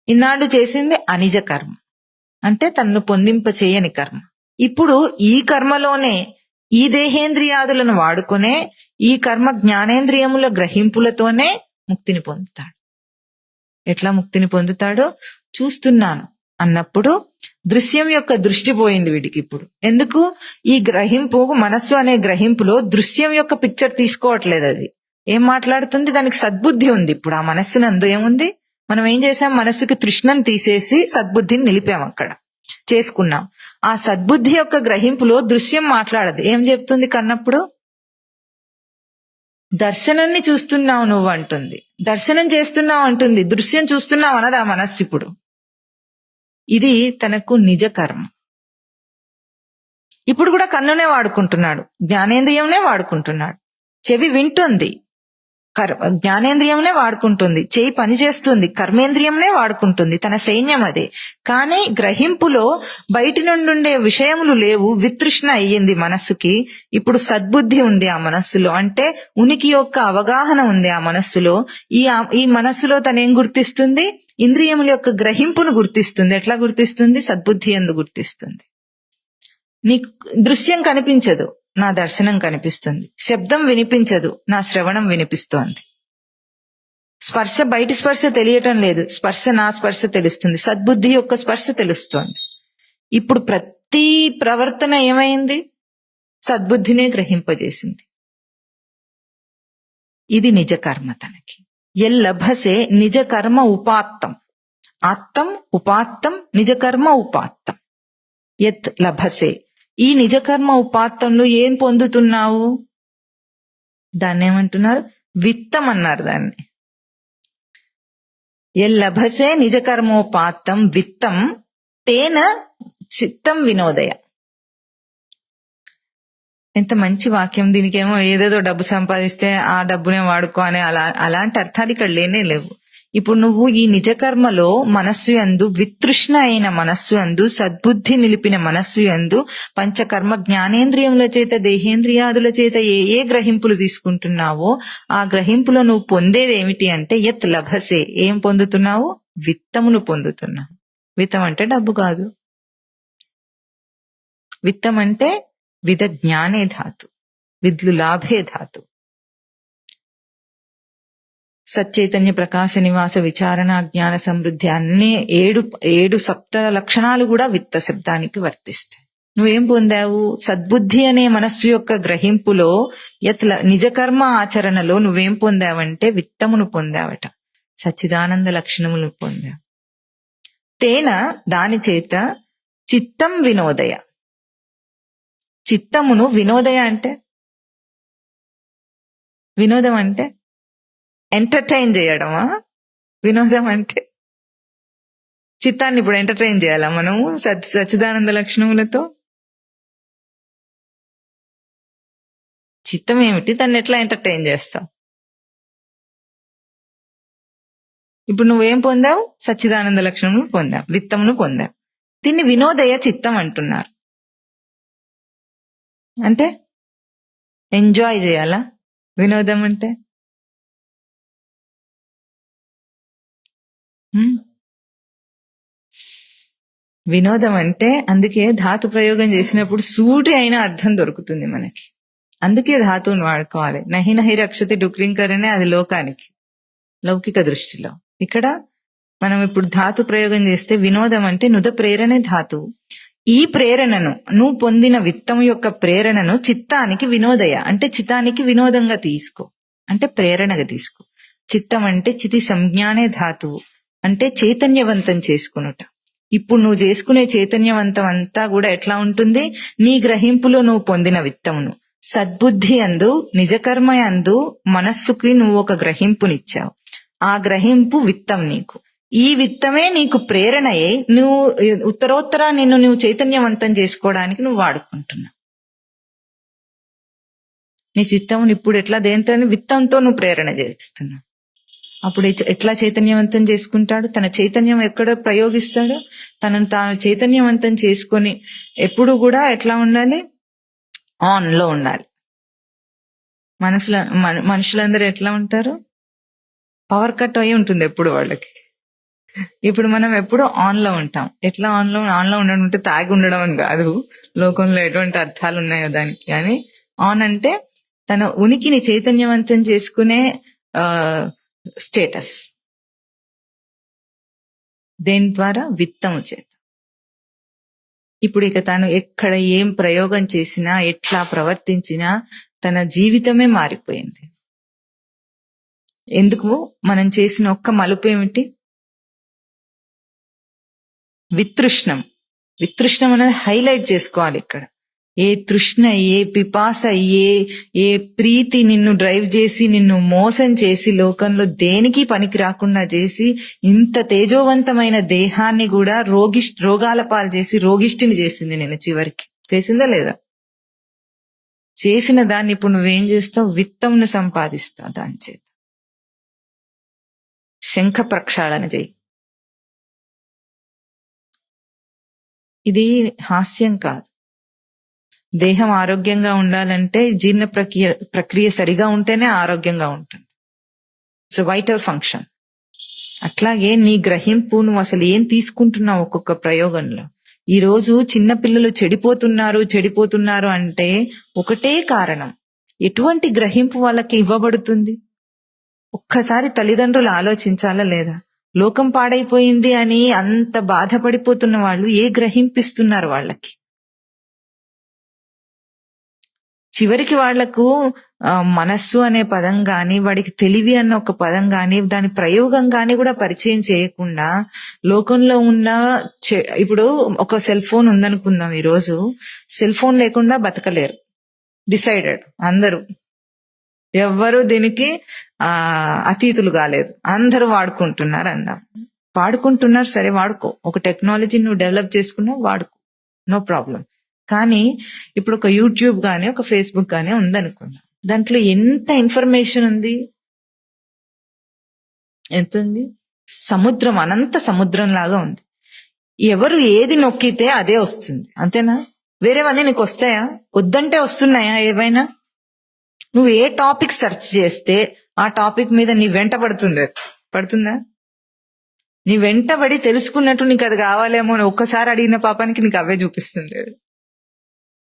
ఇన్నాళ్ళు చేసింది అనిజ కర్మ, అంటే తనను పొందింప చేయని కర్మ. ఇప్పుడు ఈ కర్మలోనే ఈ దేహేంద్రియాదులను వాడుకునే ఈ కర్మ జ్ఞానేంద్రియముల గ్రహింపులతోనే ముక్తిని పొందుతాడు. ఎట్లా ముక్తిని పొందుతాడో చూస్తున్నాను అన్నప్పుడు దృశ్యం యొక్క దృష్టి పోయింది వీడికి. ఇప్పుడు ఎందుకు? ఈ గ్రహింపు, మనస్సు అనే గ్రహింపులో దృశ్యం యొక్క పిక్చర్ తీసుకోవట్లేదు. అది ఏం మాట్లాడుతుంది? దానికి సద్బుద్ధి ఉంది. ఇప్పుడు ఆ మనస్సునందు ఏముంది? మనం ఏం చేసాం? మనస్సుకి తృష్ణను తీసేసి సద్బుద్ధిని నిలిపాం, అక్కడ చేసుకున్నాం. ఆ సద్బుద్ధి యొక్క గ్రహింపులో దృశ్యం మాట్లాడదు. ఏం చెప్తుంది కన్నప్పుడు? దర్శనాన్ని చూస్తున్నావు నువ్వు అంటుంది, దర్శనం చేస్తున్నావు అంటుంది, దృశ్యం చూస్తున్నావు అన్నది ఆ మనస్సు. ఇప్పుడు ఇది తనకు నిజ కర్మ. ఇప్పుడు కూడా కన్నునే వాడుకుంటున్నాడు, జ్ఞానేంద్రియంనే వాడుకుంటున్నాడు. చెవి వింటుంది, జ్ఞానేంద్రియంనే వాడుకుంటుంది. చేయి పని చేస్తుంది, కర్మేంద్రియంనే వాడుకుంటుంది. తన సైన్యం అదే. కానీ గ్రహింపులో బయటి నుండి విషయములు లేవు, వితృష్ణ అయ్యింది మనస్సుకి. ఇప్పుడు సద్బుద్ధి ఉంది ఆ మనస్సులో, అంటే ఉనికి యొక్క అవగాహన ఉంది ఆ మనస్సులో. ఈ మనస్సులో తనేం గుర్తిస్తుంది? ఇంద్రియముల యొక్క గ్రహింపును గుర్తిస్తుంది. ఎట్లా గుర్తిస్తుంది? సద్బుద్ధి యందు గుర్తిస్తుంది. నీకు దృశ్యం కనిపించదు, నా దర్శనం కనిపిస్తుంది. శబ్దం వినిపించదు, నా శ్రవణం వినిపిస్తోంది. స్పర్శ, బయటి స్పర్శ తెలియటం లేదు, స్పర్శ నా స్పర్శ తెలుస్తుంది. సద్బుద్ధి యొక్క స్పర్శ తెలుస్తోంది. ఇప్పుడు ప్రతి ప్రవర్తన ఏమైంది? సద్బుద్ధినే గ్రహింపజేసింది. ఇది నిజ కర్మ తనకి. ఎల్లభసే నిజ కర్మ ఉపాత్తం. ఆత్తం ఉపాత్తం, నిజ కర్మ ఉపాత్తం. యత్ లభసే, ఈ నిజ కర్మ ఉపాత్తంలో ఏం పొందుతున్నావు? దాన్ని ఏమంటున్నారు? విత్తం అన్నారు దాన్ని. ఎల్లభసే నిజ కర్మోపాత్తం విత్తం తేన చిత్తం వినోదయ. ఎంత మంచి వాక్యం! దీనికేమో ఏదేదో డబ్బు సంపాదిస్తే ఆ డబ్బునే వాడుకో అనే అలాంటి అర్థాలు ఇక్కడ లేనే లేవు. ఇప్పుడు నువ్వు ఈ నిజ కర్మలో మనస్సు యందు, వితృష్ణ అయిన మనస్సు యందు, సద్బుద్ధి నిలిపిన మనస్సు యందు, పంచకర్మ జ్ఞానేంద్రియముల చేత, దేహేంద్రియాదుల చేత ఏ గ్రహింపులు తీసుకుంటున్నావో ఆ గ్రహింపులో నువ్వు పొందేది ఏమిటి అంటే యత్ లభసే, ఏం పొందుతున్నావు? విత్తమును పొందుతున్నావు. విత్తం అంటే డబ్బు కాదు. విత్తం అంటే విద జ్ఞానే ధాతు, విద్లు లాభే ధాతు. సచ్చైతన్య ప్రకాశ నివాస విచారణ జ్ఞాన సమృద్ధి అన్నీ ఏడు సప్త లక్షణాలు కూడా విత్త శబ్దానికి వర్తిస్తాయి. నువ్వేం పొందావు? సద్బుద్ధి అనే మనస్సు యొక్క గ్రహింపులో, నిజ కర్మ ఆచరణలో నువ్వేం పొందావంటే విత్తమును పొందావట, సచ్చిదానంద లక్షణములను పొందావు. తేన, దాని చేత, చిత్తం వినోదయ. చిత్తమును వినోదయ అంటే, వినోదం అంటే ఎంటర్టైన్ చేయడమా? వినోదం అంటే చిత్తాన్ని ఇప్పుడు ఎంటర్టైన్ చేయాలా మనము సచ్చిదానంద లక్షణములతో? చిత్తం ఏమిటి, దాన్ని ఎట్లా ఎంటర్టైన్ చేస్తావు? ఇప్పుడు నువ్వేం పొందావు? సచ్చిదానంద లక్షణములు పొందావు, విత్తమును పొందావు. దీన్ని వినోదయ చిత్తం అంటున్నారు. అంటే ఎంజాయ్ చేయాలా వినోదం అంటే? వినోదం అంటే అందుకే ధాతు ప్రయోగం చేసినప్పుడు సూటి అయిన అర్థం దొరుకుతుంది మనకి. అందుకే ధాతువుని వాడుకోవాలి. నహి నహి రక్షతి డుక్రింకరనే అది లోకానికి, లౌకిక దృష్టిలో. ఇక్కడ మనం ఇప్పుడు ధాతు ప్రయోగం చేస్తే వినోదం అంటే నుద ప్రేరణే ధాతువు. ఈ ప్రేరణను, నువ్వు పొందిన విత్తం యొక్క ప్రేరణను చిత్తానికి వినోదయ అంటే చిత్తానికి వినోదంగా తీసుకో, అంటే ప్రేరణగా తీసుకో. చిత్తం అంటే చితి సంజ్ఞానే ధాతువు, అంటే చైతన్యవంతం చేసుకునుట. ఇప్పుడు నువ్వు చేసుకునే చైతన్యవంతం అంతా కూడా ఎట్లా ఉంటుంది? నీ గ్రహింపులో నువ్వు పొందిన విత్తమును సద్బుద్ధి అందు, నిజకర్మ అందు మనస్సుకి నువ్వు ఒక గ్రహింపునిచ్చావు. ఆ గ్రహింపు విత్తం నీకు. ఈ విత్తమే నీకు ప్రేరణయే నువ్వు ఉత్తరోత్తర నిన్ను నువ్వు చైతన్యవంతం చేసుకోవడానికి నువ్వు వాడుకుంటున్నావు. నీ చిత్తమును ఇప్పుడు ఎట్లా దేంతో? విత్తంతో నువ్వు ప్రేరణ చేస్తున్నావు. అప్పుడు ఎట్లా చైతన్యవంతం చేసుకుంటాడు? తన చైతన్యం ఎక్కడ ప్రయోగిస్తాడు? తనను తాను చైతన్యవంతం చేసుకొని ఎప్పుడు కూడా ఎట్లా ఉండాలి? ఆన్ లో ఉండాలి. మనుషులందరూ ఎట్లా ఉంటారు? పవర్ కట్ అయి ఉంటుంది ఎప్పుడు వాళ్ళకి. ఇప్పుడు మనం ఎప్పుడు ఆన్ లో ఉంటాం. ఎట్లా ఆన్ లో ఉండడం అంటే తాగి ఉండడం అని కాదు, లోకంలో ఎటువంటి అర్థాలు ఉన్నాయో దానికి. కానీ ఆన్ అంటే తన ఉనికిని చైతన్యవంతం చేసుకునే స్టేటస్. దేని ద్వారా? విత్తము చేత. ఇప్పుడు ఇక తను ఎక్కడ ఏం ప్రయోగం చేసినా, ఎట్లా ప్రవర్తించినా తన జీవితమే మారిపోయింది. ఎందుకు? మనం చేసిన ఒక్క మలుపు ఏమిటి? వితృష్ణం. వితృష్ణం అనేది హైలైట్ చేసుకోవాలి ఇక్కడ. ఏ తృష్ణ, ఏ పిపాస, ఏ ప్రీతి నిన్ను డ్రైవ్ చేసి, నిన్ను మోసం చేసి, లోకంలో దేనికి పనికి రాకుండా చేసి, ఇంత తేజోవంతమైన దేహాన్ని కూడా రోగాల పాలు చేసి రోగిష్టిని చేసింది నేను. చివరికి చేసిందా లేదా? చేసిన దాన్ని ఇప్పుడు నువ్వేం చేస్తావు? విత్తంను సంపాదిస్తావు. దాని చేత శంఖ ప్రక్షాళన చేయి. ఇది హాస్యం కాదు. దేహం ఆరోగ్యంగా ఉండాలంటే జీర్ణ ప్రక్రియ సరిగా ఉంటేనే ఆరోగ్యంగా ఉంటుంది. It's vital function. అట్లాగే నీ గ్రహింపు, నువ్వు అసలు ఏం తీసుకుంటున్నావు ఒక్కొక్క ప్రయోగంలో. ఈ రోజు చిన్న పిల్లలు చెడిపోతున్నారు అంటే ఒకటే కారణం. ఎటువంటి గ్రహింపు వాళ్ళకి ఇవ్వబడుతుంది? ఒక్కసారి తల్లిదండ్రులు ఆలోచించాలా లేదా? లోకం పాడైపోయింది అని అంత బాధపడిపోతున్న వాళ్ళు ఏ గ్రహింపిస్తున్నారు వాళ్ళకి? చివరికి వాళ్లకు మనస్సు అనే పదం గాని, వాడికి తెలివి అన్న ఒక పదం గాని, దాని ప్రయోగం గాని కూడా పరిచయం చేయకుండా లోకంలో ఉన్న ఇప్పుడు ఒక సెల్ ఫోన్ ఉందనుకుందాం. ఈ రోజు సెల్ ఫోన్ లేకుండా బతకలేరు. డిసైడెడ్ అందరూ. ఎవ్వరూ దీనికి అతీతులు కాలేదు. అందరూ వాడుకుంటున్నారు. వాడుకుంటున్నారు, సరే వాడుకో. ఒక టెక్నాలజీ నువ్వు డెవలప్ చేసుకున్నావు, వాడుకో, నో ప్రాబ్లం. కానీ ఇప్పుడు ఒక యూట్యూబ్ గానీ, ఒక ఫేస్బుక్ గానీ ఉందనుకుందాం. దాంట్లో ఎంత ఇన్ఫర్మేషన్ ఉంది? ఎంత ఉంది? సముద్రం, అనంత సముద్రం లాగా ఉంది. ఎవరు ఏది నొక్కితే అదే వస్తుంది, అంతేనా? వేరేవన్నీ నీకు వస్తాయా? వద్దంటే వస్తున్నాయా ఏవైనా? నువ్వు ఏ టాపిక్ సెర్చ్ చేస్తే ఆ టాపిక్ మీద నీ వెంట పడుతుందా? నీ వెంటబడి తెలుసుకున్నట్టు నీకు అది కావాలేమో అని ఒక్కసారి అడిగిన పాపానికి నీకు అవే చూపిస్తుంది.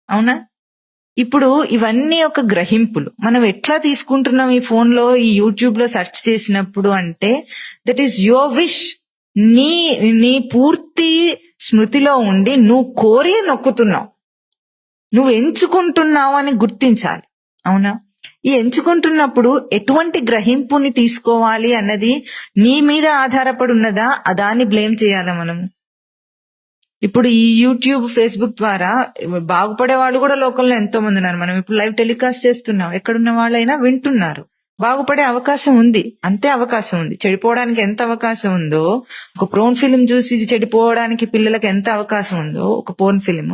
అవునా? ఇప్పుడు ఇవన్నీ ఒక గ్రహింపులు. మనం ఎట్లా తీసుకుంటున్నాం ఈ ఫోన్ లో, ఈ యూట్యూబ్ లో సెర్చ్ చేసినప్పుడు అంటే దట్ ఈస్ యువర్ విష్. నీ పూర్తి స్మృతిలో ఉండి నువ్వు కోరి నొక్కుతున్నావు, నువ్వు ఎంచుకుంటున్నావు అని గుర్తించాలి. అవునా? ఈ ఎంచుకుంటున్నప్పుడు ఎటువంటి గ్రహింపుని తీసుకోవాలి అన్నది నీ మీద ఆధారపడి ఉన్నదా? దాన్ని బ్లేమ్ చేయాలా మనం? ఇప్పుడు ఈ యూట్యూబ్ ఫేస్బుక్ ద్వారా బాగుపడే వాళ్ళు కూడా లోకంలో ఎంతో మంది ఉన్నారు. మనం ఇప్పుడు లైవ్ టెలికాస్ట్ చేస్తున్నాం, ఎక్కడున్న వాళ్ళైనా వింటున్నారు. బాగుపడే అవకాశం ఉంది, అంతే అవకాశం ఉంది. చెడిపోవడానికి ఎంత అవకాశం ఉందో, ఒక ప్రోన్ ఫిలిం చూసి చెడిపోవడానికి పిల్లలకి ఎంత అవకాశం ఉందో, ఒక పోర్న్ ఫిలిం,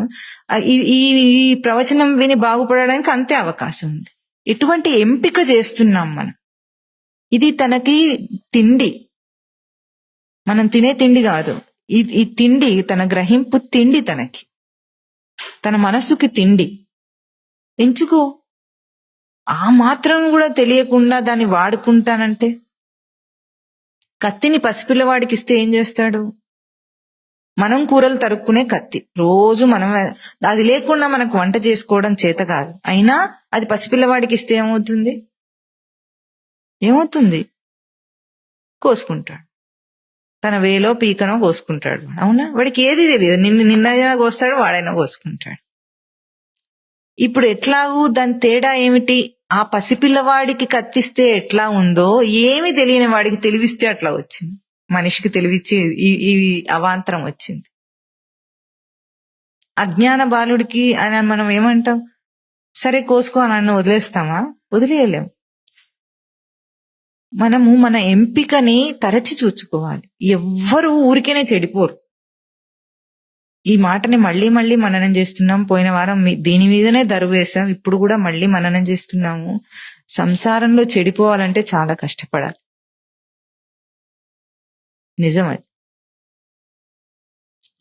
ఈ ఈ ప్రవచనం విని బాగుపడడానికి అంతే అవకాశం ఉంది. ఇటువంటి ఎంపిక చేస్తున్నాం మనం. ఇది తనకి తిండి, మనం తినే తిండి కాదు. ఈ తిండి, తన గ్రహింపు తిండి, తనకి, తన మనసుకి తిండి. ఎంచుకో. ఆ మాత్రం కూడా తెలియకుండా దాన్ని వాడుకుంటానంటే, కత్తిని పసిపిల్లవాడికి ఇస్తే ఏం చేస్తాడు? మనం కూరలు తరుక్కునే కత్తి, రోజు మనం అది లేకుండా మనకు వంట చేసుకోవడం చేత కాదు. అయినా అది పసిపిల్లవాడికి ఇస్తే ఏమవుతుంది? కోసుకుంటాడు, తన వేలో పీకనో కోసుకుంటాడు. అవునా? వాడికి ఏది తెలియదు. నిన్నైనా కోస్తాడు, వాడైనా కోసుకుంటాడు. ఇప్పుడు ఎట్లాగూ దాని తేడా ఏమిటి? ఆ పసిపిల్లవాడికి కత్తిస్తే ఎట్లా ఉందో, ఏమి తెలియని వాడికి తెలివిస్తే అట్లా వచ్చింది. మనిషికి తెలివిచ్చి ఈ అవాంతరం వచ్చింది. అజ్ఞాన బాలుడికి అని మనం ఏమంటాం? సరే కోసుకో అని వదిలేస్తామా? వదిలేయలేం. మనము మన ఎంపికని తరచి చూచుకోవాలి. ఎవ్వరూ ఊరికేనే చెడిపోరు. ఈ మాటని మళ్ళీ మళ్ళీ మననం చేస్తున్నాం. పోయిన వారం దీని మీదనే దరువు వేసాం, ఇప్పుడు కూడా మళ్ళీ మననం చేస్తున్నాము. సంసారంలో చెడిపోవాలంటే చాలా కష్టపడాలి. నిజం అది.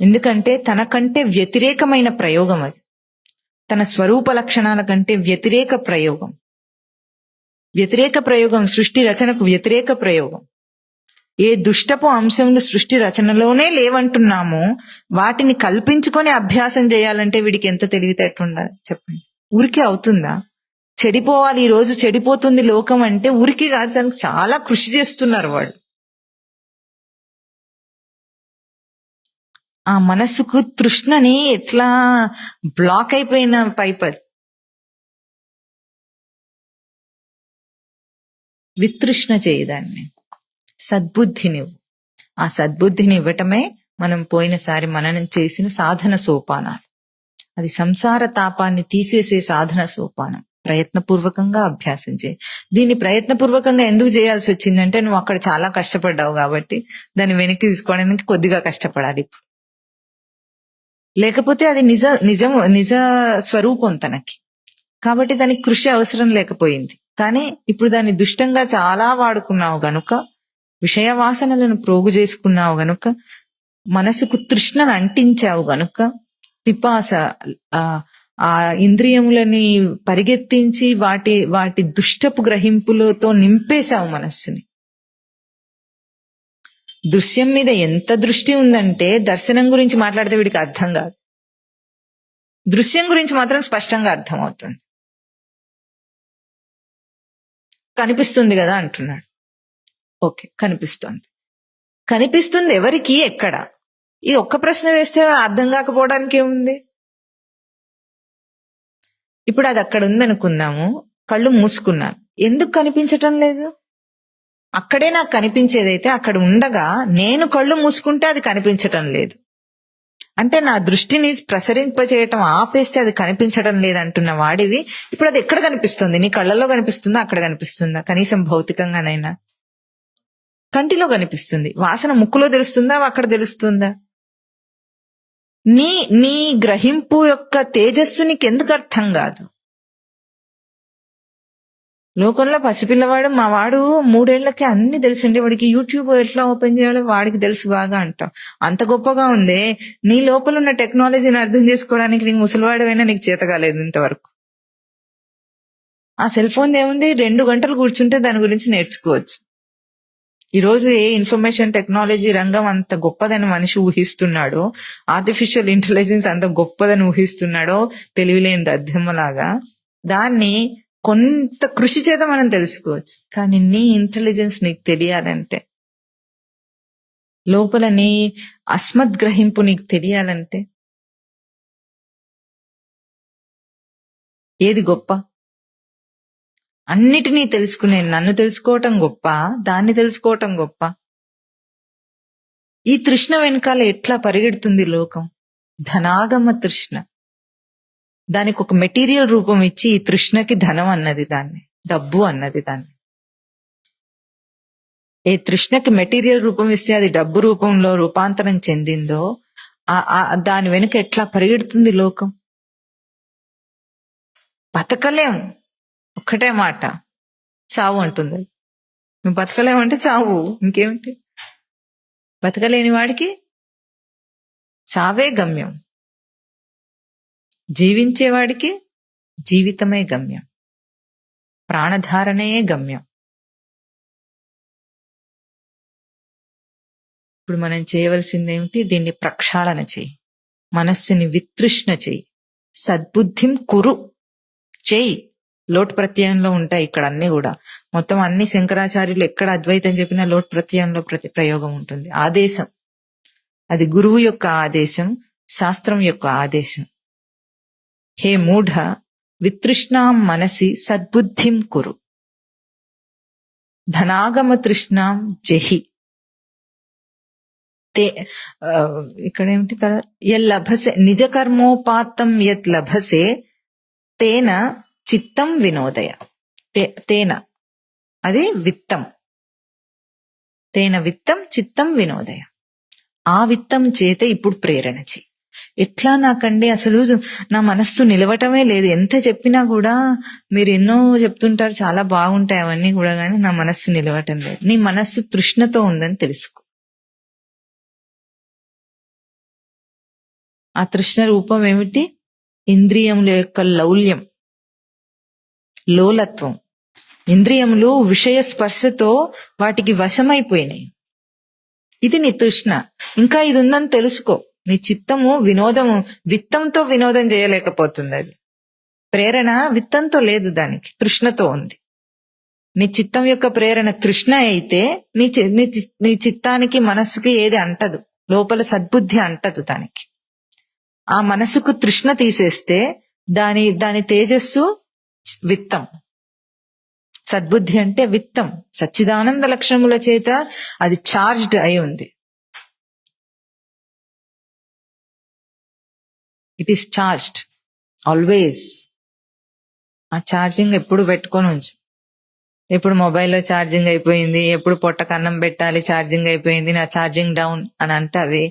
ఎందుకంటే తనకంటే వ్యతిరేకమైన ప్రయోగం అది. తన స్వరూప లక్షణాల కంటే వ్యతిరేక ప్రయోగం. సృష్టి రచనకు వ్యతిరేక ప్రయోగం. ఏ దుష్టపు అంశంలు సృష్టి రచనలోనే లేవంటున్నామో వాటిని కల్పించుకొని అభ్యాసం చేయాలంటే వీడికి ఎంత తెలివితేటలుండాలి చెప్పండి. ఊరికే అవుతుందా? చెడిపోవాలి, ఈ రోజు చెడిపోతుంది లోకం అంటే ఊరికి కాదు, దానికి చాలా కృషి చేస్తున్నారు వాళ్ళు. ఆ మనసుకు తృష్ణని ఎట్లా బ్లాక్ అయిపోయిన పైప్ అది. వితృష్ణ చేయదాన్ని, సద్బుద్ధినివ్వు. ఆ సద్బుద్ధిని ఇవ్వటమే మనం పోయినసారి మననం చేసిన సాధన సోపానాలు. అది సంసార తాపాన్ని తీసేసే సాధన సోపానం. ప్రయత్నపూర్వకంగా అభ్యాసం చేయి. దీన్ని ప్రయత్నపూర్వకంగా ఎందుకు చేయాల్సి వచ్చిందంటే, నువ్వు అక్కడ చాలా కష్టపడ్డావు కాబట్టి దాన్ని వెనక్కి తీసుకోవడానికి కొద్దిగా కష్టపడాలి ఇప్పుడు. లేకపోతే అది నిజ స్వరూపం తనకి, కాబట్టి దానికి కృషి అవసరం లేకపోయింది. కానీ ఇప్పుడు దాన్ని దుష్టంగా చాలా వాడుకున్నావు గనుక, విషయ వాసనలను ప్రోగు చేసుకున్నావు గనుక, మనసుకు తృష్ణను అంటించావు గనుక, పిపాస ఆ ఇంద్రియములని పరిగెత్తించి వాటి దుష్టపు గ్రహింపులతో నింపేశావు మనస్సుని. దృశ్యం మీద ఎంత దృష్టి ఉందంటే, దర్శనం గురించి మాట్లాడితే వీడికి అర్థం కాదు, దృశ్యం గురించి మాత్రం స్పష్టంగా అర్థం అవుతుంది. కనిపిస్తుంది కదా అంటున్నాడు. ఓకే, కనిపిస్తుంది ఎవరికి, ఎక్కడ? ఈ ఒక్క ప్రశ్న వేస్తే అర్థం కాకపోవడానికి ఏముంది? ఇప్పుడు అది అక్కడ ఉందనుకుందాము, కళ్ళు మూసుకున్నాను, ఎందుకు కనిపించటం లేదు? అక్కడే నాకు కనిపించేదైతే అక్కడ ఉండగా నేను కళ్ళు మూసుకుంటే అది కనిపించటం లేదు అంటే, నా దృష్టిని ప్రసరింపచేయటం ఆపేస్తే అది కనిపించడం లేదంటున్న వాడివి ఇప్పుడు అది ఎక్కడ కనిపిస్తుంది? నీ కళ్ళలో కనిపిస్తుందా, అక్కడ కనిపిస్తుందా? కనీసం భౌతికంగానైనా కంటిలో కనిపిస్తుంది. వాసన ముక్కులో తెలుస్తుందా, అక్కడ తెలుస్తుందా? నీ గ్రహింపు యొక్క తేజస్సు నీకెందుకు అర్థం కాదు? లోకంలో పసిపిల్లవాడు, మా వాడు 3 ఏళ్లకి అన్ని తెలుసండి, వాడికి యూట్యూబ్ ఎట్లా ఓపెన్ చేయాలో వాడికి తెలుసు బాగా అంటాం. అంత గొప్పగా ఉందే, నీ లోపల ఉన్న టెక్నాలజీని అర్థం చేసుకోవడానికి నీకు ముసలివాడైనా నీకు చేత కాలేదు ఇంతవరకు. ఆ సెల్ ఫోన్ ఏముంది, 2 గంటలు కూర్చుంటే దాని గురించి నేర్చుకోవచ్చు. ఈరోజు ఏ ఇన్ఫర్మేషన్ టెక్నాలజీ రంగం అంత గొప్పదని మనిషి ఊహిస్తున్నాడో, ఆర్టిఫిషియల్ ఇంటెలిజెన్స్ అంత గొప్పదని ఊహిస్తున్నాడో, తెలివిలేని దద్దెమ్మలాగా, దాన్ని కొంత కృషి చేత మనం తెలుసుకోవచ్చు. కానీ నీ ఇంటెలిజెన్స్ నీకు తెలియాలంటే, లోపల నీ అస్మద్గ్రహింపు నీకు తెలియాలంటే ఏది గొప్ప? అన్నిటినీ తెలుసుకునే నన్ను తెలుసుకోవటం గొప్ప, దాన్ని తెలుసుకోవటం గొప్ప? ఈ తృష్ణ వెనకాల ఎట్లా పరిగెడుతుంది లోకం? ధనాగమ తృష్ణ. దానికి ఒక మెటీరియల్ రూపం ఇచ్చి ఈ తృష్ణకి ధనం అన్నది దాన్ని, డబ్బు అన్నది దాన్ని. ఏ తృష్ణకి మెటీరియల్ రూపం ఇస్తే అది డబ్బు రూపంలో రూపాంతరం చెందిందో దాని వెనుక ఎట్లా పరిగెడుతుంది లోకం. బతకలేం, ఒక్కటే మాట, చావు అంటుంది. నువ్వు బతకలేమంటే చావు, ఇంకేమిటి. బతకలేని వాడికి చావే గమ్యం, జీవించేవాడికి జీవితమే గమ్యం, ప్రాణధారణే గమ్యం. ఇప్పుడు మనం చేయవలసింది ఏమిటి? దీన్ని ప్రక్షాళన చేయి, మనస్సుని వితృష్ణ చేయి, సద్బుద్ధిం కురు చేయి. లోటు ప్రత్యయంలో ఉంటాయి ఇక్కడ అన్ని కూడా. మొత్తం అన్ని శంకరాచార్యులు ఎక్కడ అద్వైతం చెప్పినా లోటు ప్రత్యయంలో ప్రయోగం ఉంటుంది. ఆదేశం, అది గురువు యొక్క ఆదేశం, శాస్త్రం యొక్క ఆదేశం. హే మూఢ వితృష్ణాం మనసి సద్బుద్ధిం కురు, ధనాగమ తృష్ణాం జహి. ఇక్కడ ఏమిటి? లభసే నిజ కర్మోపాత్తం యత్ లభసే తేన చిత్తం వినోదయ. తేన అది విత్తం, తేన విత్తం చిత్తం వినోదయ. ఆ విత్తం చేత ఇప్పుడు ప్రేరణ చేయి. ఎట్లా నాకండి అసలు నా మనస్సు నిలవటమే లేదు. ఎంత చెప్పినా కూడా, మీరు ఎన్నో చెప్తుంటారు చాలా బాగుంటాయి అవన్నీ కూడా, కానీ నా మనస్సు నిలవటం లేదు. నీ మనస్సు తృష్ణతో ఉందని తెలుసుకో. ఆ తృష్ణ రూపం ఏమిటి? ఇంద్రియముల యొక్క లౌల్యం, లోలత్వం. ఇంద్రియములు విషయ స్పర్శతో వాటికి వశమైపోయినాయి. ఇది నీ తృష్ణ. ఇంకా ఇది ఉందని తెలుసుకో. నీ చిత్తము వినోదము, విత్తంతో వినోదం చేయలేకపోతుంది. అది ప్రేరణ విత్తంతో లేదు, దానికి తృష్ణతో ఉంది. నీ చిత్తం యొక్క ప్రేరణ తృష్ణ అయితే నీ చిత్తానికి మనస్సుకి ఏది అంటదు, లోపల సద్బుద్ధి అంటదు దానికి. ఆ మనసుకు తృష్ణ తీసేస్తే దాని తేజస్సు విత్తం. సద్బుద్ధి అంటే విత్తం, సచ్చిదానంద లక్షణముల చేత అది చార్జ్డ్ అయి ఉంది. It is charged always. ఆ ఛార్జింగ్ ఎప్పుడు పెట్టుకొని ఉంచు. ఎప్పుడు మొబైల్లో ఛార్జింగ్ అయిపోయింది, ఎప్పుడు పొట్టకు అన్నం పెట్టాలి, ఛార్జింగ్ అయిపోయింది, నా ఛార్జింగ్ డౌన్ అని అంటావి.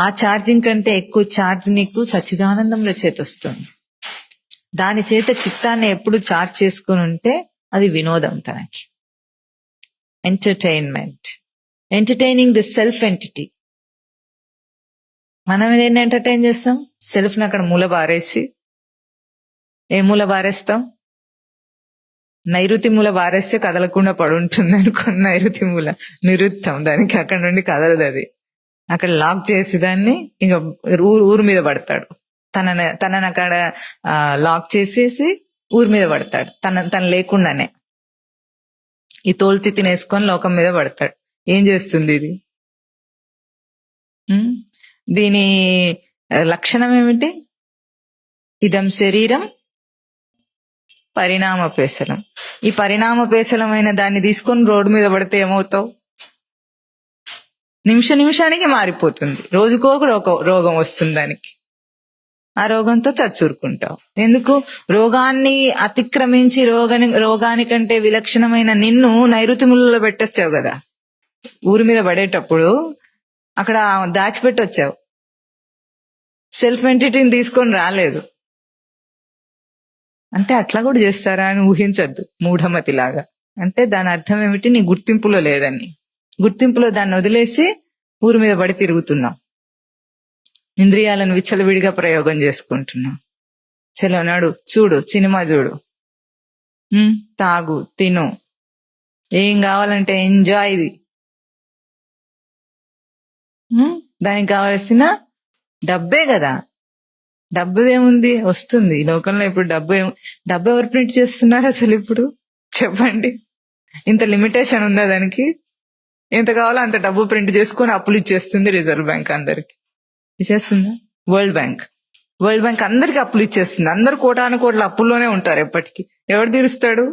ఆ ఛార్జింగ్ కంటే ఎక్కువ ఛార్జ్ నీకు సచ్చిదానందంలో చేత వస్తుంది. దాని చేత చిత్తాన్ని ఎప్పుడు ఛార్జ్ చేసుకుని ఉంటే అది వినోదం తనకి. Entertainment, entertaining the self entity. మనం ఏదైనా ఎంటర్టైన్ చేస్తాం, సెల్ఫ్ని అక్కడ మూల బారేసి. ఏ మూల బారేస్తాం? నైరుతి మూల బారేస్తే కదలకుండా పడుంటుంది అనుకోండి. నైరుతి మూల నిరుత్తం, దానికి అక్కడ నుండి కదలదు. అది అక్కడ లాక్ చేసి దాన్ని ఇంకా ఊరు మీద పడతాడు. తనని అక్కడ లాక్ చేసేసి ఊరి మీద పడతాడు, తన లేకుండానే. ఈ తోలుతిత్తిని వేసుకొని లోకం మీద పడతాడు. ఏం చేస్తుంది ఇది? దీని లక్షణం ఏమిటి? ఇదం శరీరం పరిణామపేశలం. ఈ పరిణామపేశలమైన దాన్ని తీసుకొని రోడ్డు మీద పడితే ఏమవుతావు? నిమిషానికి మారిపోతుంది. రోజుకో రోగం వస్తుంది దానికి. ఆ రోగంతో చచ్చూరుకుంటావు. ఎందుకు? రోగాన్ని అతిక్రమించి రోగానికంటే విలక్షణమైన నిన్ను నైరుతిములలో పెట్టొచ్చావు కదా. ఊరి మీద పడేటప్పుడు అక్కడ దాచిపెట్టొచ్చావు. సెల్ఫ్ ఎంటిటీని తీసుకొని రాలేదు. అంటే అట్లా కూడా చేస్తారా అని ఊహించద్దు మూఢమతిలాగా. అంటే దాని అర్థం ఏమిటి? నీ గుర్తింపులో లేదని. గుర్తింపులో దాన్ని వదిలేసి ఊరి మీద పడి తిరుగుతున్నాం. ఇంద్రియాలను విచ్చలవిడిగా ప్రయోగం చేసుకుంటున్నాం. చలో నడు, చూడు, సినిమా చూడు, తాగు, తిను, ఏం కావాలంటే ఎంజాయ్. ఇది దానికి కావలసిన డబ్బే కదా. డబ్బు ఏముంది? వస్తుంది ఈ లోకంలో. ఇప్పుడు డబ్బు ఎవరు ప్రింట్ చేస్తున్నారు అసలు ఇప్పుడు? చెప్పండి. ఇంత లిమిటేషన్ ఉందా దానికి? ఎంత కావాలో అంత డబ్బు ప్రింట్ చేసుకొని అప్పులు ఇచ్చేస్తుంది రిజర్వ్ బ్యాంక్. అందరికి ఇచ్చేస్తుందా? వరల్డ్ బ్యాంక్ అందరికి అప్పులు ఇచ్చేస్తుంది. అందరు కోటాను కోట్ల అప్పుల్లోనే ఉంటారు ఎప్పటికీ. ఎవడు తీరుస్తాడు?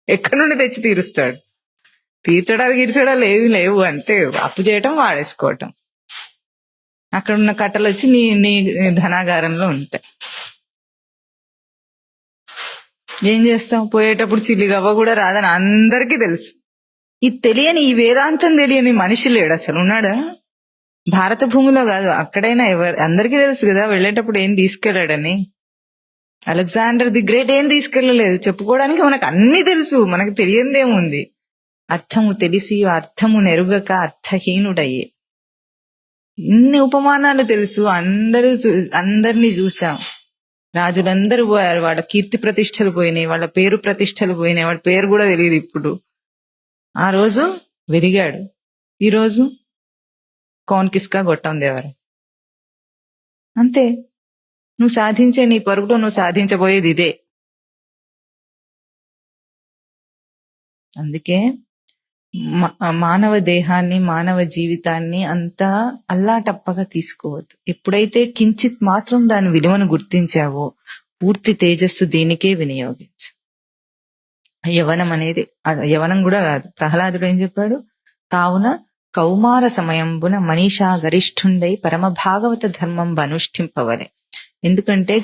ఎక్కడి నుండి తెచ్చి తీరుస్తాడు? తీర్చడాలు ఏవి లేవు. అంతే, అప్పు చేయటం, వాడేసుకోవటం. అక్కడ ఉన్న కట్టలు వచ్చి నీ నీ ధనాగారంలో ఉంటాయి. ఏం చేస్తాం? పోయేటప్పుడు చిల్లిగవ్వ కూడా రాదని అందరికీ తెలుసు. ఇది తెలియని, ఈ వేదాంతం తెలియని మనిషి లేడు అసలు, ఉన్నాడా? భారత భూమిలో కాదు, అక్కడైనా అందరికీ తెలుసు కదా వెళ్ళేటప్పుడు ఏం తీసుకెళ్లాడని. అలెగ్జాండర్ ది గ్రేట్ ఏం తీసుకెళ్లలేదు, చెప్పుకోవడానికి మనకు అన్ని తెలుసు, మనకు తెలియందేముంది. అర్థము తెలిసి అర్థము నెరుగక అర్థహీనుడయ్యే. ఇన్ని ఉపమానాలు తెలుసు, అందరినీ చూసాం. రాజులందరూ పోయారు, వాళ్ళ కీర్తి ప్రతిష్టలు పోయినాయి, వాళ్ళ పేరు ప్రతిష్టలు పోయినాయి, వాళ్ళ పేరు కూడా తెలియదు ఇప్పుడు. ఆ రోజు వెలిగాడు, ఈ రోజు కౌన్ కిస్కా గొట్టం దేవరు. అంతే. నువ్వు సాధించే నీ పరుగులో నువ్వు సాధించబోయేది ఇదే. అందుకే మానవ దేహాన్ని, మానవ జీవితాన్ని అంతా అల్లాటప్పగా తీసుకోవద్దు. ఎప్పుడైతే కించిత్ మాత్రం దాని విలువను గుర్తించావో పూర్తి తేజస్సు దీనికే వినియోగించు. యవనం అనేది యవనం కూడా కాదు. ప్రహ్లాదుడు ఏం చెప్పాడు? కావున కౌమార సమయంబున మనీషా గరిష్ఠుండై పరమ భాగవత ధర్మం అనుష్ఠింపవలే. ఎందుకంటే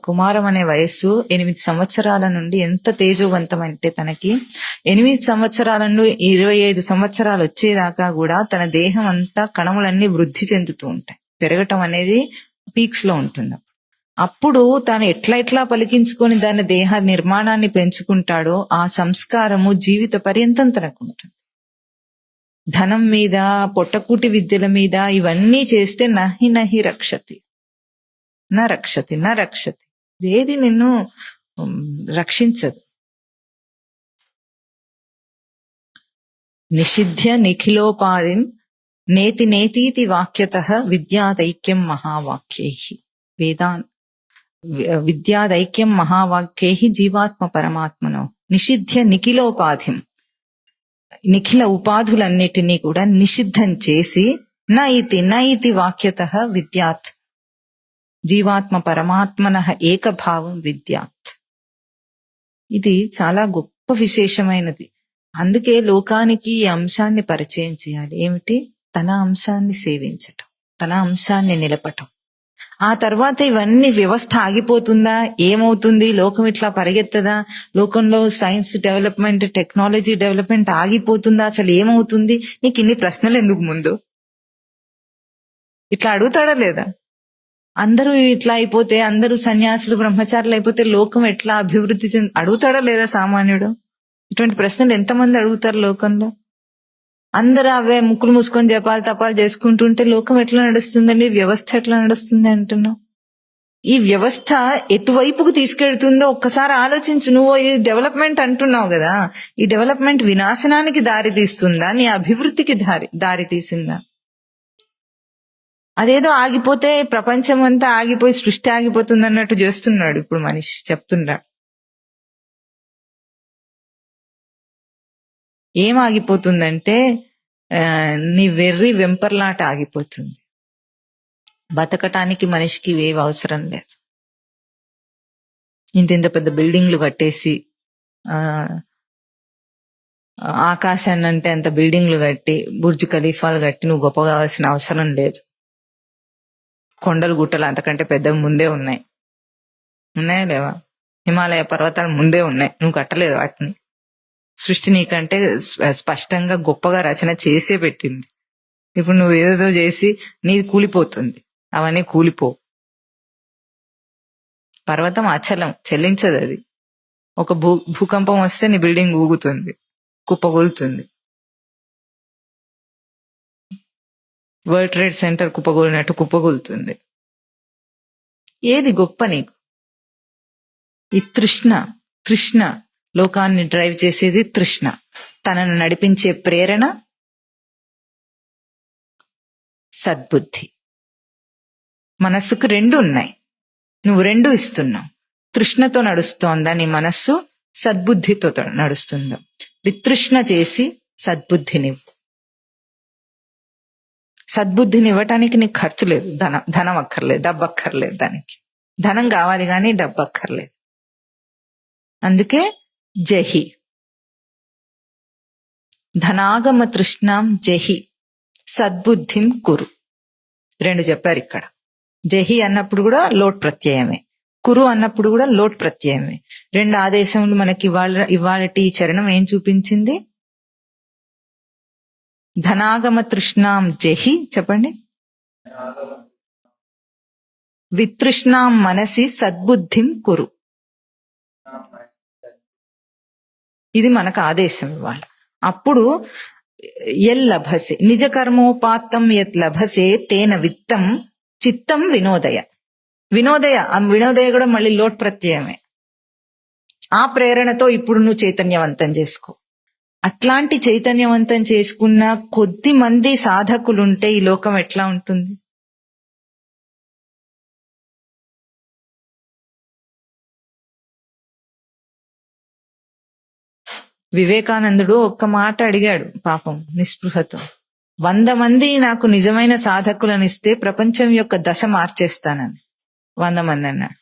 కుమారం అనే వయస్సు 8 సంవత్సరాల నుండి ఎంత తేజోవంతం అంటే, తనకి 8 సంవత్సరాల నుండి 25 సంవత్సరాలు వచ్చేదాకా కూడా తన దేహం అంతా కణములన్నీ వృద్ధి చెందుతూ ఉంటాయి. పెరగటం అనేది పీక్స్ లో ఉంటుంది. అప్పుడు తాను ఎట్లా పలికించుకొని దాని దేహ నిర్మాణాన్ని పెంచుకుంటాడో ఆ సంస్కారము జీవిత పర్యంతం తనకు ఉంటుంది. ధనం మీద, పొట్టకూటి విద్యల మీద ఇవన్నీ చేస్తే నహి రక్షతి, నా రక్షతి, ఏది నిన్ను రక్షించదు. నిషిధ్య నిఖిలోపాధిం నేతి వాక్యతః విద్యాదైక్యం మహావాక్యైః. విద్యాదైక్యం మహావాక్యైః జీవాత్మ పరమాత్మనో నిషిధ్య నిఖిలోపాధిం. నిఖిల ఉపాధులన్నిటినీ కూడా నిషిద్ధం చేసి నైతి వాక్యతః విద్యాత్ జీవాత్మ పరమాత్మనః ఏకభావం విద్యాత్. ఇది చాలా గొప్ప విశేషమైనది. అందుకే లోకానికి ఈ అంశాన్ని పరిచయం చేయాలి. ఏమిటి? తన అంశాన్ని సేవించటం, తన అంశాన్ని నిలపటం. ఆ తర్వాత ఇవన్నీ వ్యవస్థ ఆగిపోతుందా? ఏమవుతుంది? లోకం ఇట్లా పరిగెత్తదా? లోకంలో సైన్స్ డెవలప్మెంట్, టెక్నాలజీ డెవలప్మెంట్ ఆగిపోతుందా? అసలు ఏమవుతుంది? నీకు ఇన్ని ప్రశ్నలు ఎందుకు? ముందు ఇట్లా అడుగుతాడా లేదా? అందరూ ఇట్లా అయిపోతే, అందరూ సన్యాసులు బ్రహ్మచారులు అయిపోతే లోకం ఎట్లా అభివృద్ధి అడుగుతాడా లేదా సామాన్యుడు? ఇటువంటి ప్రశ్నలు ఎంతమంది అడుగుతారు లోకంలో? అందరూ అవే ముక్కులు మూసుకొని జపాలు తపాలు చేసుకుంటుంటే లోకం ఎట్లా నడుస్తుందండి? వ్యవస్థ ఎట్లా నడుస్తుంది అంటున్నావు? ఈ వ్యవస్థ ఎటువైపుకు తీసుకెళ్తుందో ఒక్కసారి ఆలోచించు. నువ్వు ఈ డెవలప్మెంట్ అంటున్నావు కదా, ఈ డెవలప్మెంట్ వినాశనానికి దారి తీస్తుందా, నీ అభివృద్ధికి దారి తీసిందా? అదేదో ఆగిపోతే ప్రపంచం అంతా ఆగిపోయి సృష్టి ఆగిపోతుంది అన్నట్టు చేస్తున్నాడు ఇప్పుడు మనిషి, చెప్తున్నాడు. ఏం ఆగిపోతుందంటే నీ వెర్రి వెంపర్లాట ఆగిపోతుంది. బతకటానికి మనిషికి ఏవి అవసరం లేదు. ఇంత పెద్ద బిల్డింగ్లు కట్టేసి, ఆకాశాన్ని అంటే అంత బిల్డింగ్లు కట్టి, బుర్జ్ ఖలీఫాలు కట్టి నువ్వు గొప్ప కావాల్సిన అవసరం లేదు. కొండలు గుట్టలు అంతకంటే పెద్ద ముందే ఉన్నాయా లేవా? హిమాలయ పర్వతాలు ముందే ఉన్నాయి, నువ్వు కట్టలేదు వాటిని. సృష్టి నీకంటే స్పష్టంగా గొప్పగా రచన చేసే పెట్టింది. ఇప్పుడు నువ్వు ఏదేదో చేసి నీది కూలిపోతుంది. అవన్నీ కూలిపో. పర్వతం అచలం, చెల్లించదు అది. ఒక భూకంపం వస్తే నీ బిల్డింగ్ ఊగుతుంది, కుప్పగూలుతుంది. వరల్డ్ ట్రేడ్ సెంటర్ కుప్పగూలినట్టు కుప్పగూలుతుంది. ఏది గొప్ప నీకు? ఈ తృష్ణ లోకాన్ని డ్రైవ్ చేసేది తృష్ణ. తనను నడిపించే ప్రేరణ సద్బుద్ధి. మనస్సుకు 2 ఉన్నాయి, నువ్వు 2 ఇస్తున్నావు. తృష్ణతో నడుస్తోందా నీ మనస్సు? సద్బుద్ధితో నడుస్తుందా? వితృష్ణ చేసి సద్బుద్ధినివ్వు. సద్బుద్ధినివ్వటానికి నీకు ఖర్చు లేదు, ధనం అక్కర్లేదు, డబ్బు అక్కర్లేదు. దానికి ధనం కావాలి కానీ డబ్బు అక్కర్లేదు. అందుకే జహి ధనాగమ తృష్ణాం జహి సద్బుద్ధిం కురు. 2 చెప్పారు ఇక్కడ. జహి అన్నప్పుడు కూడా లోట్ ప్రత్యయమే, కురు అన్నప్పుడు కూడా లోట్ ప్రత్యయమే. 2 ఆదేశములు మనకి ఇవాళటి చరణం ఏం చూపించింది? ధనాగమ తృష్ణాం జహి, చెప్పండి. వితృష్ణాం మనసి సద్బుద్ధిం కురు. ఇది మనకు ఆదేశం ఇవాళ. అప్పుడు ఎల్ లభసే నిజ కర్మోపాత్తం యత్ లభసే తేన విత్తం చిత్తం వినోదయ. వినోదయ కూడా మళ్ళీ లోట్ ప్రత్యయమే. ఆ ప్రేరణతో ఇప్పుడు నువ్వు చైతన్యవంతం చేసుకో. అట్లాంటి చైతన్యవంతం చేసుకున్న కొద్ది మంది సాధకులుంటే ఈ లోకం ఎట్లా ఉంటుంది? వివేకానందుడు ఒక్క మాట అడిగాడు పాపం నిస్పృహతో. 100 మంది నాకు నిజమైన సాధకులను ఇస్తే ప్రపంచం యొక్క దశ మార్చేస్తానని 100 మంది అన్నాడు.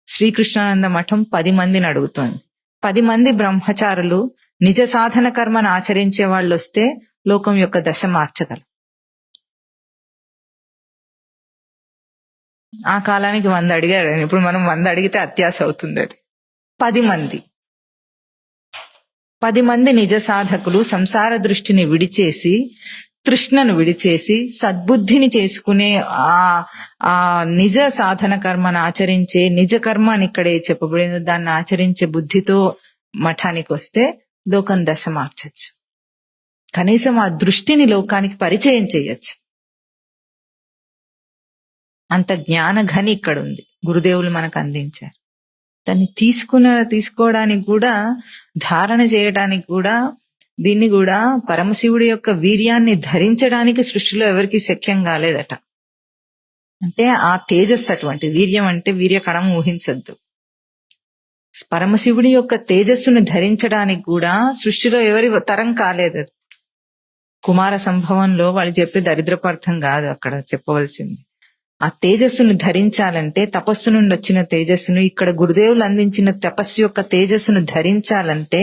శ్రీకృష్ణానంద మఠం 10 మందిని అడుగుతోంది. 10 మంది బ్రహ్మచారులు నిజ సాధన కర్మను ఆచరించే వాళ్ళు వస్తే లోకం యొక్క దశ మార్చగలరు. ఆ కాలానికి 100 అడిగారు. ఇప్పుడు మనం 100 అడిగితే అత్యాశ అవుతుంది. అది 10 మంది నిజ సాధకులు సంసార దృష్టిని విడిచేసి, తృష్ణను విడిచేసి, సద్బుద్ధిని చేసుకునే ఆ నిజ సాధన కర్మను ఆచరించే, నిజ కర్మ అని ఇక్కడే చెప్పబడిందో దాన్ని ఆచరించే బుద్ధితో మఠానికి వస్తే లోకం దశ మార్చచ్చు. కనీసం ఆ దృష్టిని లోకానికి పరిచయం చేయొచ్చు. అంత జ్ఞానఘని ఇక్కడ ఉంది, గురుదేవులు మనకు అందించారు. దాన్ని తీసుకోవడానికి కూడా, ధారణ చేయడానికి కూడా, దీన్ని కూడా పరమశివుడి యొక్క వీర్యాన్ని ధరించడానికి సృష్టిలో ఎవరికి శక్యం కాలేదట. అంటే ఆ తేజస్సు అటువంటి. వీర్యం అంటే వీర్య కణం ఊహించొద్దు. పరమశివుడి యొక్క తేజస్సును ధరించడానికి కూడా సృష్టిలో ఎవరి తరం కాలేదు. కుమార సంభవంలో వాళ్ళు చెప్పే దరిద్రపార్థం కాదు అక్కడ చెప్పవలసింది. ఆ తేజస్సును ధరించాలంటే, తపస్సు నుండి వచ్చిన తేజస్సును, ఇక్కడ గురుదేవులు అందించిన తపస్సు యొక్క తేజస్సును ధరించాలంటే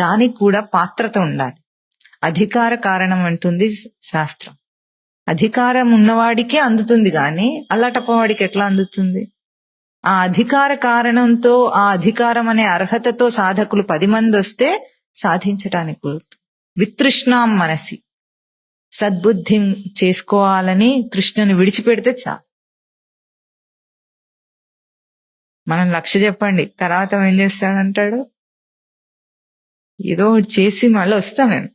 దానికి కూడా పాత్రత ఉండాలి. అధికార కారణం అంటుంది శాస్త్రం. అధికారం ఉన్నవాడికే అందుతుంది గాని అల్లాటప్పవాడికి ఎట్లా అందుతుంది? ఆ అధికార కారణంతో, ఆ అధికారం అనే అర్హతతో సాధకులు 10 మంది వస్తే సాధించటానికి వితృష్ణాం మనసి, సద్బుద్ధి చేసుకోవాలని తృష్ణను విడిచిపెడితే చాలు. మనం లక్ష్య చెప్పండి, తర్వాత ఏం చేస్తాడంటాడు, ఏదో ఒకటి చేసి మళ్ళీ వస్తా నేను.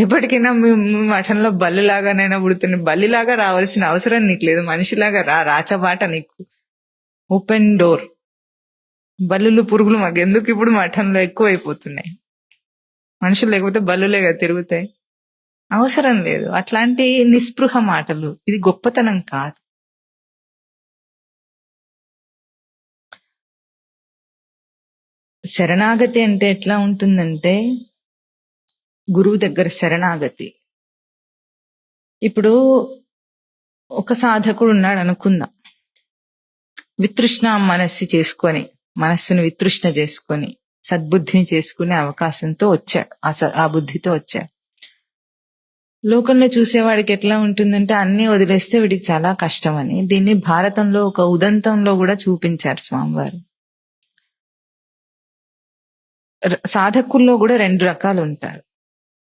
ఎప్పటికైనా మీ మఠంలో బల్లిలాగానైనా పుడుతున్న, బల్లిలాగా రావాల్సిన అవసరం నీకు లేదు, మనిషిలాగా రాచబాట నీకు, ఓపెన్ డోర్. బల్లులు పురుగులు మాకెందుకు ఇప్పుడు మఠంలో ఎక్కువైపోతున్నాయి. మనుషులు లేకపోతే బల్లులేగా తిరుగుతాయి, అవసరం లేదు అట్లాంటి నిస్పృహ మాటలు. ఇది గొప్పతనం కాదు. శరణాగతి అంటే ఎట్లా ఉంటుందంటే, గురువు దగ్గర శరణాగతి. ఇప్పుడు ఒక సాధకుడు ఉన్నాడు అనుకుందాం, వితృష్ణ మనస్సు చేసుకొని, మనస్సును వితృష్ణ చేసుకొని సద్బుద్ధిని చేసుకునే అవకాశంతో వచ్చాడు, ఆ బుద్ధితో వచ్చాడు. లోకంలో చూసేవాడికి ఎట్లా ఉంటుందంటే అన్ని వదిలేస్తే వీడికి చాలా కష్టమని. దీన్ని భారతంలో ఒక ఉదంతంలో కూడా చూపించారు స్వామివారు. సాధకుల్లో కూడా 2 రకాలు ఉంటారు.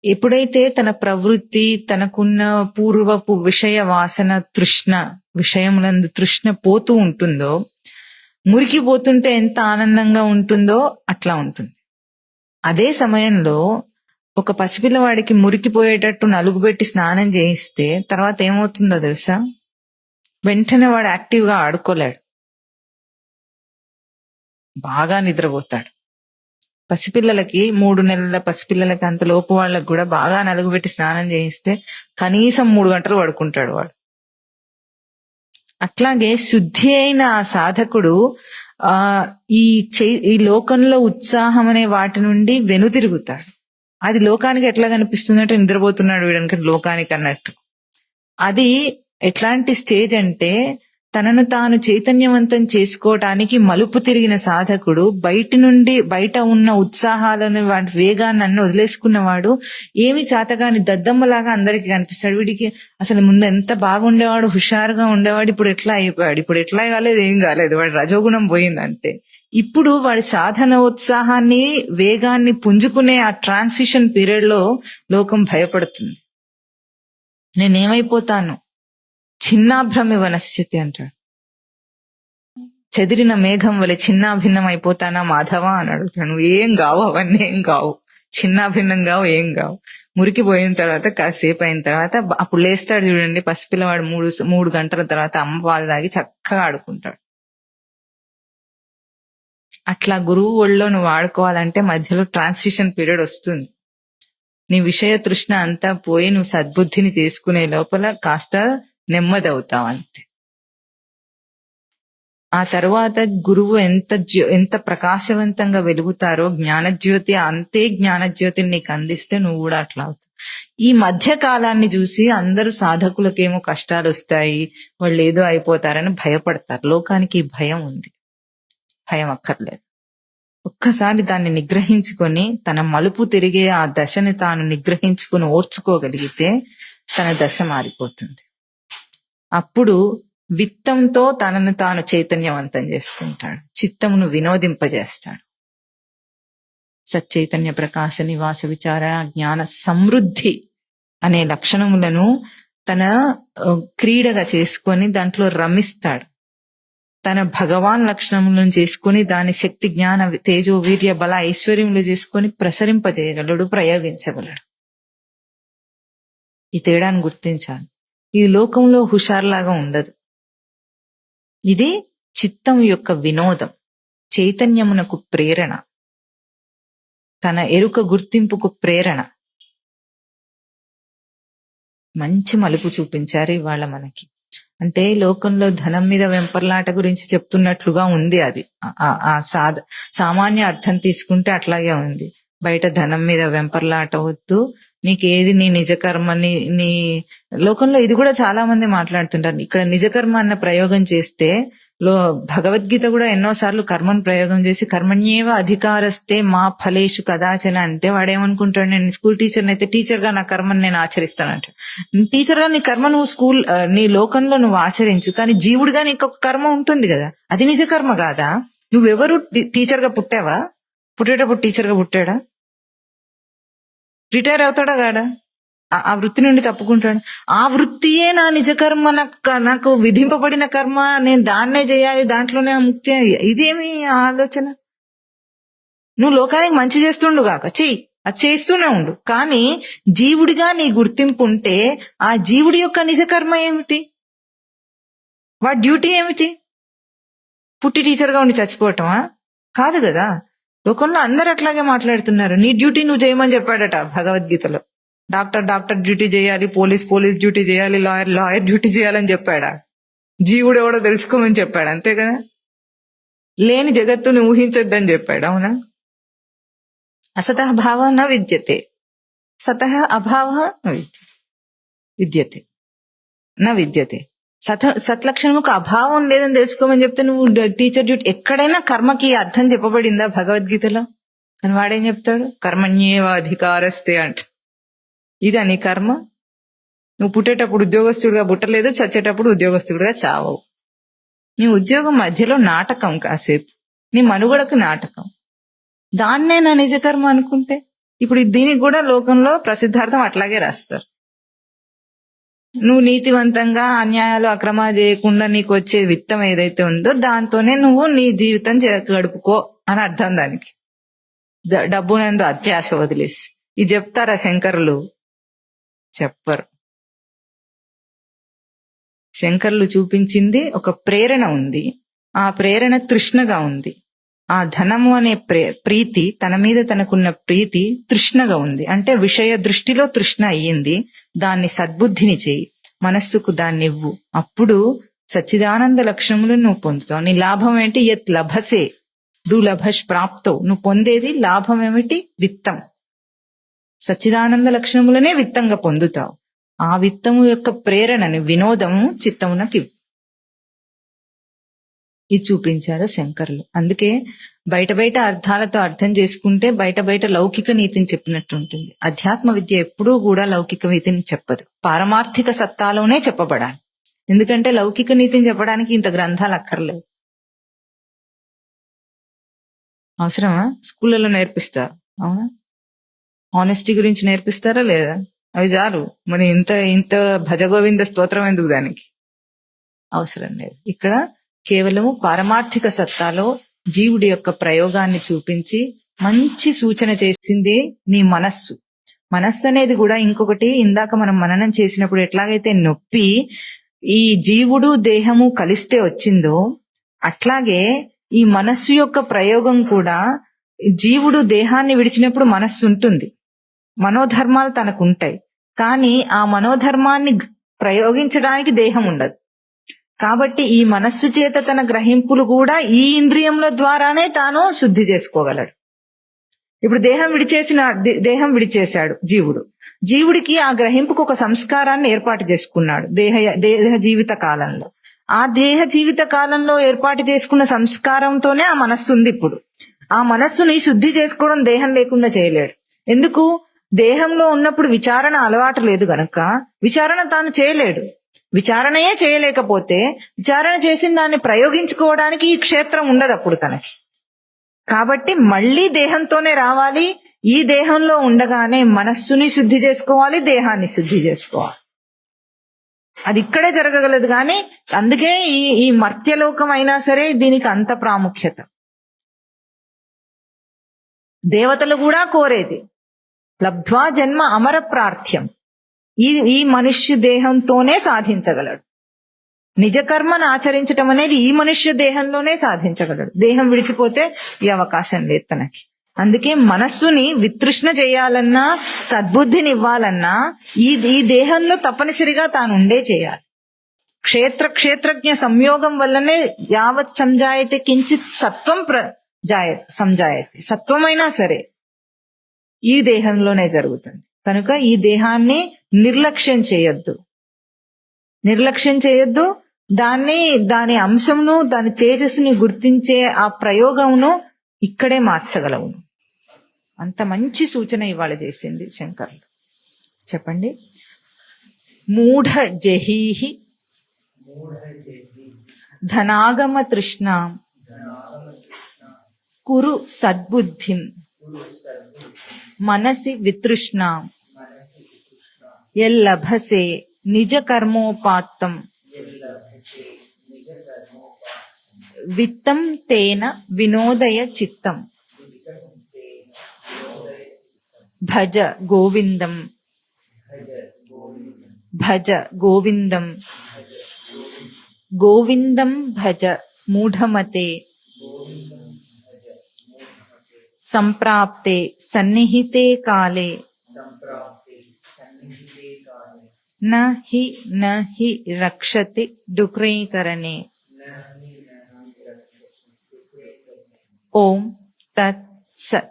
ఎప్పుడైతే తన ప్రవృత్తి, తనకున్న పూర్వపు విషయ వాసన తృష్ణ, విషయములందు తృష్ణ పోతూ ఉంటుందో, మురికిపోతుంటే ఎంత ఆనందంగా ఉంటుందో అట్లా ఉంటుంది. అదే సమయంలో ఒక పసిపిల్లవాడికి మురికిపోయేటట్టు నలుగుబెట్టి స్నానం చేయిస్తే తర్వాత ఏమవుతుందో తెలుసా? వెంటనే వాడు యాక్టివ్గా ఆడుకోలేడు, బాగా నిద్రపోతాడు. పసిపిల్లలకి 3 నెలల పసిపిల్లలకి, అంత లోపు వాళ్ళకి కూడా బాగా నలుగుబెట్టి స్నానం చేయిస్తే కనీసం 3 గంటలు పడుకుంటాడు వాడు. అట్లాగే శుద్ధి అయిన ఆ సాధకుడు ఈ లోకంలో ఉత్సాహం అనే వాటి నుండి వెనుతిరుగుతాడు. అది లోకానికి ఎట్లా కనిపిస్తుందంటే నిద్రపోతున్నాడు వీడనుక లోకానికి అన్నట్టు. అది ఎట్లాంటి స్టేజ్ అంటే తనను తాను చైతన్యవంతం చేసుకోవటానికి మలుపు తిరిగిన సాధకుడు బయట ఉన్న ఉత్సాహాలను వాటి వేగాన్ని అన్ని వదిలేసుకున్నవాడు ఏమి చేతగాని దద్దమ్మలాగా అందరికీ కనిపిస్తాడు. వీడికి అసలు ముందు ఎంత బాగుండేవాడు, హుషారుగా ఉండేవాడు, ఇప్పుడు ఎట్లా అయిపోయాడు, ఇప్పుడు ఎట్లా కాలేదు, ఏం కాలేదు, వాడి రజోగుణం పోయింది అంతే. ఇప్పుడు వాడి సాధన ఉత్సాహాన్ని వేగాన్ని పుంజుకునే ఆ ట్రాన్సిషన్ పీరియడ్ లో లోకం భయపడుతుంది. నేనేమైపోతాను, చిన్నాభ్రమి వనస్థితి అంటాడు. చెదిరిన మేఘం వలె చిన్నాభిన్నం అయిపోతానా మాధవ అని అడుగుతాడు. నువ్వు ఏం కావు, అవన్నీ ఏం కావు, చిన్నాభిన్నం కావు, ఏం కావు. మురికిపోయిన తర్వాత కాసేపు అయిన తర్వాత అప్పుడు లేస్తాడు చూడండి పసిపిల్లవాడు, 3 గంటల తర్వాత అమ్మ పాలు తాగి చక్కగా ఆడుకుంటాడు. అట్లా గురువు ఒళ్ళో నువ్వు ఆడుకోవాలంటే మధ్యలో ట్రాన్సిషన్ పీరియడ్ వస్తుంది. నీ విషయ తృష్ణ అంతా పోయి నువ్వు సద్బుద్ధిని చేసుకునే లోపల కాస్త నెమ్మది అవుతావు అంతే. ఆ తర్వాత గురువు ఎంత ప్రకాశవంతంగా వెలుగుతారో జ్ఞానజ్యోతి, అంతే జ్ఞానజ్యోతిని నీకు అందిస్తే నువ్వు కూడా అట్లా అవుతావు. ఈ మధ్య కాలాన్ని చూసి అందరూ సాధకులకేమో కష్టాలు వస్తాయి, వాళ్ళు ఏదో అయిపోతారని భయపడతారు. లోకానికి ఈ భయం ఉంది, భయం అక్కర్లేదు. ఒక్కసారి దాన్ని నిగ్రహించుకొని తన మలుపు తిరిగే ఆ దశని తాను నిగ్రహించుకుని ఓర్చుకోగలిగితే తన దశ మారిపోతుంది. అప్పుడు విత్తంతో తనను తాను చైతన్యవంతం చేసుకుంటాడు, చిత్తమును వినోదింపజేస్తాడు. సచ్చైతన్య ప్రకాశ నివాస విచారణ జ్ఞాన సమృద్ధి అనే లక్షణములను తన క్రీడగా చేసుకొని దాంట్లో రమిస్తాడు. తన భగవాన్ లక్షణములను చేసుకుని దాని శక్తి జ్ఞాన తేజో వీర్య బల ఐశ్వర్యములు చేసుకొని ప్రసరింపజేయగలడు, ప్రయోగించగలడు. ఈ తేడాను గుర్తించాలి. ఈ లోకంలో హుషార్లాగా ఉండదు. ఇది చిత్తం యొక్క వినోదం, చైతన్యమునకు ప్రేరణ, తన ఎరుక గుర్తింపుకు ప్రేరణ. మంచి మలుపు చూపించారు ఇవాళ మనకి. అంటే లోకంలో ధనం మీద వెంపర్లాట గురించి చెప్తున్నట్లుగా ఉంది. అది ఆ సామాన్య అర్థం తీసుకుంటే అట్లాగే ఉంది. బయట ధనం మీద వెంపర్లాట వద్దు, నీకేది నీ నిజకర్మని, నీ లోకంలో ఇది కూడా చాలా మంది మాట్లాడుతుంటారు. ఇక్కడ నిజకర్మ అన్న ప్రయోగం చేస్తే భగవద్గీత కూడా ఎన్నోసార్లు కర్మను ప్రయోగం చేసి కర్మణ్యేవ అధికారస్తే మా ఫలేషు కదాచన అంటే వాడేమనుకుంటాడు, నేను స్కూల్ టీచర్ని అయితే టీచర్ గా నా కర్మను నేను ఆచరిస్తానంట. టీచర్ గా నీ కర్మ నువ్వు నీ లోకంలో నువ్వు ఆచరించు, కానీ జీవుడిగా నీకు ఒక కర్మ ఉంటుంది కదా, అది నిజ కర్మ కాదా? నువ్వెవరు టీచర్ గా పుట్టావా? పుట్టేటప్పుడు టీచర్ గా పుట్టాడా? రిటైర్ అవుతాడా కాడా? ఆ వృత్తి నుండి తప్పుకుంటాడు. ఆ వృత్తియే నా నిజ కర్మ, నాకు విధింపబడిన కర్మ, నేను దాన్నే చేయాలి, దాంట్లోనే ముక్తి. ఇదేమి ఆలోచన? నువ్వు లోకానికి మంచి చేస్తుండు కాక చెయ్యి, అది చేస్తూనే ఉండు, కానీ జీవుడిగా నీ గుర్తింపు ఉంటే ఆ జీవుడి యొక్క నిజ కర్మ ఏమిటి? వాడి డ్యూటీ ఏమిటి? పుట్టి టీచర్గా ఉండి చచ్చిపోవటమా? కాదు కదా. లోకంలో అందరు అట్లాగే మాట్లాడుతున్నారు. నీ డ్యూటీ నువ్వు చేయమని చెప్పాడట భగవద్గీతలో. డాక్టర్ డ్యూటీ చేయాలి, పోలీస్ డ్యూటీ చేయాలి, లాయర్ డ్యూటీ చేయాలని చెప్పాడా? జీవుడు ఎవడో తెలుసుకోమని చెప్పాడు, అంతే కదా. లేని జగత్తుని ఊహించొద్దని చెప్పాడు, అవునా? అసతః భావ న విద్యతే, సతః అభావ విద్యతే న విద్యతే. సత్లక్షణముకు అభావం లేదని తెలుసుకోమని చెప్తే నువ్వు టీచర్ డ్యూటీ, ఎక్కడైనా కర్మకి అర్థం చెప్పబడిందా భగవద్గీతలో? కానీ వాడేం చెప్తాడు, కర్మణ్యేవ అధికారస్తే అంట. ఇదా నీ కర్మ? నువ్వు పుట్టేటప్పుడు ఉద్యోగస్తుడిగా పుట్టలేదు, చచ్చేటప్పుడు ఉద్యోగస్తుడిగా చావవు. నీ ఉద్యోగం మధ్యలో నాటకం, కాసేపు నీ మనుగడకు నాటకం. దాన్నే నా నిజ కర్మ అనుకుంటే, ఇప్పుడు దీనికి కూడా లోకంలో ప్రసిద్ధార్థం అట్లాగే రాస్తారు. నువ్వు నీతివంతంగా అన్యాయాలు అక్రమాలు చేయకుండా నీకు వచ్చే విత్తం ఏదైతే ఉందో దాంతోనే నువ్వు నీ జీవితం గడుపుకో అని అర్థం దానికి. డబ్బునందు అత్యాశ వదిలేసి. ఇది చెప్తారా శంకరులు? చెప్పరు. శంకరులు చూపించింది ఒక ప్రేరణ ఉంది, ఆ ప్రేరణ తృష్ణగా ఉంది. ఆ ధనము అనే ప్రీతి, తన మీద తనకున్న ప్రీతి తృష్ణగా ఉంది. అంటే విషయ దృష్టిలో తృష్ణ అయ్యింది. దాన్ని సద్బుద్ధిని చేయి, మనస్సుకు దాన్ని ఇవ్వు. అప్పుడు సచ్చిదానంద లక్షణములు నువ్వు పొందుతావు. నీ లాభం ఏంటి? యత్ లభసే లభష్ ప్రాప్తో. నువ్వు పొందేది లాభం ఏమిటి? విత్తం. సచ్చిదానంద లక్షణములనే విత్తంగా పొందుతావు. ఆ విత్తము యొక్క ప్రేరణని, వినోదము చిత్తమునకి ఇది చూపించారు శంకరులు. అందుకే బయట బయట అర్థాలతో అర్థం చేసుకుంటే బయట బయట లౌకిక నీతిని చెప్పినట్టు ఉంటుంది. అధ్యాత్మ విద్య ఎప్పుడూ కూడా లౌకిక నీతిని చెప్పదు, పారమార్థిక సత్తాలోనే చెప్పబడాలి. ఎందుకంటే లౌకిక నీతిని చెప్పడానికి ఇంత గ్రంథాలు అక్కర్లేవు. అవసరమా? స్కూళ్ళలో నేర్పిస్తారు, అవునా? ఆనెస్టీ గురించి నేర్పిస్తారా లేదా? అవి చాలు. మరి ఇంత భజగోవింద స్తోత్రం ఎందుకు దానికి? అవసరం లేదు. ఇక్కడ కేవలము పారమార్థిక సత్తాలో జీవుడి యొక్క ప్రయోగాన్ని చూపించి మంచి సూచన చేసింది నీ మనస్సు. మనస్సు అనేది కూడా ఇంకొకటి, ఇందాక మనం మననం చేసినప్పుడు ఎట్లాగైతే నొప్పి ఈ జీవుడు దేహము కలిస్తే వచ్చిందో, అట్లాగే ఈ మనస్సు యొక్క ప్రయోగం కూడా జీవుడు దేహాన్ని విడిచినప్పుడు మనస్సు ఉంటుంది, మనోధర్మాలు తనకు ఉంటాయి. కానీ ఆ మనోధర్మాన్ని ప్రయోగించడానికి దేహం ఉండదు. కాబట్టి ఈ మనస్సు చేత తన గ్రహింపులు కూడా ఈ ఇంద్రియముల ద్వారానే తాను శుద్ధి చేసుకోగలడు. ఇప్పుడు దేహం విడిచేశాడు జీవుడు. జీవుడికి ఆ గ్రహింపుకు ఒక సంస్కారాన్ని ఏర్పాటు చేసుకున్నాడు దేహ జీవిత కాలంలో. ఆ దేహ జీవిత కాలంలో ఏర్పాటు చేసుకున్న సంస్కారంతోనే ఆ మనస్సు ఉంది. ఇప్పుడు ఆ మనస్సుని శుద్ధి చేసుకోవడం దేహం లేకుండా చేయలేడు. ఎందుకు? దేహంలో ఉన్నప్పుడు విచారణ అలవాటు లేదు గనక విచారణ తాను చేయలేడు. విచారణయే చేయలేకపోతే విచారణ చేసిన దాన్ని ప్రయోగించుకోవడానికి ఈ క్షేత్రం ఉండదు అప్పుడు తనకి. కాబట్టి మళ్ళీ దేహంతోనే రావాలి. ఈ దేహంలో ఉండగానే మనస్సుని శుద్ధి చేసుకోవాలి, దేహాన్ని శుద్ధి చేసుకోవాలి. అది ఇక్కడే జరగగలదు. కానీ అందుకే ఈ మర్త్యలోకం అయినా సరే దీనికి అంత ప్రాముఖ్యత. దేవతలు కూడా కోరేది లబ్ధ్వా జన్మ అమర ప్రార్థ్యం. ఈ మనుష్య దేహంతోనే సాధించగలడు. నిజ కర్మను ఆచరించటం అనేది ఈ మనుష్య దేహంలోనే సాధించగలడు. దేహం విడిచిపోతే ఈ అవకాశం లేదు తనకి. అందుకే మనస్సుని వితృష్ణ చేయాలన్నా, సద్బుద్ధిని ఇవ్వాలన్నా ఈ దేహంలో తప్పనిసరిగా తాను ఉండే చేయాలి. క్షేత్రజ్ఞ సంయోగం వల్లనే యావత్ సంజాయతే కించిత్ సత్వం సంజాయతే. సత్వమైనా సరే ఈ దేహంలోనే జరుగుతుంది. కనుక ఈ దేహాన్ని నిర్లక్ష్యం చేయొద్దు. దాని అంశంను, దాని తేజస్సుని గుర్తించే ఆ ప్రయోగమును ఇక్కడే మార్చగలవు. అంత మంచి సూచన ఇవాళ చేసింది శంకరులు. చెప్పండి. మూఢ జహీహి ధనాగమ తృష్ణ కురు సద్బుద్ధిం మనసి వితృష్ణ ఎల్లభసే నిజ కర్మోపాత్తం విత్తం తేన వినోదయ చిత్తం భజ గోవిందం గోవిందం భజ మూఢమతే సంప్రాప్తే సన్నిహితే కాలే నహి రక్షతి డుక్రీకరణే. ఓం తత్ సత్.